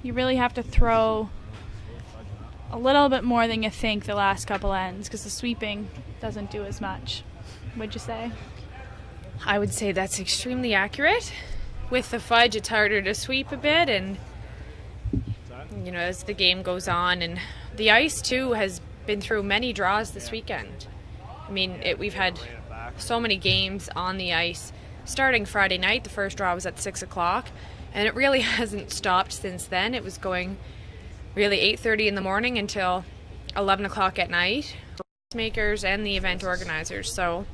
You really have to throw a little bit more than you think the last couple ends because the sweeping doesn't do as much. Would you say? I would say that's extremely accurate. With the fudge, it's harder to sweep a bit, and you know, as the game goes on, and the ice too has been through many draws this weekend. I mean, we've had so many games on the ice starting Friday night. The first draw was at 6 o'clock, and it really hasn't stopped since then. It was going really 8:30 in the morning until 11 o'clock at night. Makers and the event organizers. So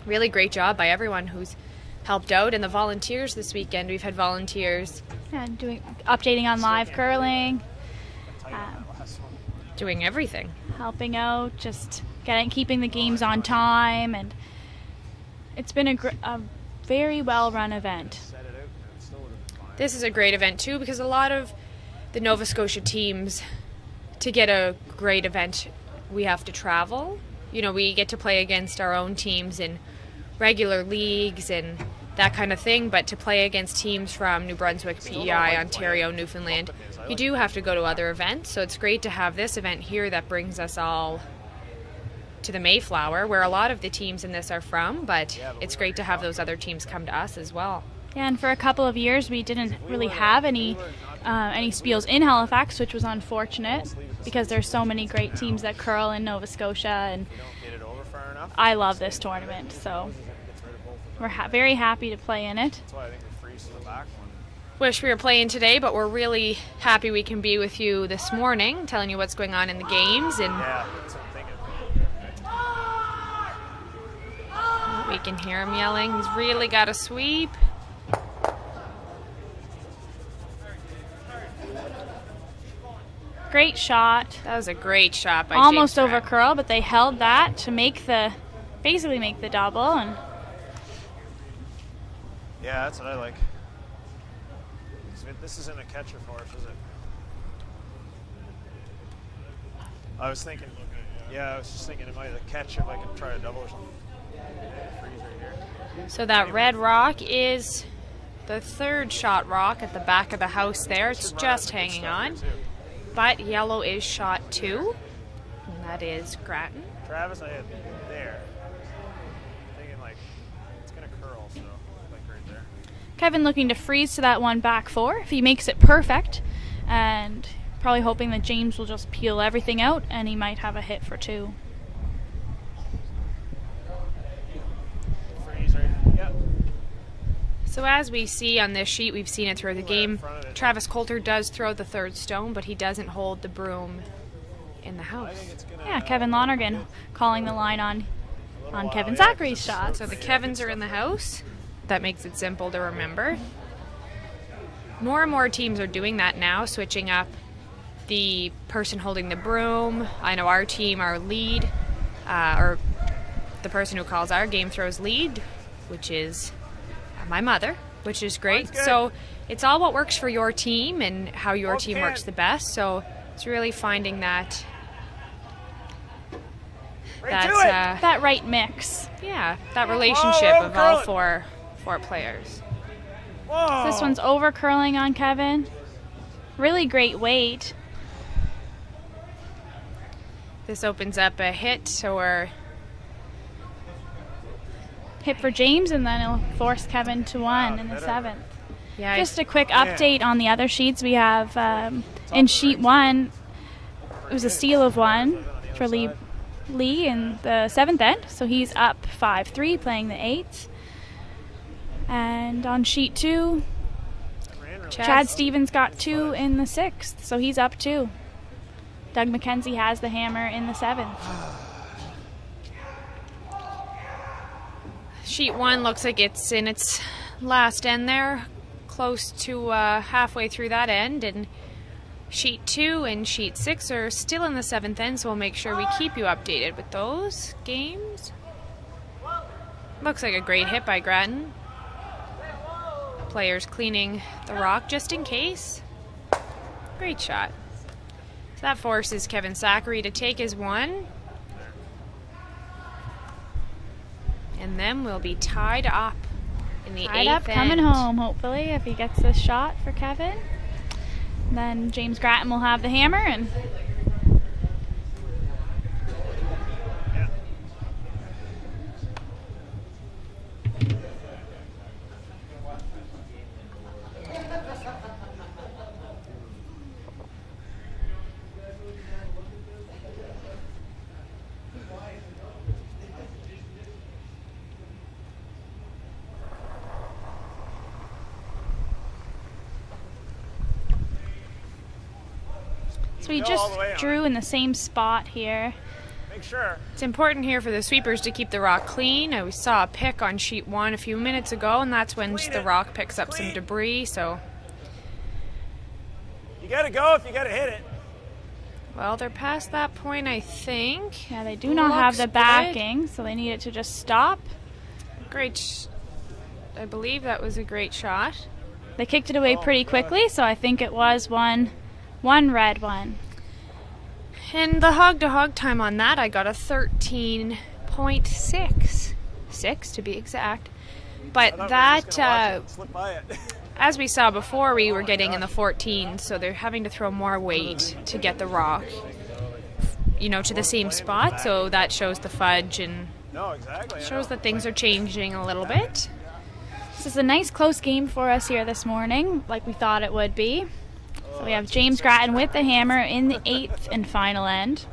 really great job by everyone who's helped out, and the volunteers this weekend. We've had volunteers Updating on live curling, doing everything. helping out, just keeping the games on time, and it's been a very well run event. This is a great event too, because a lot of the Nova Scotia teams, to get a great event, we have to travel. You know, we get to play against our own teams in regular leagues and that kind of thing, but to play against teams from New Brunswick, PEI, Ontario, Newfoundland, you do have to go to other events. So it's great to have this event here that brings us all to the Mayflower, where a lot of the teams in this are from, but it's great to have those other teams come to us as well. Yeah, and for a couple of years we didn't really have any spiels in Halifax, which was unfortunate because there's so many great teams that curl in Nova Scotia, and I love this tournament, so we're very happy to play in it. Wish we were playing today, but we're really happy we can be with you this morning, telling you what's going on in the games, and we can hear him yelling. He's really got a sweep. Great shot. That was a great shot by almost James over Grant. curl, but they held that to basically make the double. And yeah, that's what I like. This isn't a catcher for us, is it? I was thinking, I was just thinking it might have catch if I could try a double or something. Freeze right here. So that red rock is the third shot rock at the back of the house there. It's just hanging on. But yellow is shot 2, and that is Grattan. Travis, I had there. Thinking like it's gonna curl, so like right there. Kevin looking to freeze to that one back 4 if he makes it perfect, and probably hoping that James will just peel everything out and he might have a hit for 2. Freeze right. Yep. So as we see on this sheet, we've seen it through the game, Travis Coulter does throw the third stone, but he doesn't hold the broom in the house. Yeah, Kevin Lonergan calling the line on Kevin Zachary's shot. So the Kevins are in the house. That makes it simple to remember. More and more teams are doing that now, switching up the person holding the broom. I know our team, our lead, or the person who calls our game throws lead, which is my mother, which is great. So it's all what works for your team and how your team works the best. So it's really finding that that right mix. Yeah, that relationship of all four players. So this one's over curling on Kevin. Really great weight. This opens up a hit or hit for James, and then it'll force Kevin to 1 in the 7th. Yeah, just a quick update on the other sheets. We have in sheet 1, it was a steal of 1 for Lee in the 7th end, so he's up 5-3 playing the 8th. And on sheet 2, Chad Stevens got 2 in the 6th, so he's up 2. Doug McKenzie has the hammer in the 7th. Sheet 1 looks like it's in its last end there, close to halfway through that end, and sheet 2 and sheet 6 are still in the 7th end, so we'll make sure we keep you updated with those games. Looks like a great hit by Grattan. Players cleaning the rock just in case. Great shot. So that forces Kevin Zachary to take his 1. And then we'll be tied up in the 8th Tied up, end. coming home, hopefully, if he gets this shot for Kevin. Then James Grattan will have the hammer, and So we Go just all the way on drew it. in the same spot here. Make sure. It's important here for the sweepers to keep the rock clean. We saw a pick on sheet 1 a few minutes ago, and that's when Clean the it. rock picks up some Clean. debris. So, You gotta go if you gotta hit it. well, they're past that point, I think. Yeah, they do not have Looks the good. backing, so they need it to just stop. I believe that was a great shot. They kicked it away pretty quickly, so I think it was one red one. And the hog-to-hog time on that, I got a 13.6. 6 to be exact. But I thought we were that, just gonna watch it slip by it. as we saw before, we were getting in the 14s, so they're having to throw more weight to get the rock, to the same spot. So that shows the fudge and No, exactly. I shows know. that things are changing a little bit. This is a nice close game for us here this morning, like we thought it would be. So we have James Grattan with the hammer in the 8th and final end.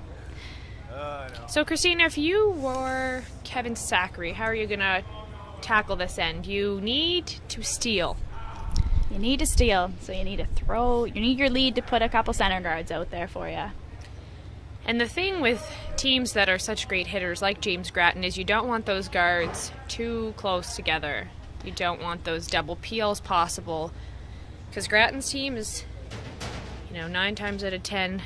I know. So, Christina, if you were Kevin Zachary, how are you going to tackle this end? You need to steal. You need to steal, so you need to throw. You need your lead to put a couple center guards out there for you. And the thing with teams that are such great hitters like James Grattan is you don't want those guards too close together. You don't want those double peels possible, because Grattan's team is, 9 times out of 10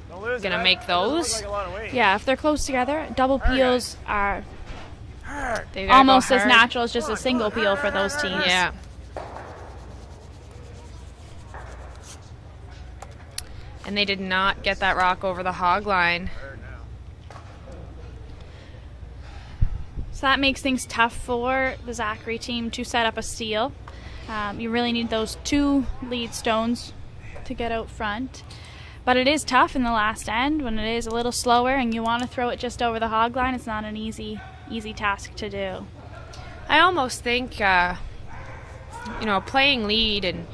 Don't lose gonna it. make That doesn't look those. like a lot of weight. Yeah, if they're close together, double peels are Hard. they gotta almost go as hard. natural as just a single peel for those teams. Yeah. And they did not get that rock over the hog line. Hard now. So that makes things tough for the Zachary team to set up a steal. You really need those 2 lead stones to get out front. But it is tough in the last end when it is a little slower and you want to throw it just over the hog line. It's not an easy task to do. I almost think, playing lead, and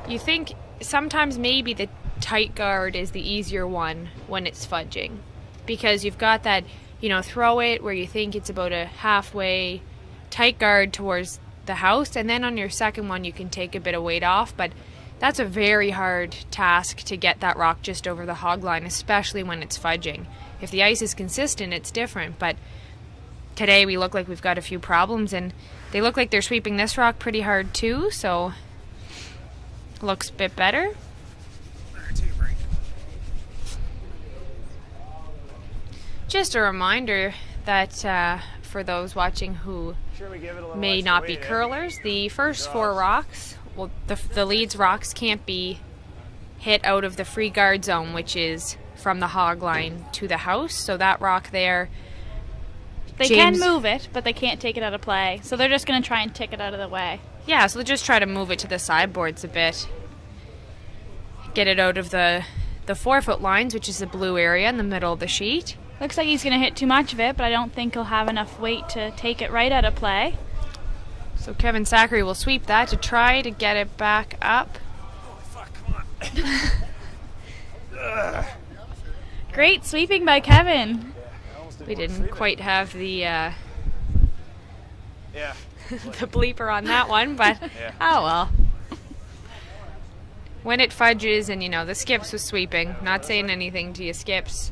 you think sometimes maybe the tight guard is the easier one when it's fudging, because you've got that, throw it where you think it's about a halfway tight guard towards the house, and then on your second one you can take a bit of weight off, but that's a very hard task to get that rock just over the hog line, especially when it's fudging. If the ice is consistent, it's different, but today we look like we've got a few problems, and they look like they're sweeping this rock pretty hard too, so looks a bit better. Take a break. Just a reminder that for those watching who Sure we give it a little may extra not be weight, eh? curlers, the first 4 rocks, well, the leads rocks can't be hit out of the free guard zone, which is from the hog line to the house. So that rock there, They James- can move it, but they can't take it out of play. So they're just going to try and tick it out of the way. yeah, so just try to move it to the sideboards a bit. Get it out of the 4-foot lines, which is the blue area in the middle of the sheet. Looks like he's going to hit too much of it, but I don't think he'll have enough weight to take it right out of play. So Kevin Zachary will sweep that to try to get it back up. Fuck, come on. Great sweeping by Kevin. I almost We want to didn't sweep it. quite have the Yeah. the bleeper on that one, but Yeah. oh well. When it fudges and the skips was sweeping, not saying anything to you skips,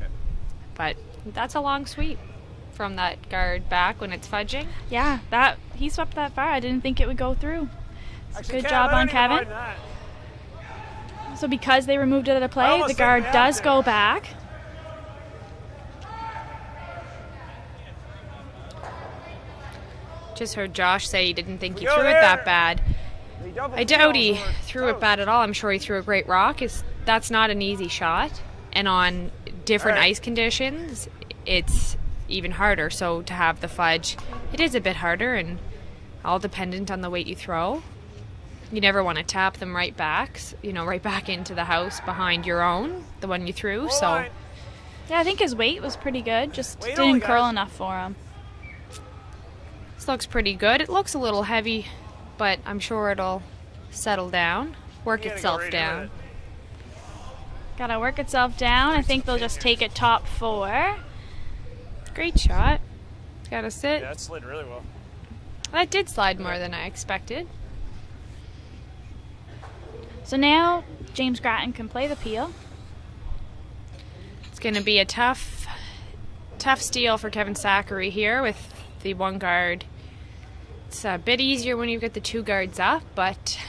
but that's a long sweep from that guard back when it's fudging. Yeah, he swept that far. I didn't think it would go through. Actually, Good Kev, job I on don't even Kevin. mind that. So because they removed it out of I play, almost the think guard we have does to. go back. Just heard Josh say he didn't think he Go threw it there. that bad. The double I doubt peels he over threw it toes. bad at all. I'm sure he threw a great rock. That's not an easy shot, and on different All right. ice conditions, it's even harder. So to have the fudge, it is a bit harder, and all dependent on the weight you throw. You never want to tap them right back, right back into the house behind your own, the one you threw. Hold So on. Yeah, I think his weight was pretty good. Just Weight only, didn't curl guys. enough for him. this looks pretty good. It looks a little heavy, but I'm sure it'll settle down, work You gotta go itself right in down. with it. Gotta work itself down. I think they'll just take it top 4. Great shot. Gotta sit. Yeah, that slid really well. That did slide more than I expected. So now James Grattan can play the peel. going to be a tough steal for Kevin Zachary here with the one guard. It's a bit easier when you've got the two guards up, but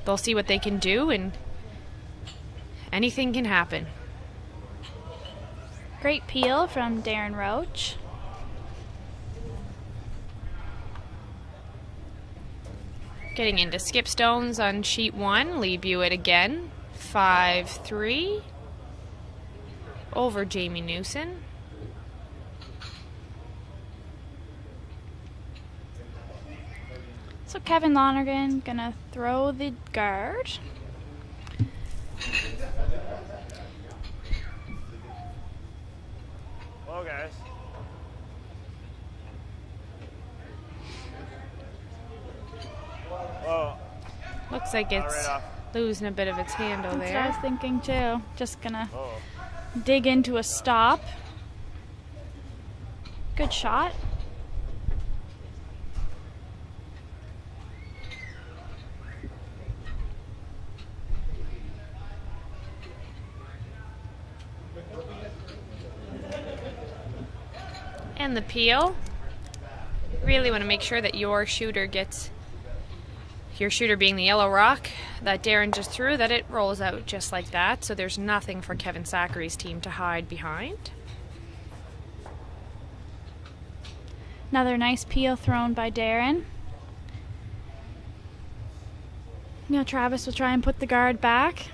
they'll see what they can do, and anything can happen. Great peel from Darren Roach. Getting into skip stones on sheet 1. Lee Buitt again. 5-3 over Jamie Newson. So Kevin Lonergan gonna throw the guard. Well, guys. Whoa. Looks like it's Right off. losing a bit of its handle That's what I was there. thinking too. Just gonna Oh. dig into a stop. Good shot. And the peel. Really want to make sure that your shooter gets, your shooter being the yellow rock that Darren just threw, that it rolls out just like that, so there's nothing for Kevin Zachary's team to hide behind. Another nice peel thrown by Darren. Now Travis will try and put the guard back.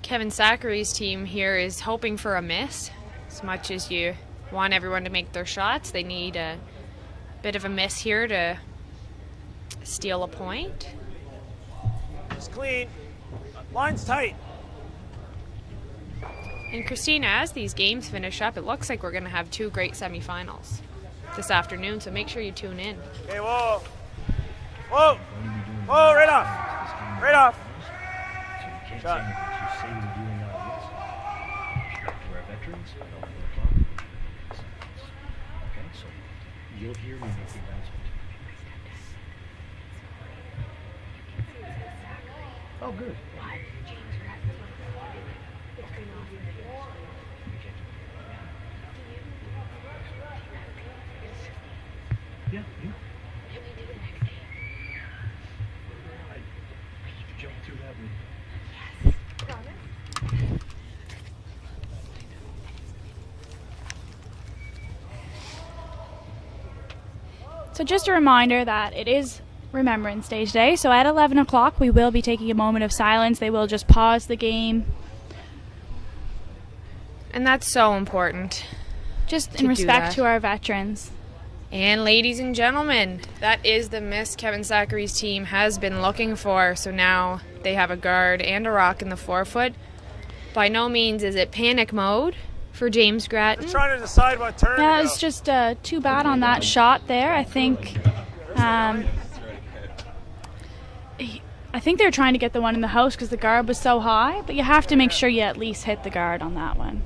Kevin Zachary's team here is hoping for a miss. As much as you want everyone to make their shots, they need a bit of a miss here to steal a point. It's clean. Line's tight. And Christina, as these games finish up, it looks like we're going to have two great semifinals this afternoon, so make sure you tune in. Okay, whoa. Whoa. Whoa, right off. Right off. Shot. You'll hear me make the announcement. Oh, good. Yeah, yeah. I jumped through that one. So just a reminder that it is Remembrance Day today. So at 11 o'clock we will be taking a moment of silence. They will just pause the game. And that's so important. Just To in do respect that. to our veterans. And ladies and gentlemen, that is the miss Kevin Zachary's team has been looking for. So now they have a guard and a rock in the forefoot. By no means is it panic mode for James Grattan. Just trying to decide what turn Yeah, to it's go. just too bad on that shot there. I think they're trying to get the one in the house because the guard was so high, but you have to make sure you at least hit the guard on that one.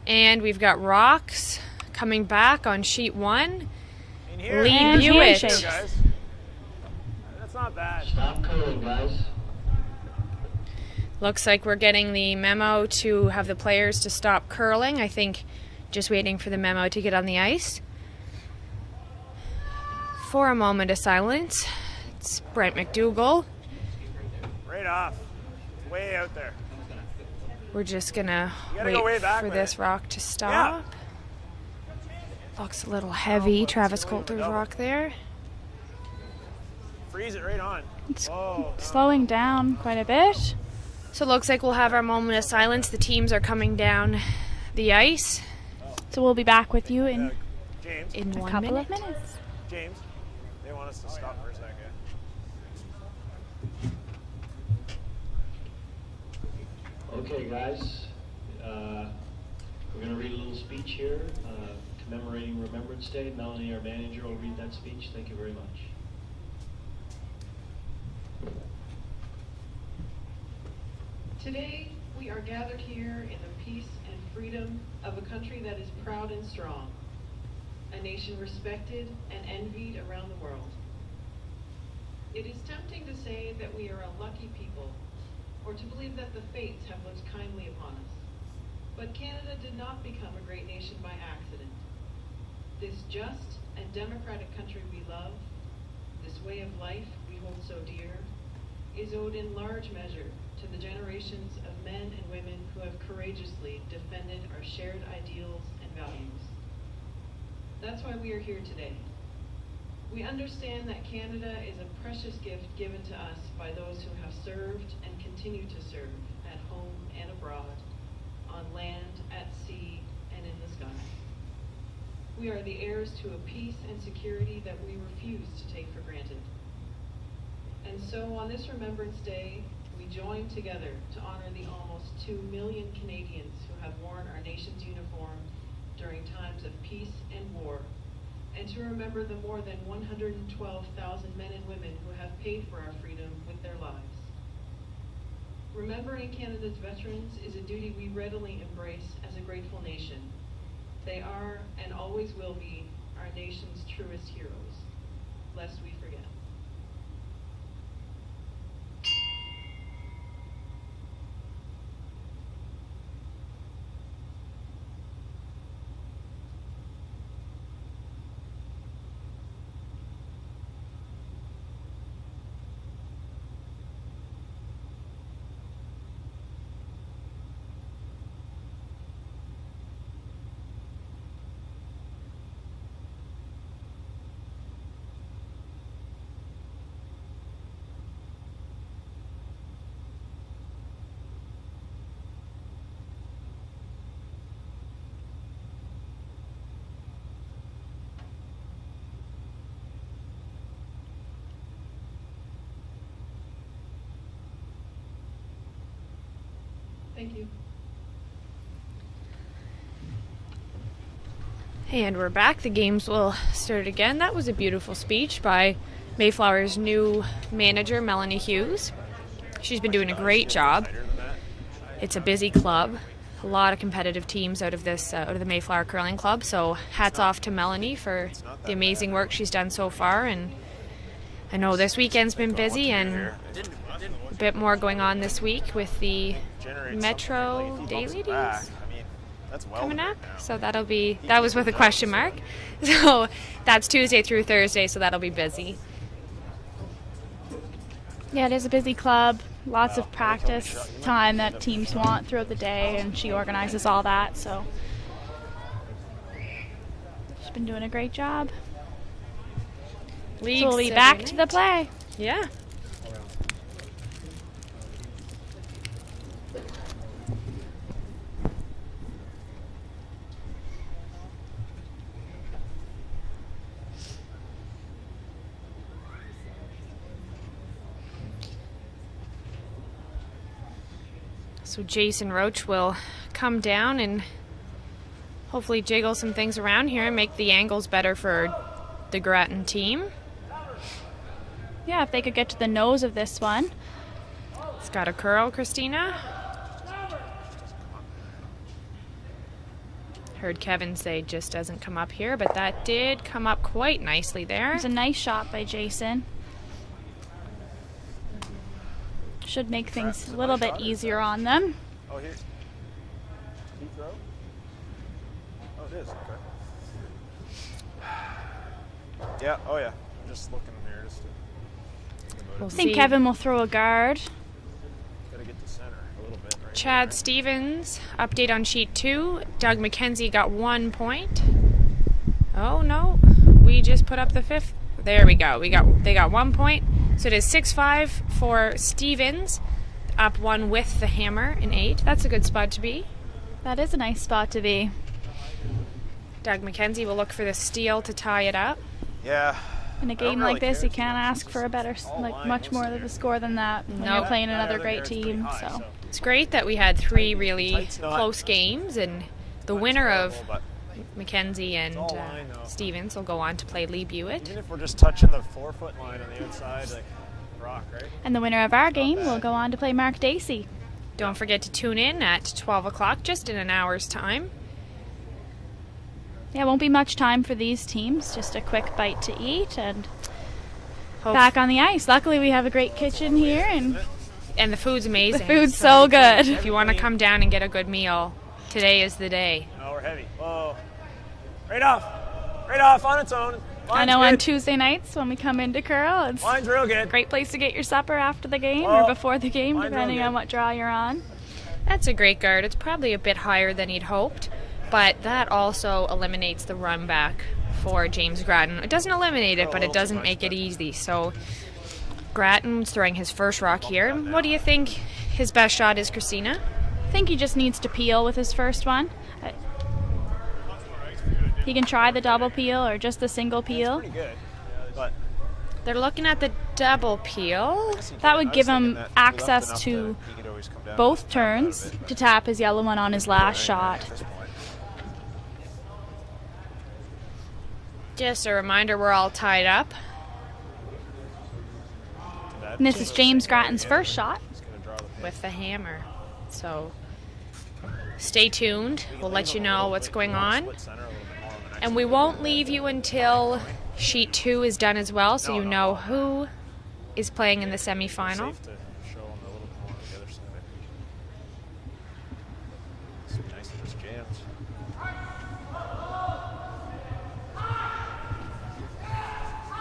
And we've got rocks coming back on sheet 1. In here. Lee And Buitt. handshake. Guys. That's not bad. Stop curling, guys. Looks like we're getting the memo to have the players to stop curling. I think just waiting for the memo to get on the ice. For a moment of silence, it's Brent McDougall. Right off. Way out there. We're just gonna gotta wait go way back for with this it. rock to stop. Looks a little heavy, Travis Coulter's double. rock there. Freeze it right on. It's Oh, slowing down quite a bit. So it looks like we'll have our moment of silence. The teams are coming down the ice So we'll be back with you in James. in a 1 couple minute. of minutes. James. They want us to stop for a second. Okay, guys. We're going to read a little speech here commemorating Remembrance Day. Melanie, our manager, will read that speech. Thank you very much. Today, we are gathered here in the peace and freedom of a country that is proud and strong, a nation respected and envied around the world. It is tempting to say that we are a lucky people or to believe that the fates have looked kindly upon us. But Canada did not become a great nation by accident. This just and democratic country we love, this way of life we hold so dear, is owed in large measure to the generations of men and women who have courageously defended our shared ideals and values. That's why we are here today. We understand that Canada is a precious gift given to us by those who have served and continue to serve at home and abroad, on land, at sea, and in the sky. We are the heirs to a peace and security that we refuse to take for granted. And so on this Remembrance Day, we join together to honor the almost 2 million Canadians who have worn our nation's uniform during times of peace and war, and to remember the more than 112,000 men and women who have paid for our freedom with their lives. Remembering Canada's veterans is a duty we readily embrace as a grateful nation. They are, and always will be, our nation's truest heroes, lest we forget. Thank you. And we're back. The games will start again. That was a beautiful speech by Mayflower's new manager, Melanie Hughes. She's been doing a great job. It's a busy club. A lot of competitive teams out of the Mayflower Curling Club. So hats off to Melanie for the amazing work she's done so far. And I know this weekend's been busy and a bit more going on this week with the Metro Day Ladies coming up. So that was with a question mark. So that's Tuesday through Thursday, so that'll be busy. Yeah, it is a busy club. Lots of practice time that teams want throughout the day, and she organizes all that. So she's been doing a great job. So we'll be back to the play. Yeah. So Jason Roach will come down and hopefully jiggle some things around here and make the angles better for the Grattan team. Yeah, if they could get to the nose of this one. It's got a curl, Christina. Heard Kevin say just doesn't come up here, but that did come up quite nicely there. It was a nice shot by Jason. Should make things a little bit easier on them. Oh, here. Deep throw? Oh, it is. Okay. Yeah. Oh, yeah. I'm just looking here. We'll I think see. Kevin will throw a guard. Gotta get to center a little bit. Right Chad here. Stevens, update on sheet 2. Doug McKenzie got 1 point. Oh, no. We just put up the 5th. There we go. They got 1 point. So it is 6-5 for Stevens, up 1 with the hammer in 8. That's a good spot to be. That is a nice spot to be. Doug McKenzie will look for the steal to tie it up. Yeah. In a game like this, you can't ask for a better, much more of a score than that when you're playing another great team. So it's great that we had 3 really close games, and the winner of McKenzie and Stevens will go on to play Lee Buitt. Even if we're just touching the 4-foot line on the outside, like rock, right? And the winner of our game will go on to play Mark Dacey. Don't forget to tune in at 12 o'clock, just in an hour's time. Yeah, won't be much time for these teams. Just a quick bite to eat and back on the ice. Luckily, we have a great kitchen here, and And the food's amazing. The food's so good. If you want to come down and get a good meal, today is the day. Oh, we're heavy. Whoa. Right off. Right off on its own. I know on Tuesday nights when we come into curl, it's Line's real a good. great place to get your supper after the game Whoa. or before the game, Line's real depending good. on what draw you're on. That's a great guard. It's probably a bit higher than he'd hoped, but that also eliminates the run back for James Grattan. It doesn't eliminate it, but it doesn't make it easy. So Grattan's throwing his first rock here. What do you think his best shot is, Christina? I think he just needs to peel with his first one. He can try the double peel or just the single peel. Pretty good. But They're looking at the double peel. That would give him access to both turns to tap his yellow one on his last shot. Just a reminder, we're all tied up. And this is James Grattan's first shot. With the hammer. So stay tuned. We'll let you know what's going on. And we won't leave you until sheet 2 is done as well, so you know who is playing in the semifinal. Safe to show them a little bit more on the other side. It's nice that it's jams.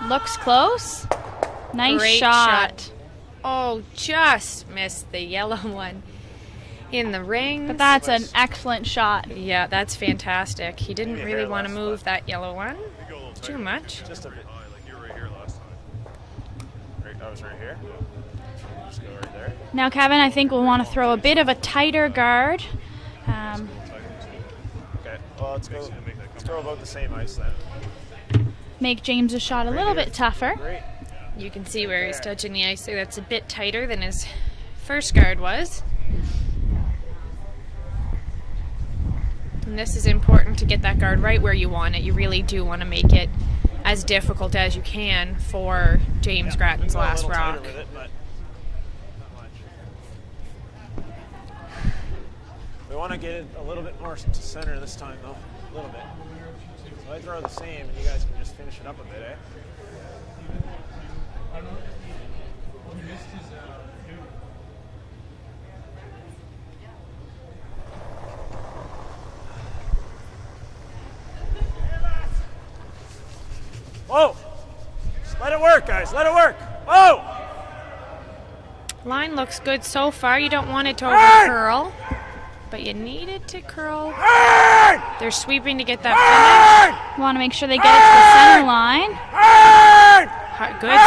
Looks close. Nice Great shot. Oh, just missed the yellow one in the ring. But that's an excellent shot. Yeah, that's fantastic. He didn't Maybe a really hair want to less, move but- that yellow one too much. Just a bit. Like you were right here last time. Right, I was right here. Just go right there. Now, Kevin, I think we'll want to throw a bit of a tighter guard. Okay. Well, let's throw about the same ice then. Make James' shot a little bit tougher. Great. You can see where he's touching the ice there. That's a bit tighter than his first guard was. And this is important to get that guard right where you want it. You really do want to make it as difficult as you can for James Grattan's Go a last little tighter rock. with it, but not much. We want to get it a little bit more to center this time, though. A little bit. So I throw the same, and you guys can just finish it up a bit, eh? Whoa! Just let it work, guys. Let it work. Whoa! Line looks good so far. You don't want it to over curl, but you need it to curl. They're sweeping to get that You want to make sure they get it to the center line. finish. Good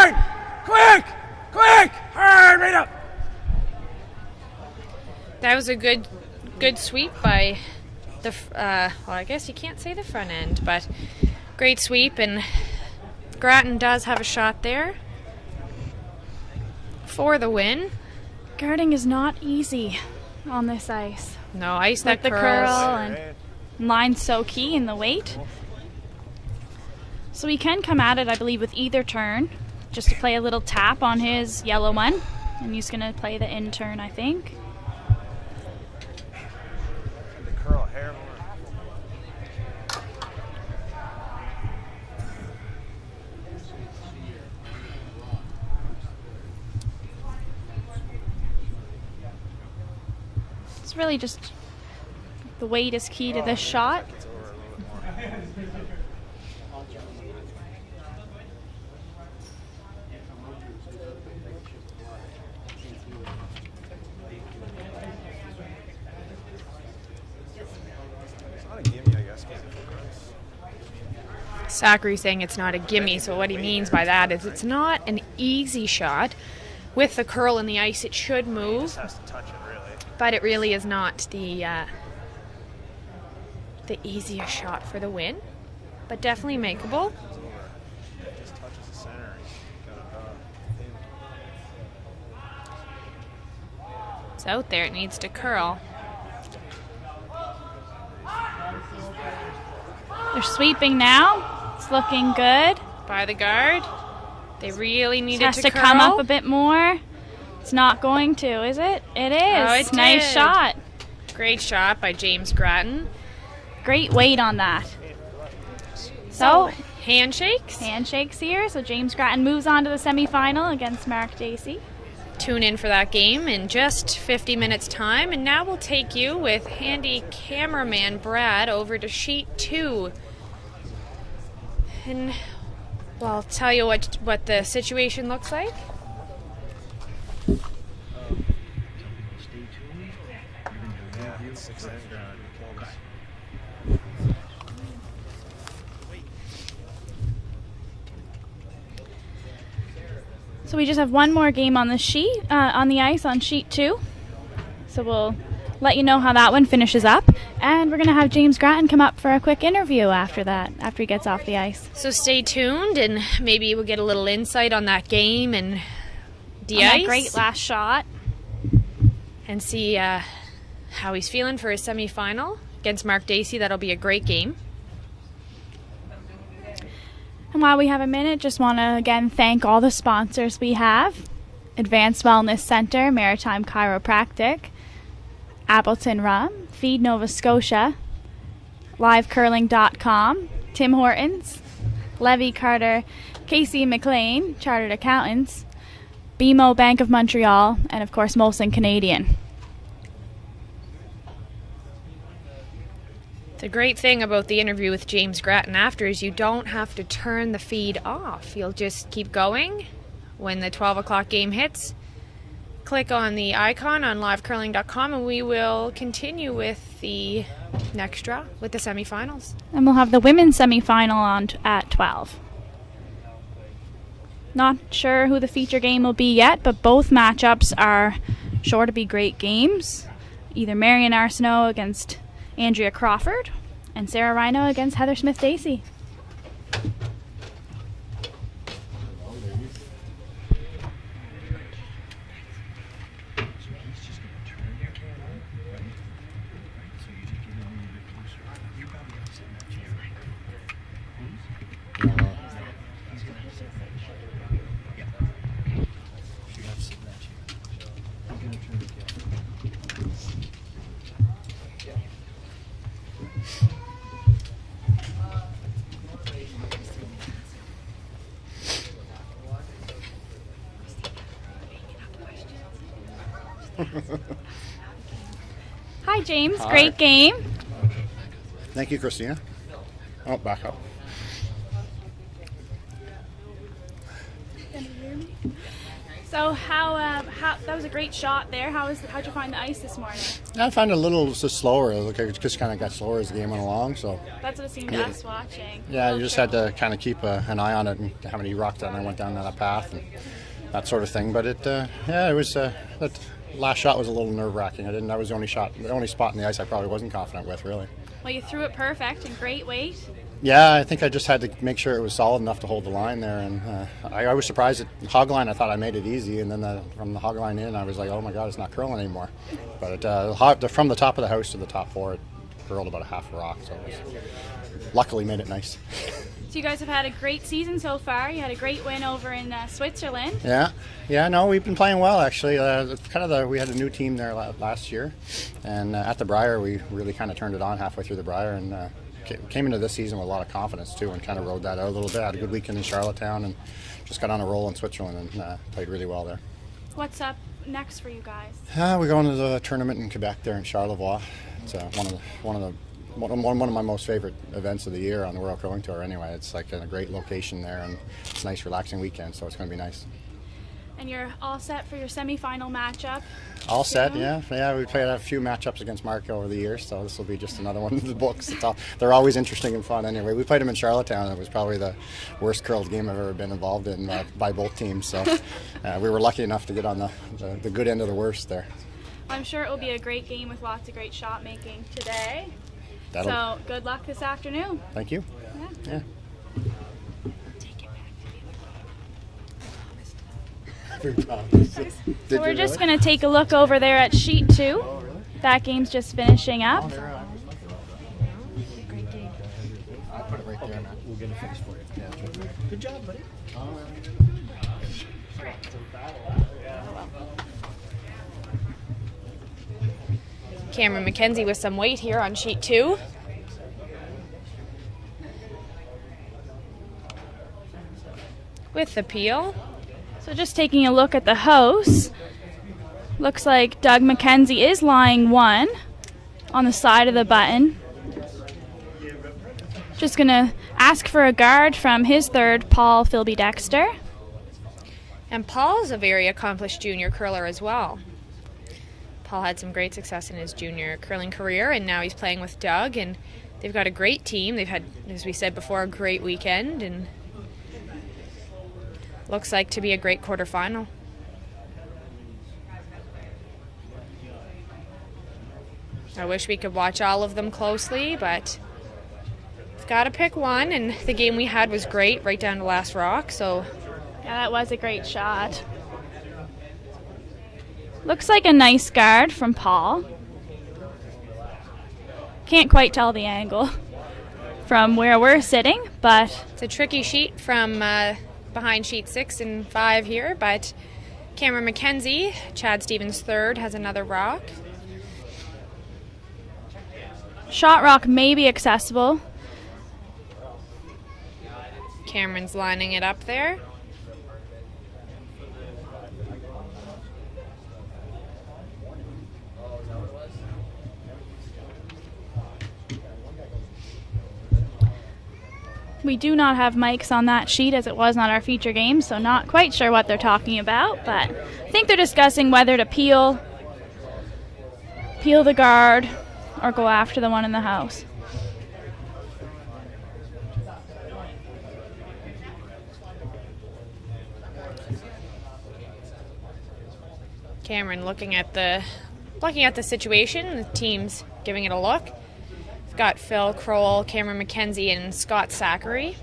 sweep. Quick! Hard! Right up! That was a good sweep by the, well, I guess you can't say the front end, but great sweep, and Grattan does have a shot there for the win. Guarding is not easy on this ice. No, ice With that the curls. curl and line's so key in the weight. So he can come at it, I believe, with either turn, just to play a little tap on his yellow one. And he's going to play the in turn, I think. The curl hair more. It's really just the weight is key to this shot. It's over a little bit more. It's not a gimme, I guess. Zachary saying it's not a gimme, so what he means by that is it's not an easy shot. With the curl in the ice, it should move, Just has to touch it, really. but it really is not the easiest shot for the win, but definitely makeable. It just touches the center. Got it. It's out there, it needs to curl. They're sweeping now. It's looking good. By the guard. They really need it Has to to curl. come up a bit more. It's not going to, is it? It is. Oh, it Nice did. shot. Great shot by James Grattan. Great weight on that. So, Handshakes. handshakes here. So James Grattan moves on to the semifinal against Mark Dacey. tune in for that game in just 50 minutes time. And now we'll take you with handy cameraman Brad over to sheet 2. And well, I'll tell you what the situation looks like. So we just have one more game on the sheet, on the ice on sheet 2. So we'll let you know how that one finishes up. And we're going to have James Grattan come up for a quick interview after that, after he gets off the ice. So stay tuned, and maybe we'll get a little insight on that game and the ice. That great last shot. And see how he's feeling for his semifinal against Mark Dacey. That'll be a great game. And while we have a minute, just want to again thank all the sponsors we have. Advanced Wellness Center, Maritime Chiropractic, Appleton Rum, Feed Nova Scotia, LiveCurling.com, Tim Hortons, Levy Carter, Casey McLean, Chartered Accountants, BMO Bank of Montreal, and of course Molson Canadian. The great thing about the interview with James Grattan after is you don't have to turn the feed off. You'll just keep going. When the 12 o'clock game hits, click on the icon on livecurling.com and we will continue with the next draw with the semifinals. And we'll have the women's semifinal on at 12. Not sure who the feature game will be yet, but both matchups are sure to be great games. Either Marion Arsenault against Andrea Crawford and Sarah Rhino against Heather Smith-Dacey. Hi, James. Hi. Great game. Thank you, Christina. Oh, back up. So how that was a great shot there. How'd you find the ice this morning? I found it a little just slower. It just kind of got slower as the game went along. So That's what it seemed to us watching. yeah, you just had to kind of keep an eye on it and how many rocks that I went down that path and that sort of thing. But it was that last shot was a little nerve-wracking. That was the only spot in the ice I probably wasn't confident with, really. Well, you threw it perfect and great weight. Yeah, I think I just had to make sure it was solid enough to hold the line there, and I was surprised at the hog line. I thought I made it easy, and then from the hog line in, I was like, oh my God, it's not curling anymore. But from the top of the house to the top 4, it curled about a half a rock, so it was, luckily made it nice. So you guys have had a great season so far. You had a great win over in Switzerland. Yeah, no, we've been playing well actually. We had a new team there last year, and at the Brier, we really kind of turned it on halfway through the Brier, and came into this season with a lot of confidence too, and kind of rode that out a little bit. Had a good weekend in Charlottetown, and just got on a roll in Switzerland and played really well there. What's up next for you guys? We're going to the tournament in Quebec there in Charlevoix. It's one of my most favorite events of the year on the World Curling Tour. Anyway, it's like a great location there, and it's a nice, relaxing weekend, so it's going to be nice. And you're all set for your semifinal matchup? All set, yeah. We played a few matchups against Mark over the years, so this will be just another one of the books. They're always interesting and fun anyway. We played them in Charlottetown, and it was probably the worst curled game I've ever been involved in by both teams, so we were lucky enough to get on the good end of the worst there. I'm sure it will be a great game with lots of great shot making today. So good luck this afternoon. Thank you. Yeah. So we're just going to take a look over there at sheet 2. Oh, really? That game's just finishing up. Great game. I put it right there, man. We'll get it fixed for you. Yeah, good job, buddy. Cameron McKenzie with some weight here on sheet 2. With the peel. So just taking a look at the house, looks like Doug McKenzie is lying 1 on the side of the button. Just going to ask for a guard from his third, Paul Philby Dexter. And Paul's a very accomplished junior curler as well. Paul had some great success in his junior curling career, and now he's playing with Doug, and they've got a great team. They've had, as we said before, a great weekend, and looks like to be a great quarterfinal. I wish we could watch all of them closely, but we've got to pick one, and the game we had was great, right down to last rock, so... Yeah, that was a great shot. Looks like a nice guard from Paul. Can't quite tell the angle from where we're sitting, but... It's a tricky sheet from behind sheet 6 and 5 here, but Cameron McKenzie, Chad Stevens' third, has another rock. Shot rock may be accessible. Cameron's lining it up there. We do not have mics on that sheet as it was not our feature game, so not quite sure what they're talking about, but I think they're discussing whether to peel the guard or go after the one in the house. Cameron looking at the situation, the team's giving it a look. We've got Phil Kroll, Cameron McKenzie, and Scott Zachary.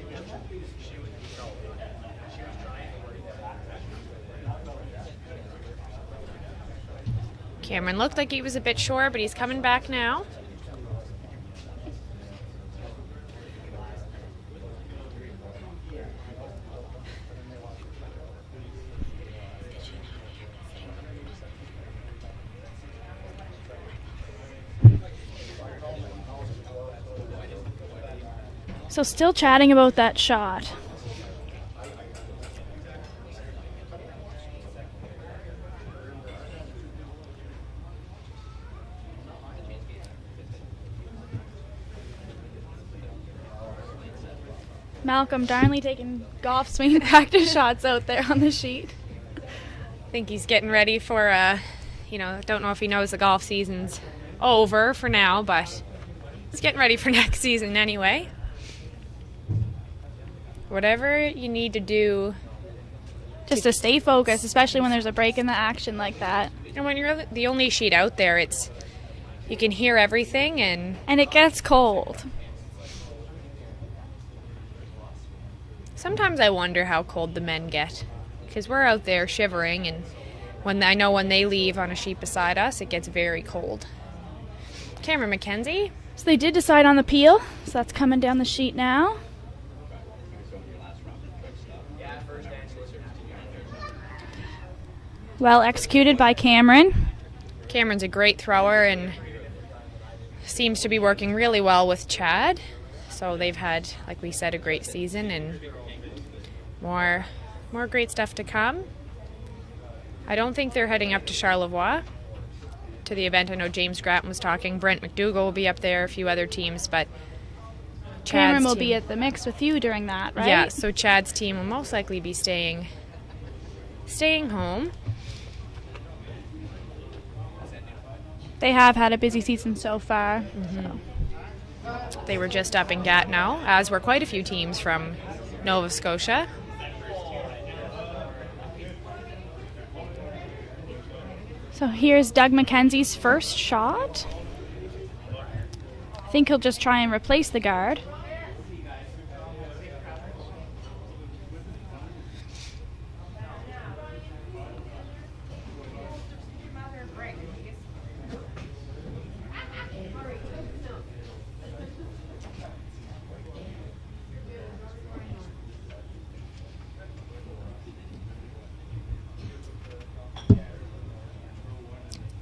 Cameron looked like he was a bit short, but he's coming back now. So still chatting about that shot. Malcolm Darnley taking golf swing practice shots out there on the sheet. I think he's getting ready for, don't know if he knows the golf season's over for now, but he's getting ready for next season anyway. Whatever you need to do. Just to stay focused, especially when there's a break in the action like that. And when you're the only sheet out there, you can hear everything and it gets cold. Sometimes I wonder how cold the men get, because we're out there shivering, and when they leave on a sheet beside us, it gets very cold. Cameron McKenzie. So they did decide on the peel, so that's coming down the sheet now. Well executed by Cameron. Cameron's a great thrower and seems to be working really well with Chad. So they've had, like we said, a great season and more great stuff to come. I don't think they're heading up to Charlevoix to the event. I know James Grattan was talking. Brent McDougall will be up there, a few other teams, but Cameron will be at the mix with you during that, right? Yeah, so Chad's team will most likely be staying home. They have had a busy season so far. Mm-hmm. So. They were just up in Gatineau, as were quite a few teams from Nova Scotia. So here's Doug McKenzie's first shot. I think he'll just try and replace the guard.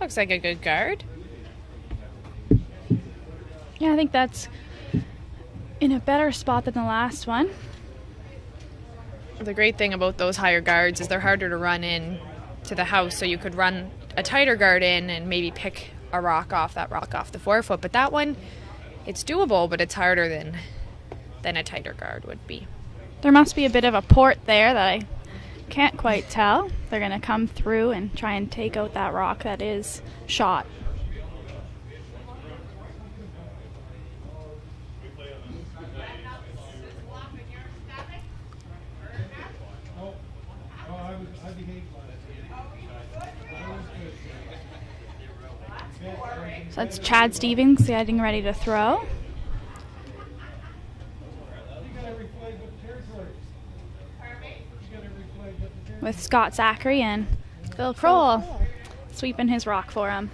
Looks like a good guard. Yeah, I think that's in a better spot than the last one. The great thing about those higher guards is they're harder to run in to the house, so you could run a tighter guard in and maybe pick a rock off the 4 foot. But that one, it's doable, but it's harder than a tighter guard would be. There must be a bit of a port there that I can't quite tell. They're going to come through and try and take out that rock that is shot. So that's Chad Stevens getting ready to throw. With Scott Zachary and Phil Kroll sweeping his rock for him.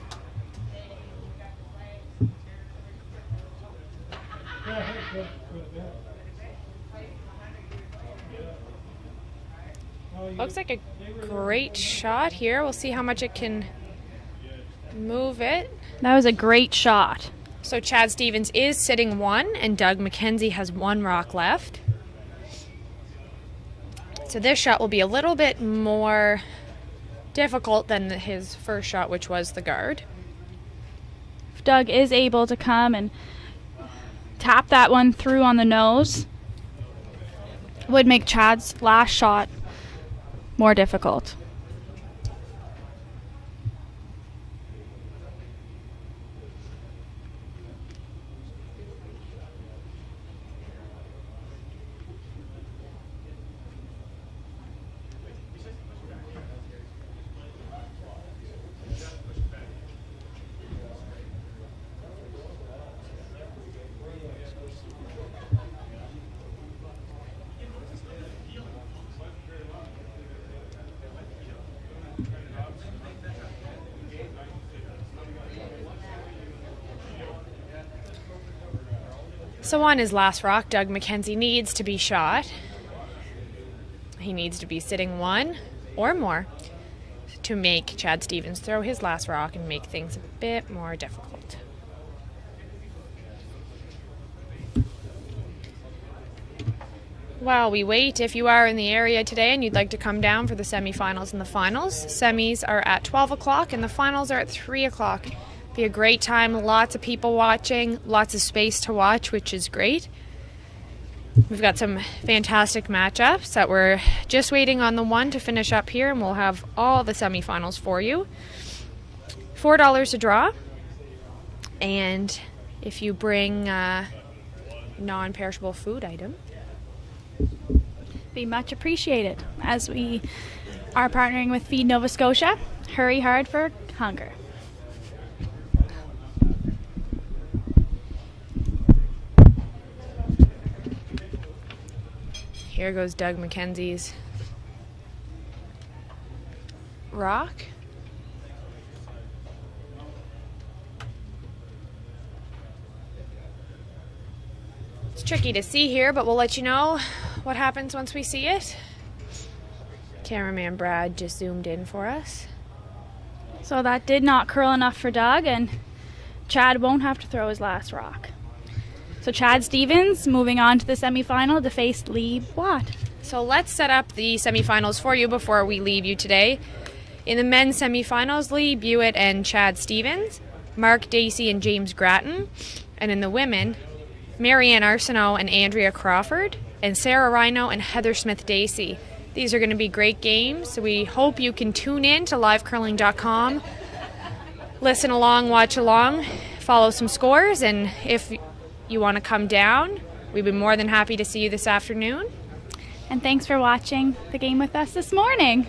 Looks like a great shot here. We'll see how much it can move it. That was a great shot. So Chad Stevens is sitting 1, and Doug McKenzie has 1 rock left. So this shot will be a little bit more difficult than his first shot, which was the guard. If Doug is able to come and tap that one through on the nose, it would make Chad's last shot more difficult. So on his last rock, Doug McKenzie needs to be shot. He needs to be sitting 1 or more to make Chad Stevens throw his last rock and make things a bit more difficult. While we wait, if you are in the area today and you'd like to come down for the semifinals and the finals, semis are at 12 o'clock and the finals are at 3 o'clock. Be a great time, lots of people watching, lots of space to watch, which is great. We've got some fantastic matchups that we're just waiting on the one to finish up here, and we'll have all the semifinals for you. $4 a draw, and if you bring a non-perishable food item, be much appreciated as we are partnering with Feed Nova Scotia. Hurry hard for hunger. Here goes Doug McKenzie's rock. It's tricky to see here, but we'll let you know what happens once we see it. Cameraman Brad just zoomed in for us. So that did not curl enough for Doug, and Chad won't have to throw his last rock. So Chad Stevens moving on to the semifinal to face Lee Watt. So let's set up the semifinals for you before we leave you today. In the men's semifinals, Lee Buett and Chad Stevens, Mark Dacey and James Gratton. And in the women, Marianne Arsenault and Andrea Crawford, and Sarah Rhino and Heather Smith-Dacey. These are going to be great games. We hope you can tune in to livecurling.com, listen along, watch along, follow some scores, and if you want to come down, we'd be more than happy to see you this afternoon. And thanks for watching the game with us this morning.